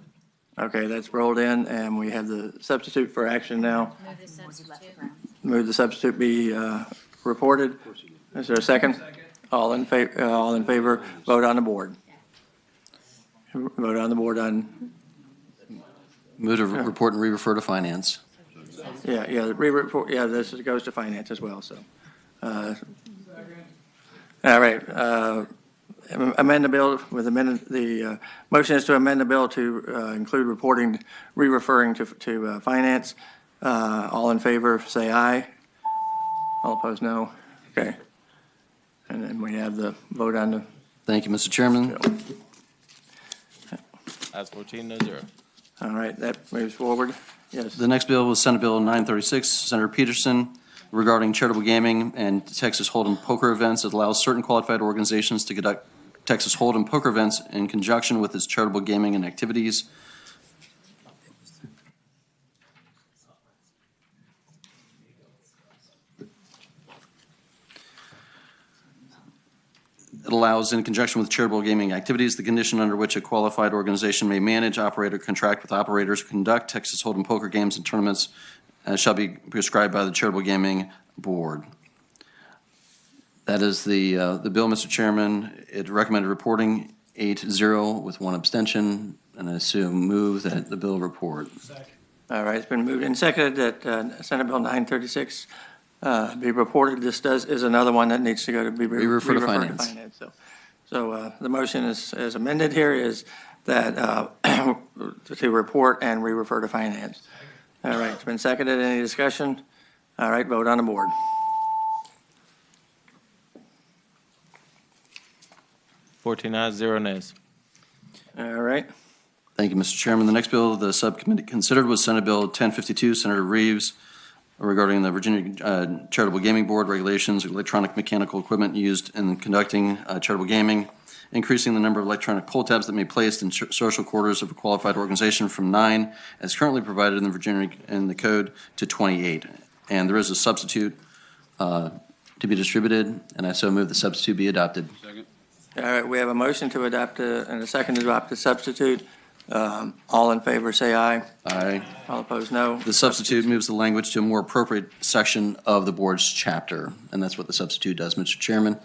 Okay, that's rolled in, and we have the substitute for action now. Move the substitute. Move the substitute be reported. Is there a second? All in favor, vote on the board. Vote on the board on, Move to report and re-refer to finance. yeah, re-report, yeah, this goes to finance as well, so. All right, amend the bill with the motion is to amend the bill to include reporting, re-referring to finance. All in favor, say aye. All opposed, no. Okay. And then we have the vote on the Thank you, Mr. Chairman. bill. Ayes 14, no zero. All right, that moves forward. Yes. The next bill was Senate Bill 936, Senator Peterson, regarding charitable gaming and Texas Hold'em poker events. It allows certain qualified organizations to conduct Texas Hold'em poker events in conjunction with its charitable gaming and activities. It allows, in conjunction with charitable gaming activities, the condition under which a qualified organization may manage, operate, or contract with operators who conduct Texas Hold'em poker games and tournaments shall be prescribed by the Charitable Gaming Board. That is the bill, Mr. Chairman. It recommended reporting 8-0 with one abstention, and I assume move that the bill report. All right, it's been moved and seconded that Senate Bill 936 be reported. This is another one that needs to go to be Re-refer to finance. So the motion is amended here is that to report and re-refer to finance. All right, it's been seconded. Any discussion? All right, vote on the board. Fourteen ayes, 0 nays. All right. Thank you, Mr. Chairman. The next bill the subcommittee considered was Senate Bill 1052, Senator Reeves, regarding the Virginia Charitable Gaming Board regulations, electronic mechanical equipment used in conducting charitable gaming, increasing the number of electronic pull tabs that may be placed in social quarters of a qualified organization from 9, as currently provided in the Virginia in the code, to 28. And there is a substitute to be distributed, and I so move the substitute be adopted. Second. All right, we have a motion to adopt and a second to adopt the substitute. All in favor say aye. Aye. All opposed, no. The substitute moves the language to a more appropriate section of the board's chapter, and that's what the substitute does, Mr. Chairman.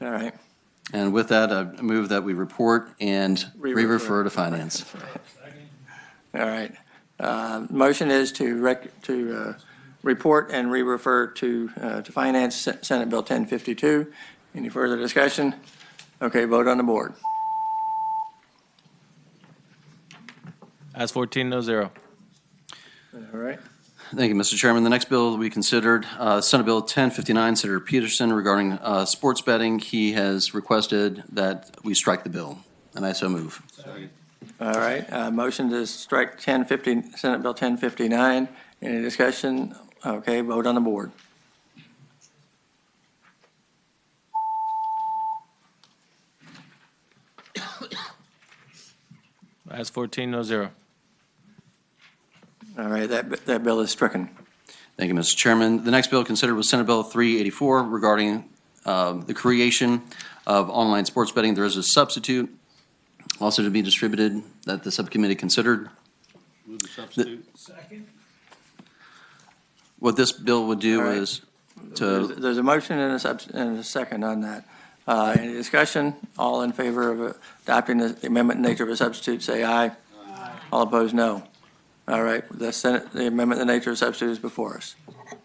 All right. And with that, I move that we report and re-refer to finance. All right. Motion is to report and re-refer to finance Senate Bill 1052. Any further discussion? Okay, vote on the board. Ayes 14, no 0. All right. Thank you, Mr. Chairman. The next bill we considered, Senate Bill 1059, Senator Peterson, regarding sports betting. He has requested that we strike the bill, and I so move. All right. Motion to strike Senate Bill 1059. Any discussion? Okay, vote on the board. Ayes 14, no 0. All right, that bill is stricken. Thank you, Mr. Chairman. The next bill considered was Senate Bill 384 regarding the creation of online sports betting. There is a substitute also to be distributed that the subcommittee considered. Move the substitute. Second. What this bill would do Right. is to... There's a motion and a second on that. Any discussion? All in favor of adopting the amendment in nature of a substitute, say aye. Aye. All opposed, no. All right, the amendment in the nature of a substitute is before us.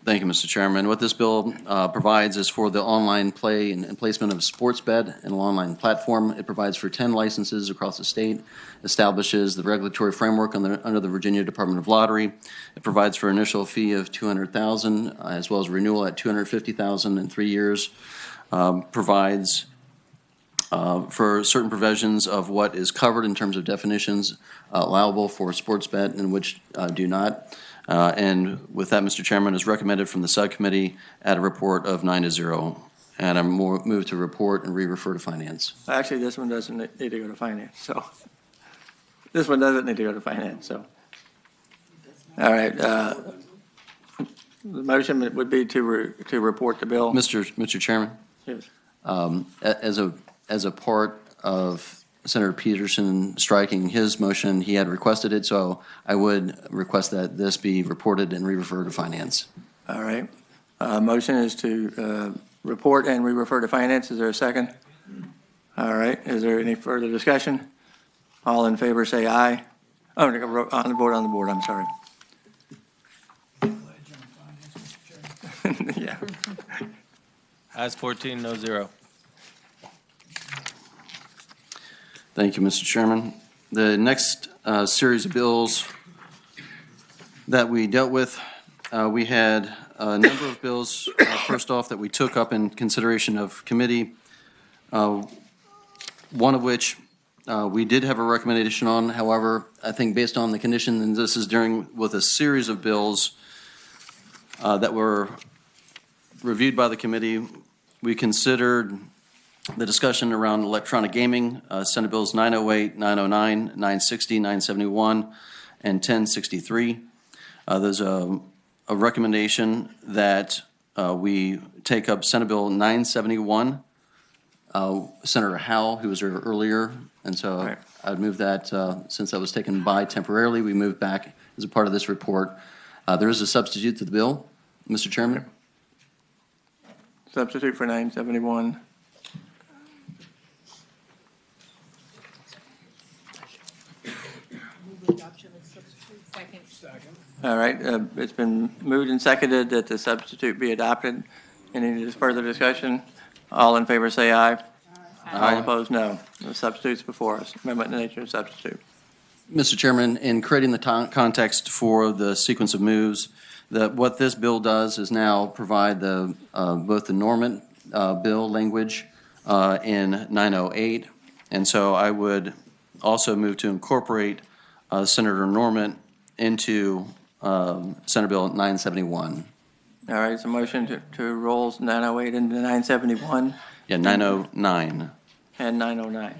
Thank you, Mr. Chairman. What this bill provides is for the online play and placement of sports bet and an online platform. It provides for 10 licenses across the state, establishes the regulatory framework under the Virginia Department of Lottery. It provides for an initial fee of $200,000 as well as renewal at $250,000 in 3 years. Provides for certain provisions of what is covered in terms of definitions allowable for sports bet and which do not. And with that, Mr. Chairman, is recommended from the subcommittee at a report of 9-0. And I'm moved to report and re-refer to finance. Actually, this one doesn't need to go to finance, so. This one doesn't need to go to finance, so. All right. The motion would be to report the bill. Mr. Chairman? Yes. As a part of Senator Peterson striking his motion, he had requested it, so I would request that this be reported and re-refer to finance. All right. Motion is to report and re-refer to finance. Is there a second? All right. Is there any further discussion? All in favor say aye. Oh, on the vote on the board, I'm sorry. Yeah. Ayes 14, no 0. Thank you, Mr. Chairman. The next series of bills that we dealt with, we had a number of bills, first off, that we took up in consideration of committee, one of which we did have a recommendation on. However, I think based on the condition, and this is dealing with a series of bills that were reviewed by the committee, we considered the discussion around electronic gaming, Senate Bills 908, 909, 960, 971, and 1063. There's a recommendation that we take up Senate Bill 971 Senator Howell, who was here earlier, and so Right. I'd move that, since that was taken by temporarily, we move back as a part of this report. There is a substitute to the bill, Mr. Chairman. Substitute for 971. All right, it's been moved and seconded that the substitute be adopted. Any further discussion? All in favor say aye. All opposed, no. The substitute's before us. Amendment in the nature of substitute. Mr. Chairman, in creating the context for the sequence of moves, what this bill does is now provide both the Norman bill language in 908, and so I would also move to incorporate Senator Norman into Senate Bill 971. All right, it's a motion to roll 908 into 971 Yeah, 909. and 909.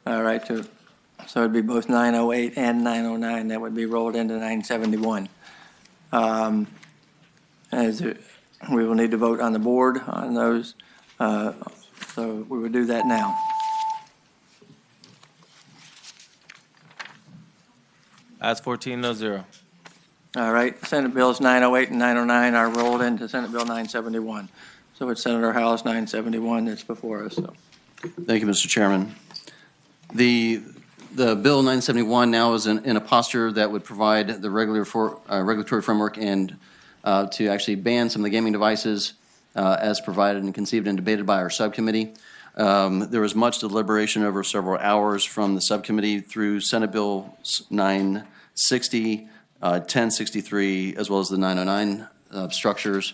All right, so it'd be both 908 and 909 that would be rolled into 971. We will need to vote on the board on those, so we would do that now. Ayes 14, no zero. All right, Senate Bills 908 and 909 are rolled into Senate Bill 971. So it's Senator Howell's 971 that's before us. So. Thank you, Mr. Chairman. The Bill 971 now is in a posture that would provide the regulatory framework and to actually ban some of the gaming devices as provided and conceived and debated by our subcommittee. There was much deliberation over several hours from the subcommittee through Senate Bill 960, 1063, as well as the 909 structures.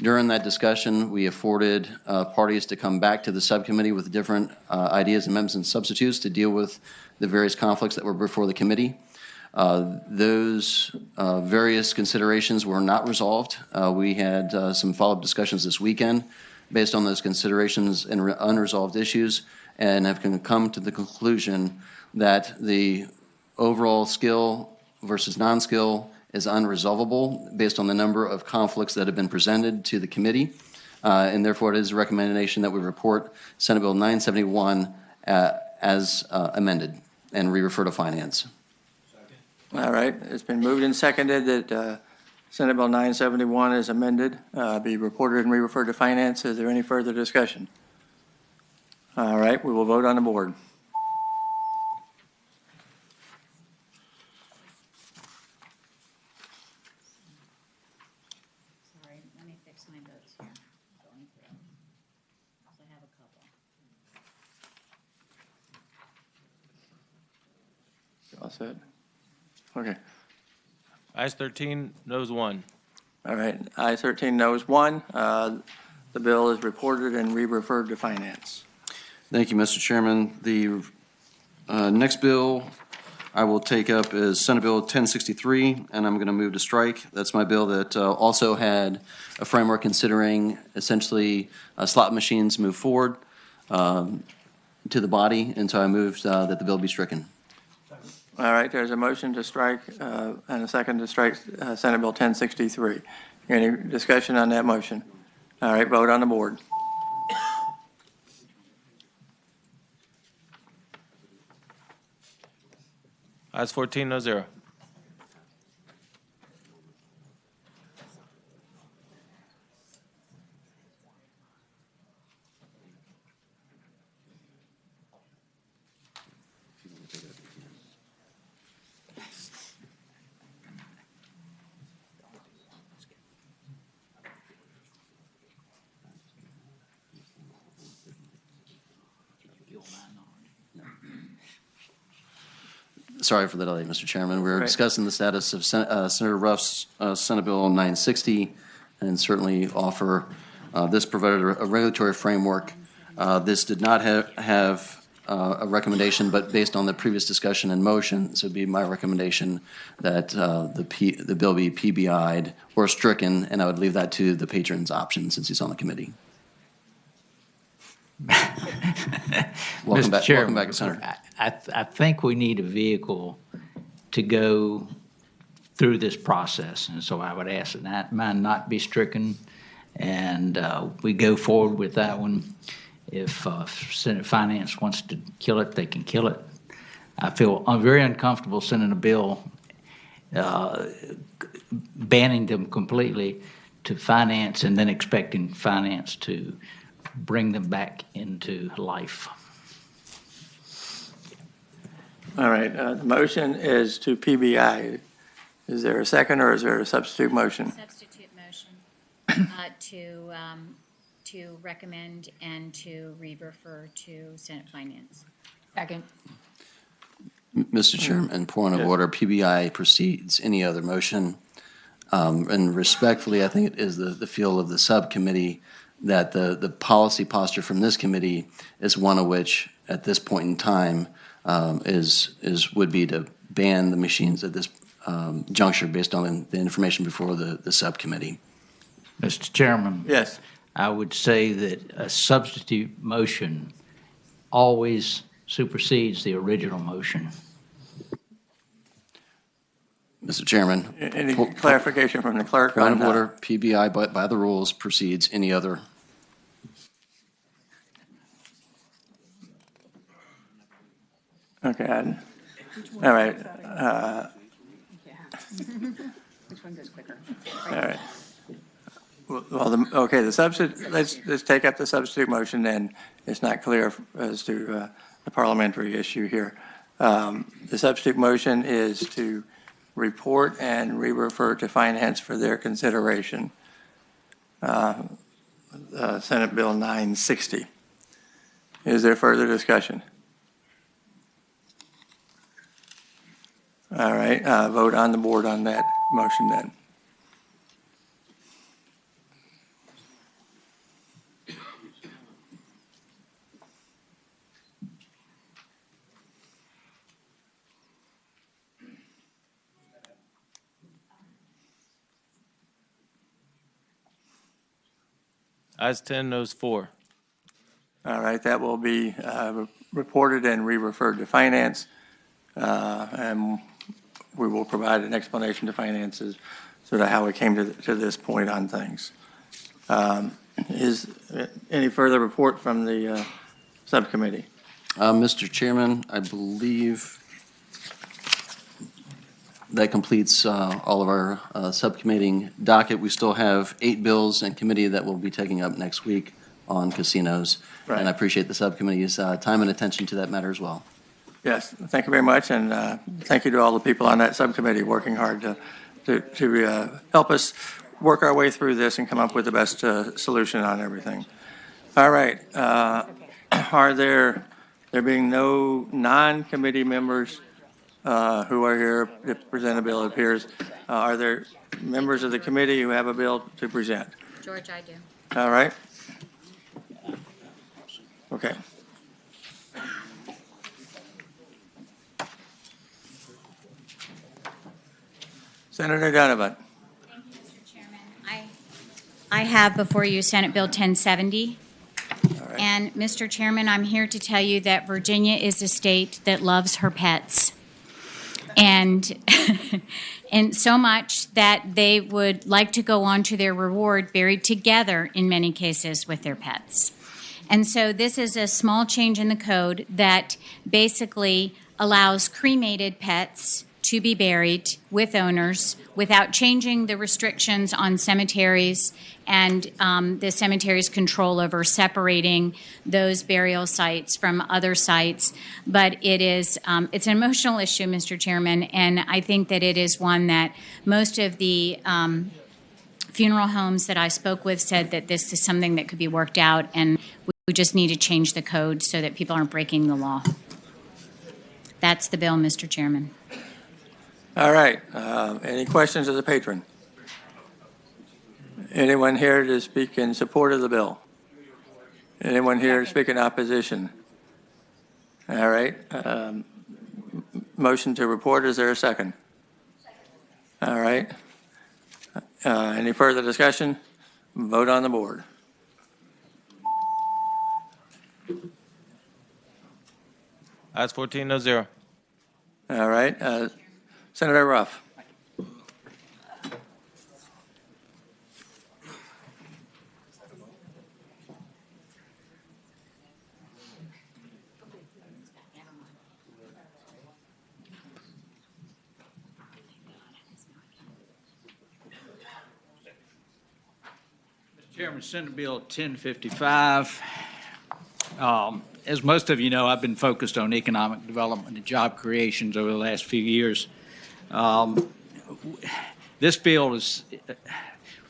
During that discussion, we afforded parties to come back to the subcommittee with different ideas, amendments, and substitutes to deal with the various conflicts that were before the committee. Those various considerations were not resolved. We had some follow-up discussions this weekend based on those considerations and unresolved issues, and have come to the conclusion that the overall skill versus non-skill is unresolvable based on the number of conflicts that have been presented to the committee, and therefore it is a recommendation that we report Senate Bill 971 as amended and re-refer to finance. All right, it's been moved and seconded that Senate Bill 971 is amended, be reported and re-referred to finance. Is there any further discussion? All right, we will vote on the board. Sorry, let me fix my notes here. Going through. I have a couple. All set? Okay. Ayes 13, noes 1. All right, ayes 13, noes 1. The bill is reported and re-referred to finance. Thank you, Mr. Chairman. The next bill I will take up is Senate Bill 1063, and I'm going to move to strike. That's my bill that also had a framework considering essentially slot machines move forward to the body, and so I moved that the bill be stricken. All right, there's a motion to strike and a second to strike Senate Bill 1063. Any discussion on that motion? All right, vote on the board. Ayes 14, no zero. Sorry for the delay, Mr. Chairman. We were Right. discussing the status of Senator Ruff's Senate Bill 960, and certainly offer this provided a regulatory framework. This did not have a recommendation, but based on the previous discussion and motion, this would be my recommendation that the bill be PBI'd or stricken, and I would leave that to the patron's option since he's on the committee. Welcome back, Senator. I think we need a vehicle to go through this process, and so I would ask that mine not be stricken, and we go forward with that one. If Senate Finance wants to kill it, they can kill it. I'm very uncomfortable sending a bill banning them completely to Finance and then expecting Finance to bring them back into life. All right, the motion is to PBI. Is there a second or is there a substitute motion? Substitute motion to recommend and to re-refer to Senate Finance. Second. Mr. Chairman, point of order, PBI precedes any other motion. And respectfully, I think it is the feel of the subcommittee that the policy posture from this committee is one of which, at this point in time, would be to ban the machines at this juncture based on the information before the subcommittee. Mr. Chairman? Yes. I would say that a substitute motion always supersedes the original motion. Mr. Chairman. Any clarification from the clerk? Point of order, PBI by the rules precedes any other. Okay. All right. Which one goes quicker? All right. Well, okay, the substitute, let's take up the substitute motion then. It's not clear as to the parliamentary issue here. The substitute motion is to report and re-refer to Finance for their consideration. Senate Bill 960. Is there further discussion? All right, vote on the board on that motion then. Ayes 10, noes 4. All right, that will be reported and re-referred to Finance, and we will provide an explanation to Finance as to how we came to this point on things. Is any further report from the subcommittee? Mr. Chairman, I believe that completes all of our subcommittee docket. We still have 8 bills in committee that we'll be taking up next week on casinos. Right. And I appreciate the subcommittee's time and attention to that matter as well. Yes, thank you very much, and thank you to all the people on that subcommittee working hard to help us work our way through this and come up with the best solution on everything. All right, are there being no non-committee members who are here to present a bill, it appears, are there members of the committee who have a bill to present? George, I do. All right. Okay. Senator Donovan. Thank you, Mr. Chairman. I have before you Senate Bill 1070. Right. And, Mr. Chairman, I'm here to tell you that Virginia is a state that loves her pets. And, and so much that they would like to go on to their reward buried together in many cases with their pets. And so this is a small change in the code that basically allows cremated pets to be buried with owners without changing the restrictions on cemeteries and the cemetery's control over separating those burial sites from other sites. But it is it's an emotional issue, Mr. Chairman, and I think that it is one that most of the funeral homes that I spoke with said that this is something that could be worked out, and we just need to change the code so that people aren't breaking the law. That's the bill, Mr. Chairman. All right. Any questions of the patron? Anyone here to speak in support of the bill? Anyone here to speak in opposition? All right. Motion to report, is there a second? All right. Any further discussion? Vote on the board. Ayes 14, no 0. All right. Senator Ruff. Chairman, Senate Bill 1055. As most of you know, I've been focused on economic development and job creations over the last few years. This bill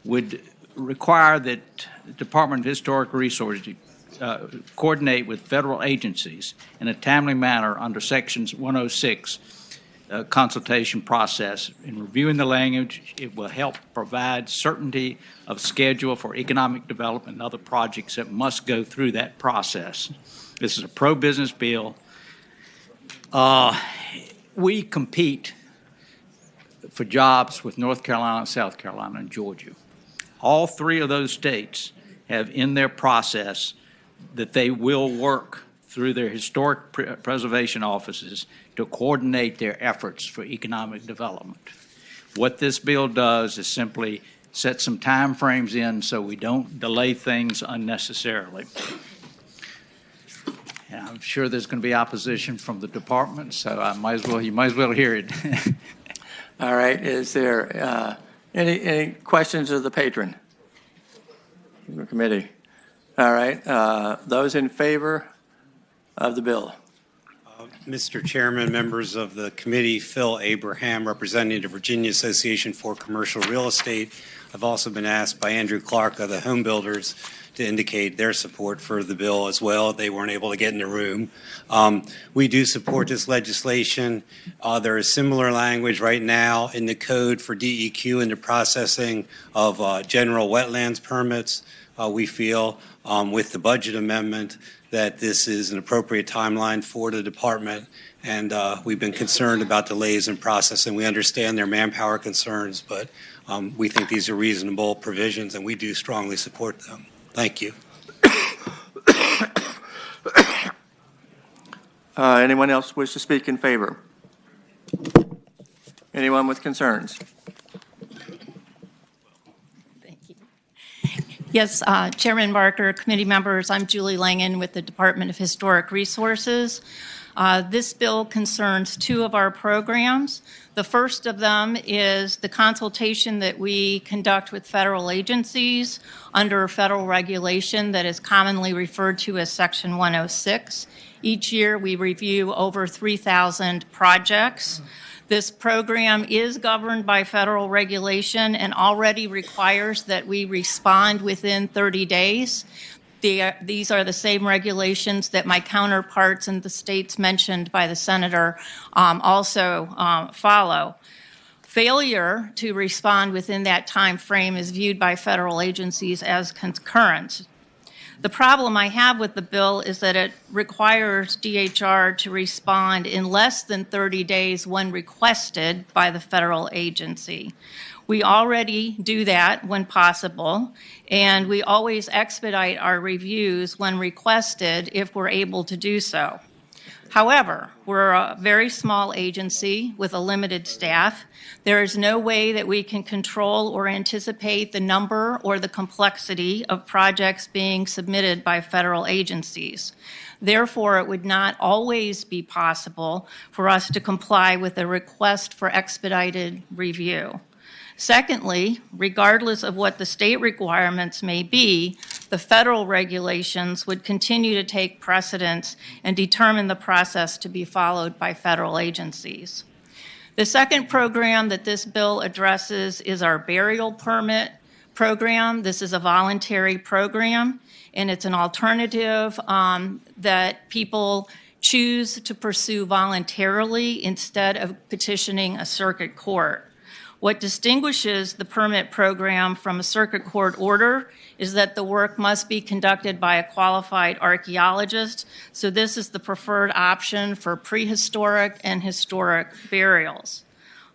would require that the Department of Historic Resources coordinate with federal agencies in a timely manner under Sections 106 consultation process. In reviewing the language, it will help provide certainty of schedule for economic development and other projects that must go through that process. This is a pro-business bill. We compete for jobs with North Carolina, South Carolina, and Georgia. All three of those states have in their process that they will work through their historic preservation offices to coordinate their efforts for economic development. What this bill does is simply set some time frames in so we don't delay things unnecessarily. And I'm sure there's going to be opposition from the department, so you might as well hear it. All right, is there any questions of the patron? The committee. All right, those in favor of the bill? Mr. Chairman, members of the committee, Phil Abraham, representing the Virginia Association for Commercial Real Estate. I've also been asked by Andrew Clark of the Home Builders to indicate their support for the bill as well. They weren't able to get in the room. We do support this legislation. There is similar language right now in the code for DEQ in the processing of general wetlands permits. We feel with the budget amendment that this is an appropriate timeline for the department, and we've been concerned about delays in processing. We understand their manpower concerns, but we think these are reasonable provisions, and we do strongly support them. Thank you. Anyone else wish to speak in favor? Anyone with concerns? Yes, Chairman Barker, committee members, I'm Julie Langen with the Department of Historic Resources. This bill concerns two of our programs. The first of them is the consultation that we conduct with federal agencies under federal regulation that is commonly referred to as Section 106. Each year we review over 3,000 projects. This program is governed by federal regulation and already requires that we respond within 30 days. These are the same regulations that my counterparts in the states mentioned by the senator also follow. Failure to respond within that time frame is viewed by federal agencies as concurrent. The problem I have with the bill is that it requires DHR to respond in less than 30 days when requested by the federal agency. We already do that when possible, and we always expedite our reviews when requested if we're able to do so. However, we're a very small agency with a limited staff. There is no way that we can control or anticipate the number or the complexity of projects being submitted by federal agencies. Therefore, it would not always be possible for us to comply with a request for expedited review. Secondly, regardless of what the state requirements may be, the federal regulations would continue to take precedence and determine the process to be followed by federal agencies. The second program that this bill addresses is our burial permit program. This is a voluntary program, and it's an alternative that people choose to pursue voluntarily instead of petitioning a circuit court. What distinguishes the permit program from a circuit court order is that the work must be conducted by a qualified archaeologist, so this is the preferred option for prehistoric and historic burials.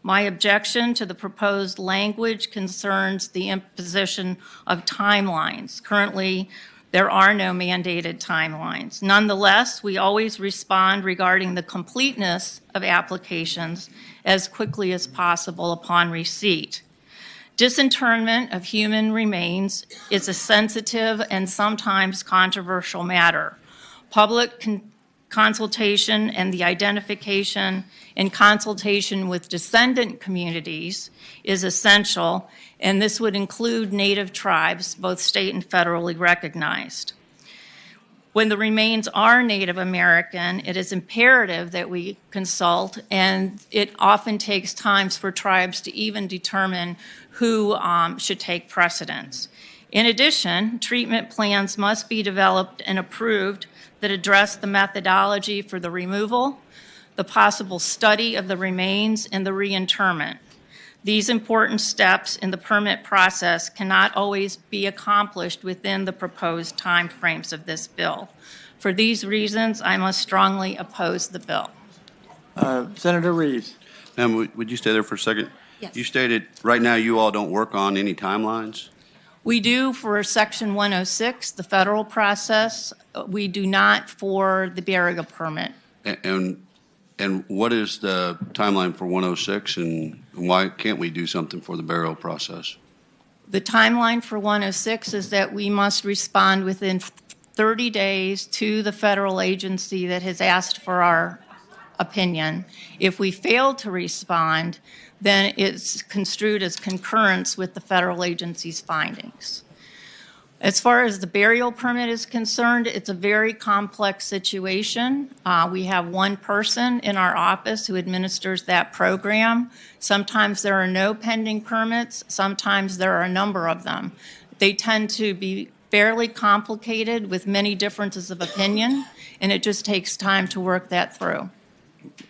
My objection to the proposed language concerns the imposition of timelines. Currently, there are no mandated timelines. Nonetheless, we always respond regarding the completeness of applications as quickly as possible upon receipt. Disinterment of human remains is a sensitive and sometimes controversial matter. Public consultation and the identification and consultation with descendant communities is essential, and this would include Native tribes, both state and federally recognized. When the remains are Native American, it is imperative that we consult, and it often takes time for tribes to even determine who should take precedence. In addition, treatment plans must be developed and approved that address the methodology for the removal, the possible study of the remains, and the reinterment. These important steps in the permit process cannot always be accomplished within the proposed timeframes of this bill. For these reasons, I must strongly oppose the bill. Senator Reeves. Ma'am, would you stay there for a second? Yes. You stated right now you all don't work on any timelines? We do for Section 106, the federal process. We do not for the burial permit. And what is the timeline for 106, and why can't we do something for the burial process? The timeline for 106 is that we must respond within 30 days to the federal agency that has asked for our opinion. If we fail to respond, then it's construed as concurrence with the federal agency's findings. As far as the burial permit is concerned, it's a very complex situation. We have one person in our office who administers that program. Sometimes there are no pending permits. Sometimes there are a number of them. They tend to be fairly complicated with many differences of opinion, and it just takes time to work that through.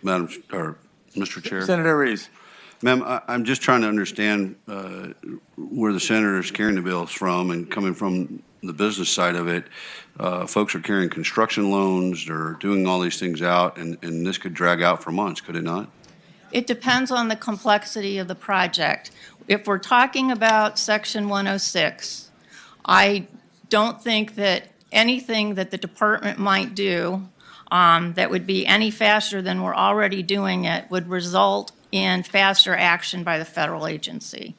Mr. Chair. Senator Reeves. Ma'am, I'm just trying to understand where the senator is carrying the bills from, and coming from the business side of it. Folks are carrying construction loans, they're doing all these things out, and this could drag out for months, could it not? It depends on the complexity of the project. If we're talking about Section 106, I don't think that anything that the department might do that would be any faster than we're already doing it would result in faster action by the federal agency.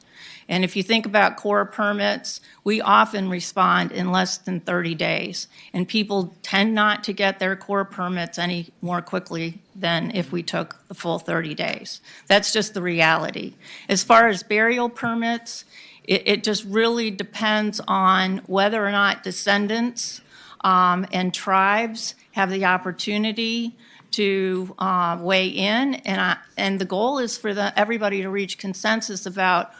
And if you think about Corps permits, we often respond in less than 30 days. And people tend not to get their Corps permits any more quickly than if we took the full 30 days. That's just the reality. As far as burial permits, it just really depends on whether or not descendants and tribes have the opportunity to weigh in, and the goal is for everybody to reach consensus about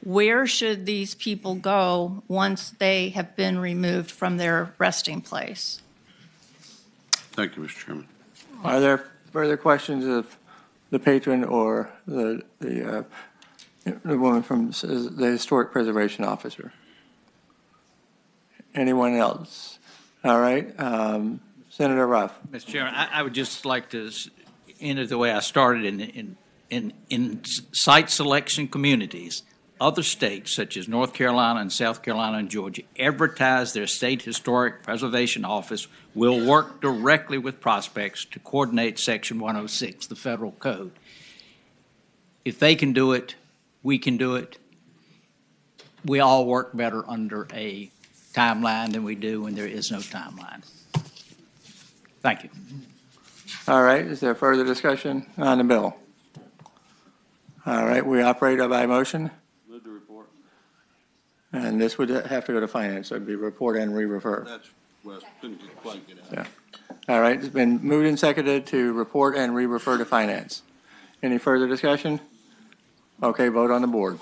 where should these people go once they have been removed from their resting place. Thank you, Mr. Chairman. Are there further questions of the patron or the woman from the Historic Preservation Officer? Anyone else? All right. Senator Ruff. Mr. Chairman, I would just like to end it the way I started in site selection communities. Other states, such as North Carolina and South Carolina and Georgia, advertise their state historic preservation office will work directly with prospects to coordinate Section 106, the federal code. If they can do it, we can do it. We all work better under a timeline than we do when there is no timeline. Thank you. All right. Is there further discussion on the bill? All right. We operate by motion. Move the report. And this would have to go to finance. So it'd be report and re-refer. That's West. Couldn't quite get out. Yeah. All right. It's been moved and seconded to report and re-refer to finance. Any further discussion? Okay. Vote on the board.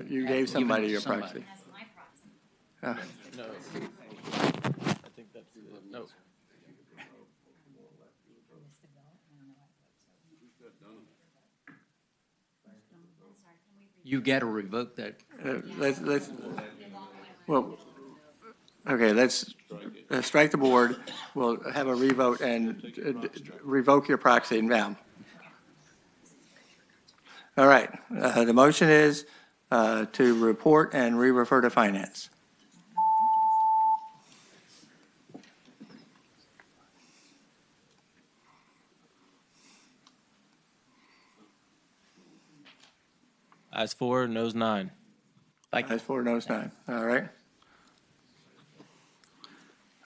You gave somebody your proxy. No. I think that's no. You got to revoke that. Well, okay, let's strike the board. We'll have a revote and revoke your proxy now. All right. The motion is to report and re-refer to finance. Ayes 4, noes 9. Ayes 4, noes 9. All right.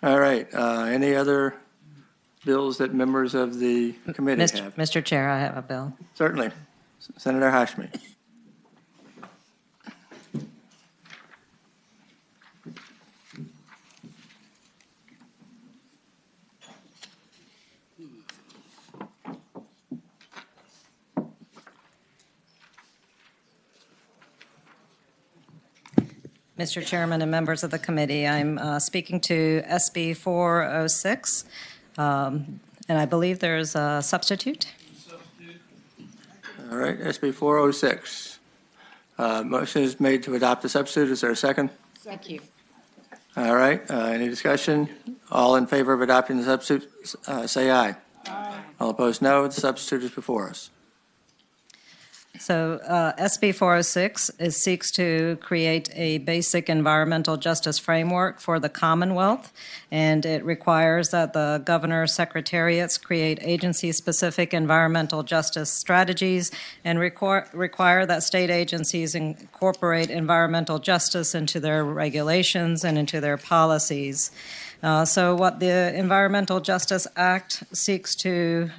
All right. Any other bills that members of the committee have? Mr. Chair, I have a bill. Certainly. Senator Hashmi. Mr. Chairman and members of the committee, I'm speaking to SB 406, and I believe there's a substitute. All right, SB 406. Motion is made to adopt the substitute. Is there a second? Thank you. All right, any discussion? All in favor of adopting the substitute, say aye. Aye. All opposed, no. The substitute is before us. So SB 406 seeks to create a basic environmental justice framework for the Commonwealth, and it requires that the governor's secretariats create agency-specific environmental justice strategies and require that state agencies incorporate environmental justice into their regulations and into their policies. So what the Environmental Justice Act seeks to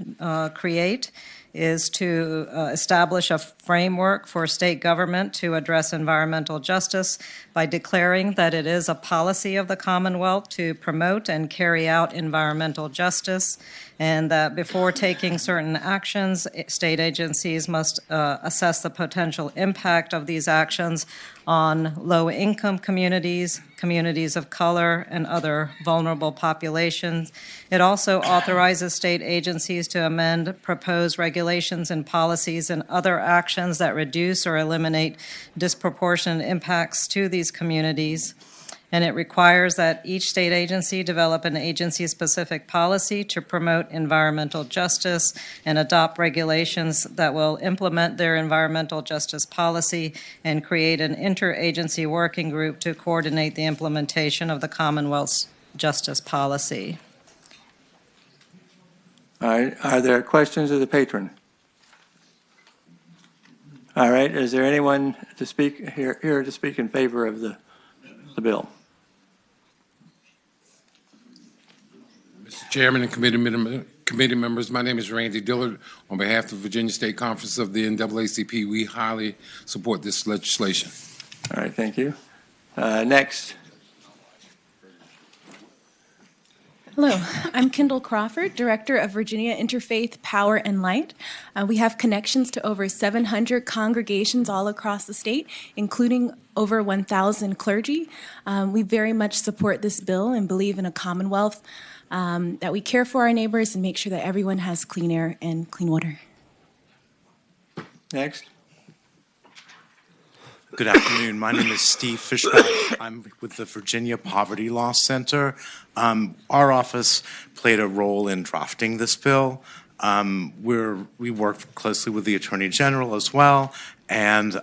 create is to establish a framework for state government to address environmental justice by declaring that it is a policy of the Commonwealth to promote and carry out environmental justice, and that before taking certain actions, state agencies must assess the potential impact of these actions on low-income communities, communities of color, and other vulnerable populations. It also authorizes state agencies to amend proposed regulations and policies and other actions that reduce or eliminate disproportionate impacts to these communities. And it requires that each state agency develop an agency-specific policy to promote environmental justice and adopt regulations that will implement their environmental justice policy and create an interagency working group to coordinate the implementation of the Commonwealth's justice policy. All right, are there questions of the patron? All right, is there anyone to speak here to speak in favor of the bill? Mr. Chairman and committee members, my name is Randy Dillard. On behalf of the Virginia State Conference of the NAACP, we highly support this legislation. All right, thank you. Next. Hello, I'm Kendall Crawford, Director of Virginia Interfaith Power and Light. We have connections to over 700 congregations all across the state, including over 1,000 clergy. We very much support this bill and believe in a Commonwealth that we care for our neighbors and make sure that everyone has clean air and clean water. Next. Good afternoon. My name is Steve Fishbach. I'm with the Virginia Poverty Law Center. Our office played a role in drafting this bill. We worked closely with the Attorney General as well, and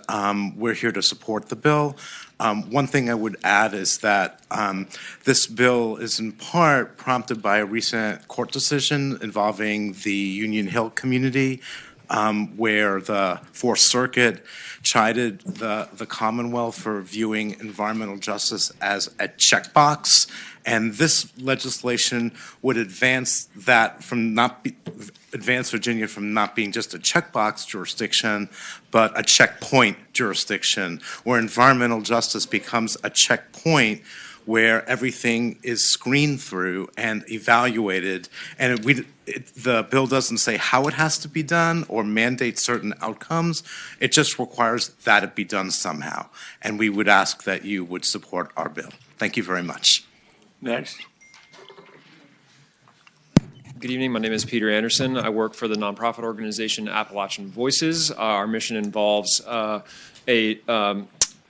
we're here to support the bill. One thing I would add is that this bill is in part prompted by a recent court decision involving the Union Hill community, where the Fourth Circuit chided the Commonwealth for viewing environmental justice as a checkbox, and this legislation would advance Virginia from not being just a checkbox jurisdiction, but a checkpoint jurisdiction, where environmental justice becomes a checkpoint where everything is screened through and evaluated, and the bill doesn't say how it has to be done or mandate certain outcomes. It just requires that it be done somehow, and we would ask that you would support our bill. Thank you very much. Next. Good evening. My name is Peter Anderson. I work for the nonprofit organization Appalachian Voices. Our mission involves a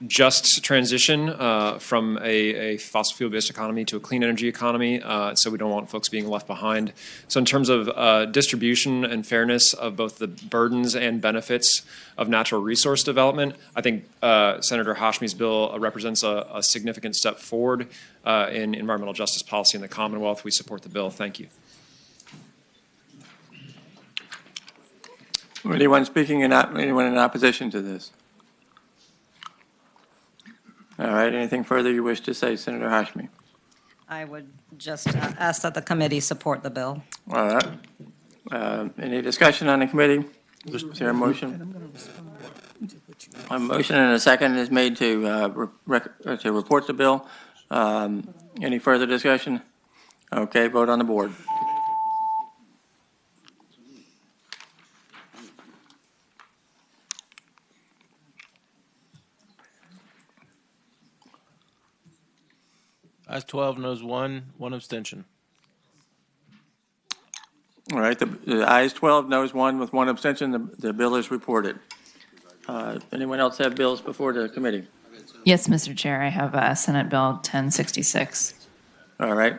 just transition from a fossil fuel-based economy to a clean energy economy, so we don't want folks being left behind. So in terms of distribution and fairness of both the burdens and benefits of natural resource development, I think Senator Hashmi's bill represents a significant step forward in environmental justice policy in the Commonwealth. We support the bill. Thank you. Anyone speaking anyone in opposition to this? All right, anything further you wish to say, Senator Hashmi? I would just ask that the committee support the bill. All right. Any discussion on the committee? Is there a motion? A motion and a second is made to report the bill. Any further discussion? Okay, vote on the board. Ayes 12, noes 1, one abstention. All right, the ayes 12, noes 1 with 1 abstention. The bill is reported. Anyone else have bills before the committee? Yes, Mr. Chair, I have Senate Bill 1066. All right.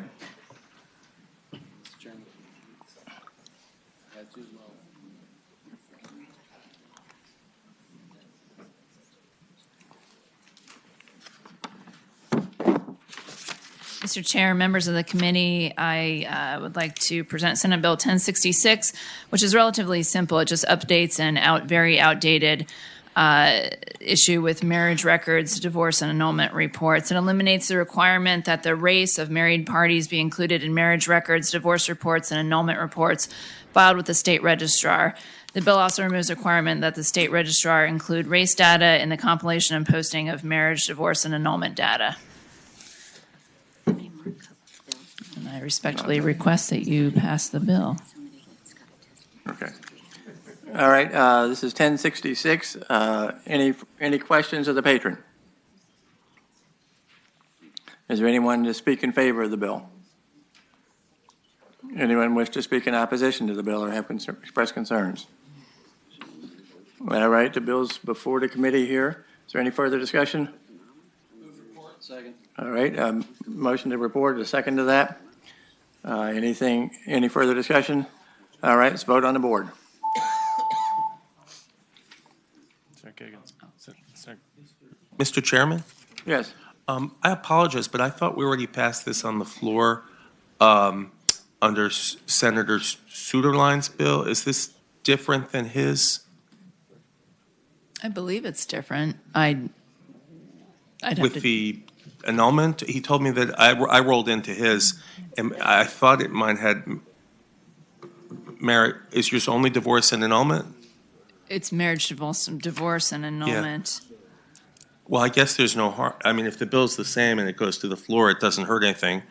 Mr. Chair, members of the committee, I would like to present Senate Bill 1066, which is relatively simple. It just updates an very outdated issue with marriage records, divorce, and annulment reports. It eliminates the requirement that the race of married parties be included in marriage records, divorce reports, and annulment reports filed with the state registrar. The bill also removes the requirement that the state registrar include race data in the compilation and posting of marriage, divorce, and annulment data. And I respectfully request that you pass the bill. Okay. All right, this is 1066. Any questions of the patron? Is there anyone to speak in favor of the bill? Anyone wish to speak in opposition to the bill or have expressed concerns? All right, the bill's before the committee here. Is there any further discussion? Second. All right, motion to report, a second to that. Any further discussion? All right, let's vote on the board. Mr. Chairman? Yes. I apologize, but I thought we already passed this on the floor under Senator Suderline's bill. Is this different than his? I believe it's different. I'd have With to- the annulment, he told me that I rolled into his, and I thought it might had merit. Is yours only divorce and annulment? It's marriage, divorce, and annulment. Well, I guess there's no harm. I mean, if the bill's the same and it goes to the floor, it doesn't hurt anything.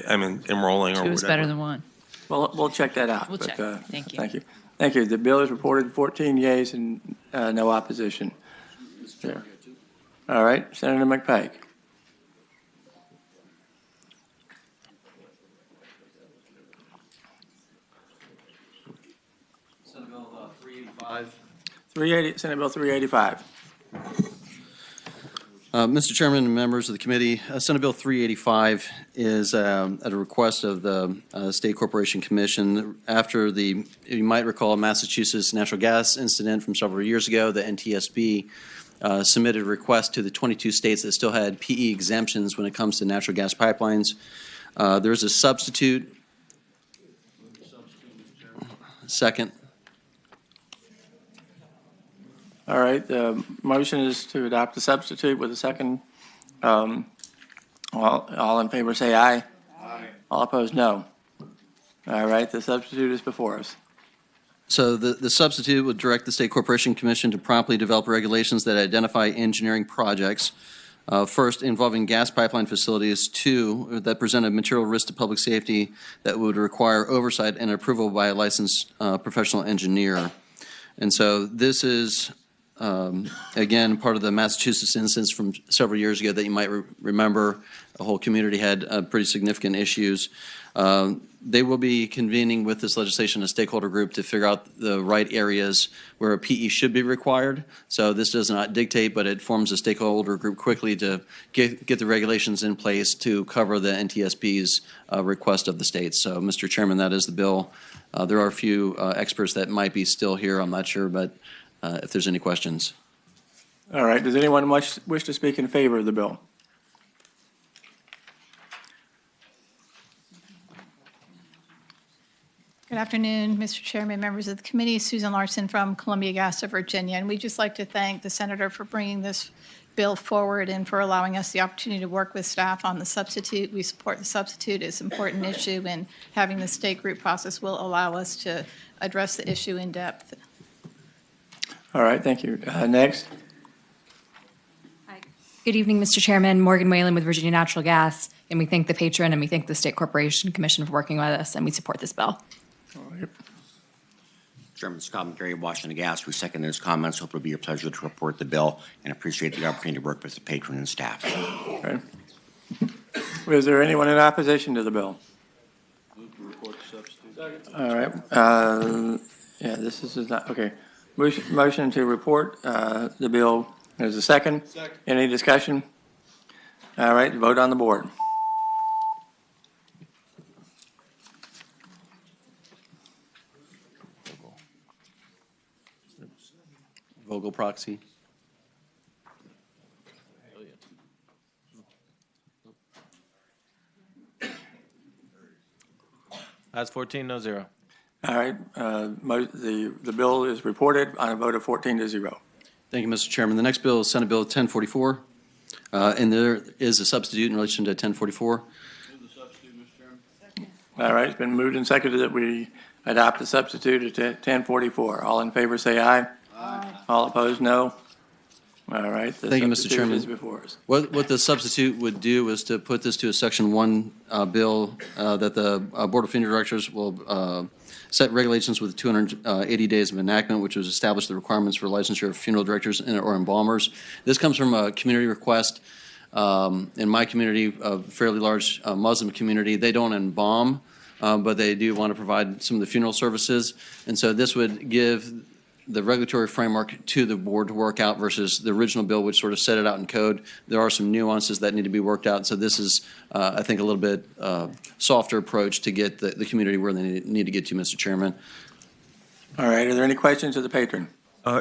I mean, enrolling or Two whatever. is better than one. Well, we'll check that out. We'll but, check. Thank you. Thank you. Thank you. The bill is reported 14 yeas and no opposition. There. All right, Senator McPake. Senate Bill 385. Senate Bill 385. Mr. Chairman and members of the committee, Senate Bill 385 is at a request of the State Corporation Commission. After you might recall, Massachusetts natural gas incident from several years ago, the NTSB submitted a request to the 22 states that still had PE exemptions when it comes to natural gas pipelines. There's a substitute. Second. All right, the motion is to adopt the substitute with a second. All in favor say aye. Aye. All opposed, no. All right, the substitute is before us. So the substitute would direct the State Corporation Commission to promptly develop regulations that identify engineering projects, first involving gas pipeline facilities, two, that present a material risk to public safety that would require oversight and approval by a licensed professional engineer. And so this is, again, part of the Massachusetts instance from several years ago that you might remember. The whole community had pretty significant issues. They will be convening with this legislation a stakeholder group to figure out the right areas where a PE should be required. So this does not dictate, but it forms a stakeholder group quickly to get the regulations in place to cover the NTSB's request of the states. So, Mr. Chairman, that is the bill. There are a few experts that might be still here. I'm not sure, but if there's any questions. All right, does anyone wish to speak in favor of the bill? Good afternoon, Mr. Chairman, members of the committee. Susan Larson from Columbia Gas of Virginia. And we'd just like to thank the senator for bringing this bill forward and for allowing us the opportunity to work with staff on the substitute. We support the substitute. It's an important issue, and having the state group process will allow us to address the issue in depth. All right, thank you. Next. Good evening, Mr. Chairman. Morgan Whalen with Virginia Natural Gas, and we thank the patron and we thank the State Corporation Commission for working with us, and we support this bill. All right. Chairman Scott McGarry, Washington Gas. We second his comments. Hope it'll be a pleasure to report the bill and appreciate the opportunity to work with the patron and staff. Okay. Is there anyone in opposition to the bill? All right. Yeah, this is not, okay. Motion to report the bill. There's a second. Second. Any discussion? All right, vote on the board. Vogel proxy. That's 14-0. All right, the bill is reported on a vote of 14-0. Thank you, Mr. Chairman. The next bill is Senate Bill 1044, and there is a substitute in relation to 1044. All right, it's been moved and seconded that we adopt the substitute at 1044. All in favor say aye. Aye. All opposed, no. All right. Thank you, Mr. Chairman. Is before us. What the substitute would do is to put this to a Section 1 bill that the Board of Funeral Directors will set regulations with 280 days of enactment, which was establish the requirements for licensure of funeral directors or embalmers. This comes from a community request. In my community, a fairly large Muslim community, they don't embalm, but they do want to provide some of the funeral services. And so this would give the regulatory framework to the board to work out versus the original bill, which sort of set it out in code. There are some nuances that need to be worked out. So this is, I think, a little bit softer approach to get the community where they need to get to, Mr. Chairman. All right. Are there any questions of the patron?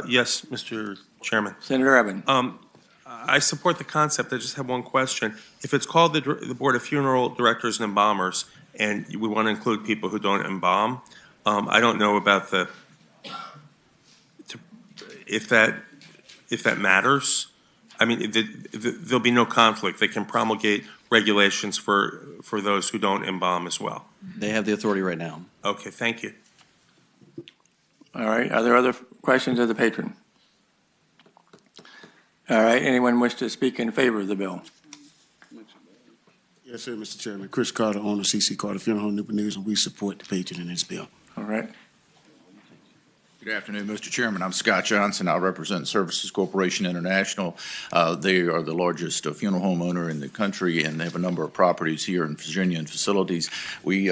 Yes, Mr. Chairman. Senator Evan. I support the concept. I just have one question. If it's called the Board of Funeral Directors and Embalmers, and we want to include people who don't embalm, I don't know about if that matters. I mean, there'll be no conflict. They can promulgate regulations for those who don't embalm as well. They have the authority right now. Okay, thank you. All right. Are there other questions of the patron? All right. Anyone wish to speak in favor of the bill? Yes, sir, Mr. Chairman. Chris Carter, owner of C.C. Carter Funeral Home, Newport News, and we support the patron in this bill. All right. Good afternoon, Mr. Chairman. I'm Scott Johnson. I represent Services Corporation International. They are the largest funeral home owner in the country, and they have a number of properties here in Virginia and facilities. We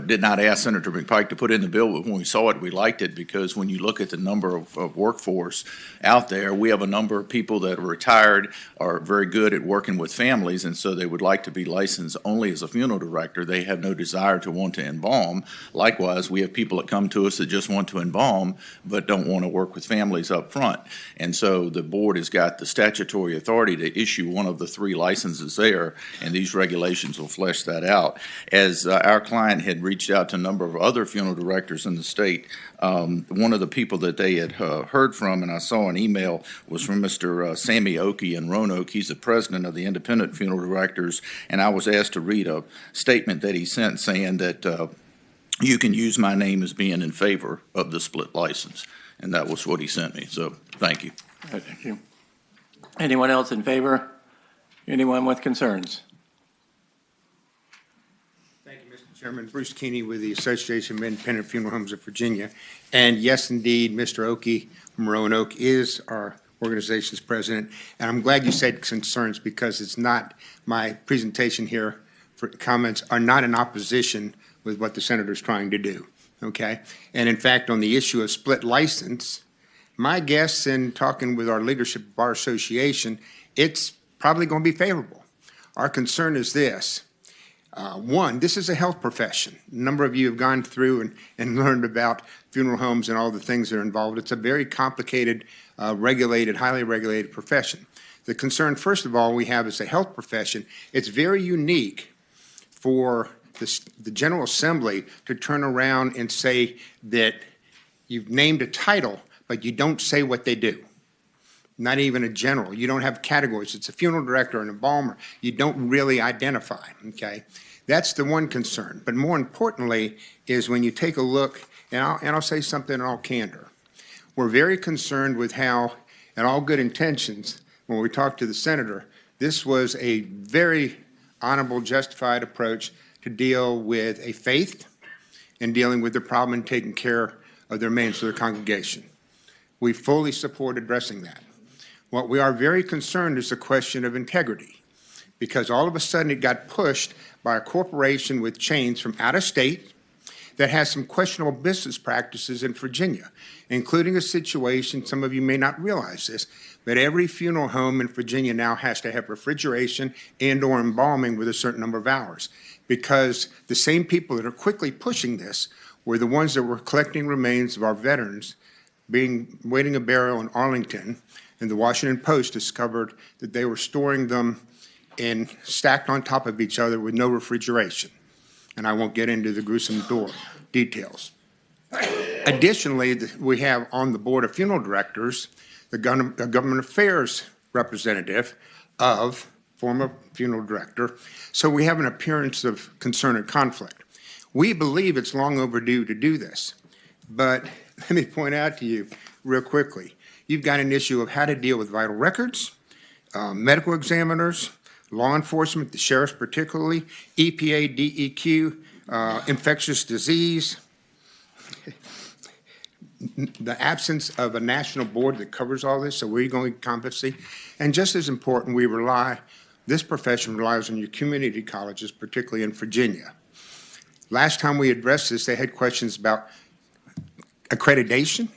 did not ask Senator McPike to put in the bill, but when we saw it, we liked it because when you look at the number of workforce out there, we have a number of people that are retired, are very good at working with families, and so they would like to be licensed only as a funeral director. They have no desire to want to embalm. Likewise, we have people that come to us that just want to embalm, but don't want to work with families up front. And so the board has got the statutory authority to issue one of the three licenses there, and these regulations will flesh that out. As our client had reached out to a number of other funeral directors in the state, one of the people that they had heard from, and I saw an email, was from Mr. Sammy Oakey in Roanoke. He's the president of the Independent Funeral Directors, and I was asked to read a statement that he sent saying that you can use my name as being in favor of the split license. And that was what he sent me. So thank you. Thank you. Anyone else in favor? Anyone with concerns? Thank you, Mr. Chairman. Bruce Keeney with the Association of Independent Funeral Homes of Virginia. And yes, indeed, Mr. Oakey from Roanoke is our organization's president. And I'm glad you said concerns because it's not, my presentation here for comments are not in opposition with what the senator's trying to do, okay? And in fact, on the issue of split license, my guess in talking with our leadership of our association, it's probably going to be favorable. Our concern is this. One, this is a health profession. A number of you have gone through and learned about funeral homes and all the things that are involved. It's a very complicated, regulated, highly regulated profession. The concern, first of all, we have as a health profession, it's very unique for the General Assembly to turn around and say that you've named a title, but you don't say what they do. Not even a general. You don't have categories. It's a funeral director and embalmer. You don't really identify, okay? That's the one concern. But more importantly is when you take a look, and I'll say something in all candor. We're very concerned with how, in all good intentions, when we talked to the senator, this was a very honorable, justified approach to deal with a faith and dealing with the problem and taking care of the remains of the congregation. We fully support addressing that. What we are very concerned is the question of integrity, because all of a sudden it got pushed by a corporation with chains from out of state that has some questionable business practices in Virginia, including a situation, some of you may not realize this, but every funeral home in Virginia now has to have refrigeration and/or embalming with a certain number of hours, because the same people that are quickly pushing this were the ones that were collecting remains of our veterans waiting a burial in Arlington, and the Washington Post discovered that they were storing them stacked on top of each other with no refrigeration. And I won't get into the gruesome details. Additionally, we have on the Board of Funeral Directors the government affairs representative of former funeral director. So we have an appearance of concern and conflict. We believe it's long overdue to do this. But let me point out to you real quickly, you've got an issue of how to deal with vital records, medical examiners, law enforcement, the sheriffs particularly, EPA, DEQ, infectious disease, the absence of a national board that covers all this, so we're going to competency. And just as important, this profession relies on your community colleges, particularly in Virginia. Last time we addressed this, they had questions about accreditation,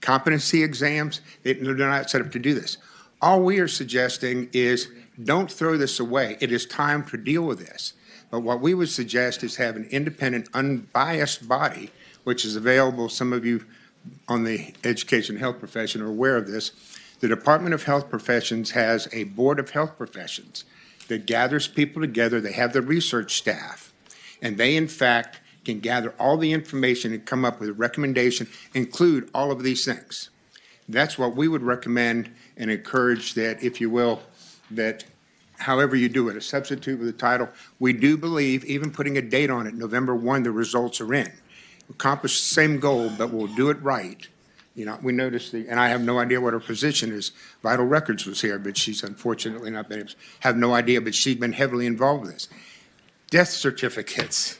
competency exams. They're not set up to do this. All we are suggesting is don't throw this away. It is time to deal with this. But what we would suggest is have an independent, unbiased body, which is available. Some of you on the education and health profession are aware of this. The Department of Health Professions has a board of health professions that gathers people together. They have the research staff, and they, in fact, can gather all the information and come up with a recommendation, include all of these things. That's what we would recommend and encourage that, if you will, that however you do it, a substitute with a title. We do believe, even putting a date on it, November 1, the results are in. Accomplish the same goal, but we'll do it right. You know, we noticed and I have no idea what her position is. Vital Records was here, but she's unfortunately not been able to, have no idea, but she's been heavily involved with this. Death certificates,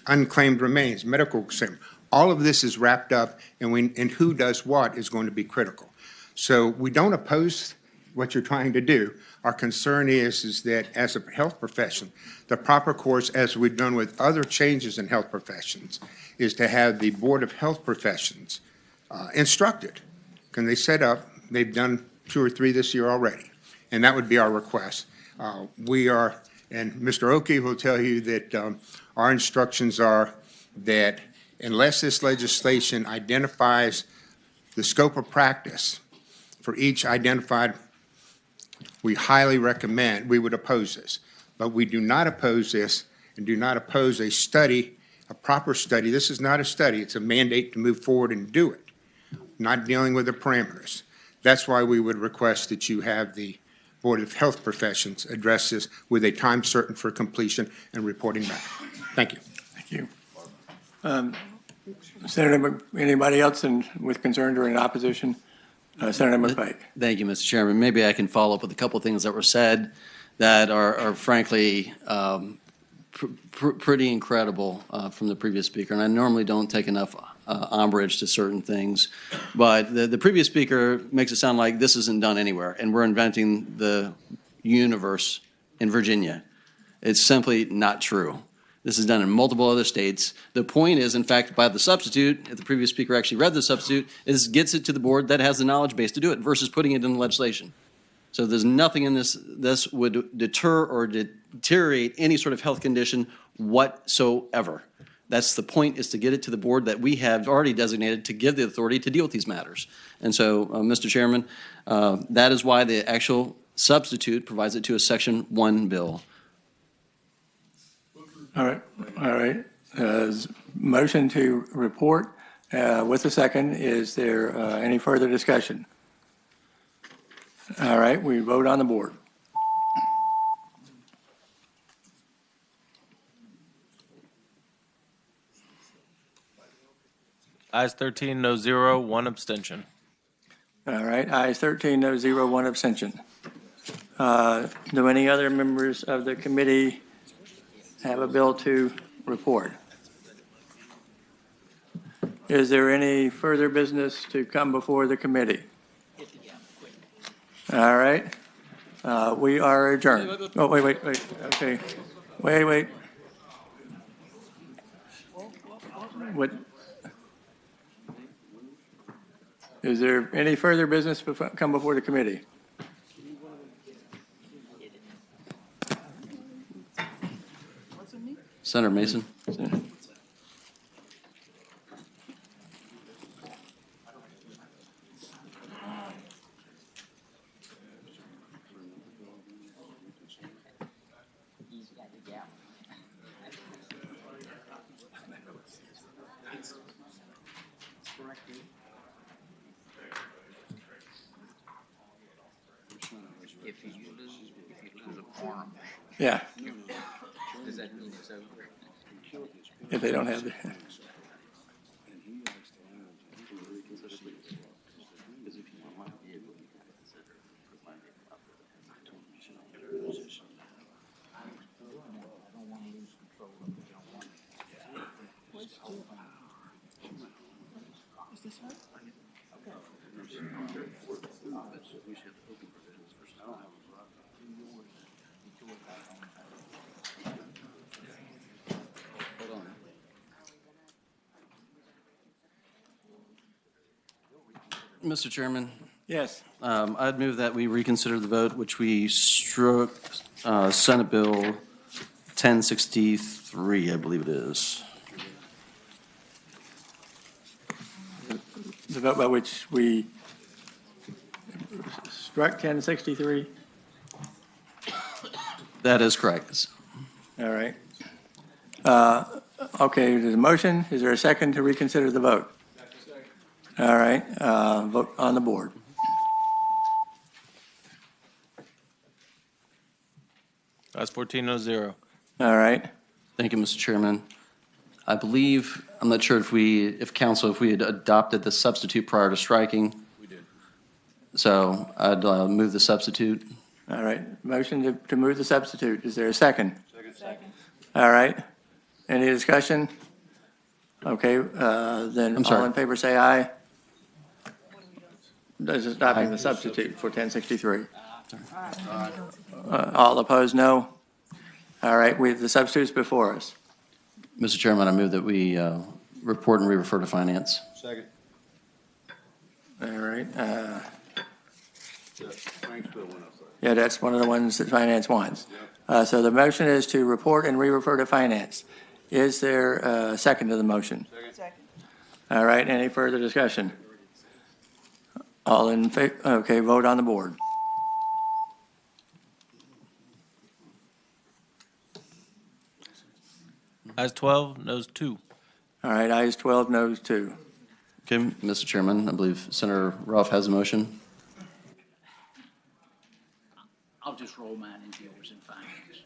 unclaimed remains, medical exam, all of this is wrapped up, and who does what is going to be critical. So we don't oppose what you're trying to do. Our concern is that as a health profession, the proper course, as we've done with other changes in health professions, is to have the Board of Health Professions instructed. Can they set up? They've done 2 or 3 this year already, and that would be our request. We are, and Mr. Oki will tell you that our instructions are that unless this legislation identifies the scope of practice for each identified, we highly recommend, we would oppose this. But we do not oppose this and do not oppose a study, a proper study. This is not a study. It's a mandate to move forward and do it, not dealing with the parameters. That's why we would request that you have the Board of Health Professions address this with a time certain for completion and reporting back. Thank you. Thank you. Senator, anybody else with concern or in opposition? Senator McPike. Thank you, Mr. Chairman. Maybe I can follow up with a couple of things that were said that are frankly pretty incredible from the previous speaker. And I normally don't take enough umbrage to certain things, but the previous speaker makes it sound like this isn't done anywhere, and we're inventing the universe in Virginia. It's simply not true. This is done in multiple other states. The point is, in fact, by the substitute, if the previous speaker actually read the substitute, is gets it to the board that has the knowledge base to do it versus putting it in the legislation. So there's nothing in this would deter or deteriorate any sort of health condition whatsoever. That's the point, is to get it to the board that we have already designated to give the authority to deal with these matters. And so, Mr. Chairman, that is why the actual substitute provides it to a Section 1 bill. All right, all right. Motion to report with a second. Is there any further discussion? All right, we vote on the board. Ayes 13, no zero, one abstention. All right, ayes 13, no zero, one abstention. Do any other members of the committee have a bill to report? Is there any further business to come before the committee? All right, we are adjourned. Oh, wait, okay. Wait. What? Is there any further business come before the committee? Senator Mason? If you lose a quorum. Yeah, Does that mean it's over? if they don't have the. Mr. Chairman, Yes. I'd move that we reconsider the vote, which we struck Senate Bill 1063, I believe it is. The vote by which we struck 1063? That is correct. All right. Okay, there's a motion. Is there a second to reconsider the vote? All right, vote on the board. Ayes 14, no zero. All right. Thank you, Mr. Chairman. I believe, I'm not sure if we had adopted the substitute prior to striking. We did. So I'd move the substitute. All right, motion to move the substitute. Is there a second? Second. All right. Any discussion? Okay, then I'm sorry. all in favor say aye. Does adopting the substitute for 1063? All opposed, no. All right, the substitute's before us. Mr. Chairman, I move that we report and re-refer to finance. Second. All right. Yeah, that's one of the ones that finance wants. So the motion is to report and re-refer to finance. Is there a second to the motion? Second. All right, any further discussion? All in favor? Okay, vote on the board. Ayes 12, noes 2. All right, ayes 12, noes 2. Okay, Mr. Chairman, I believe Senator Ruff has a motion. I'll just roll mine into yours in finance.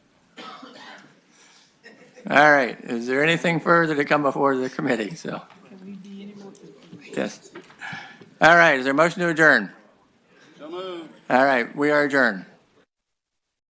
All right, is there anything further to come before the committee? So, yes. All right, is there a motion to adjourn? So moved. All right, we are adjourned.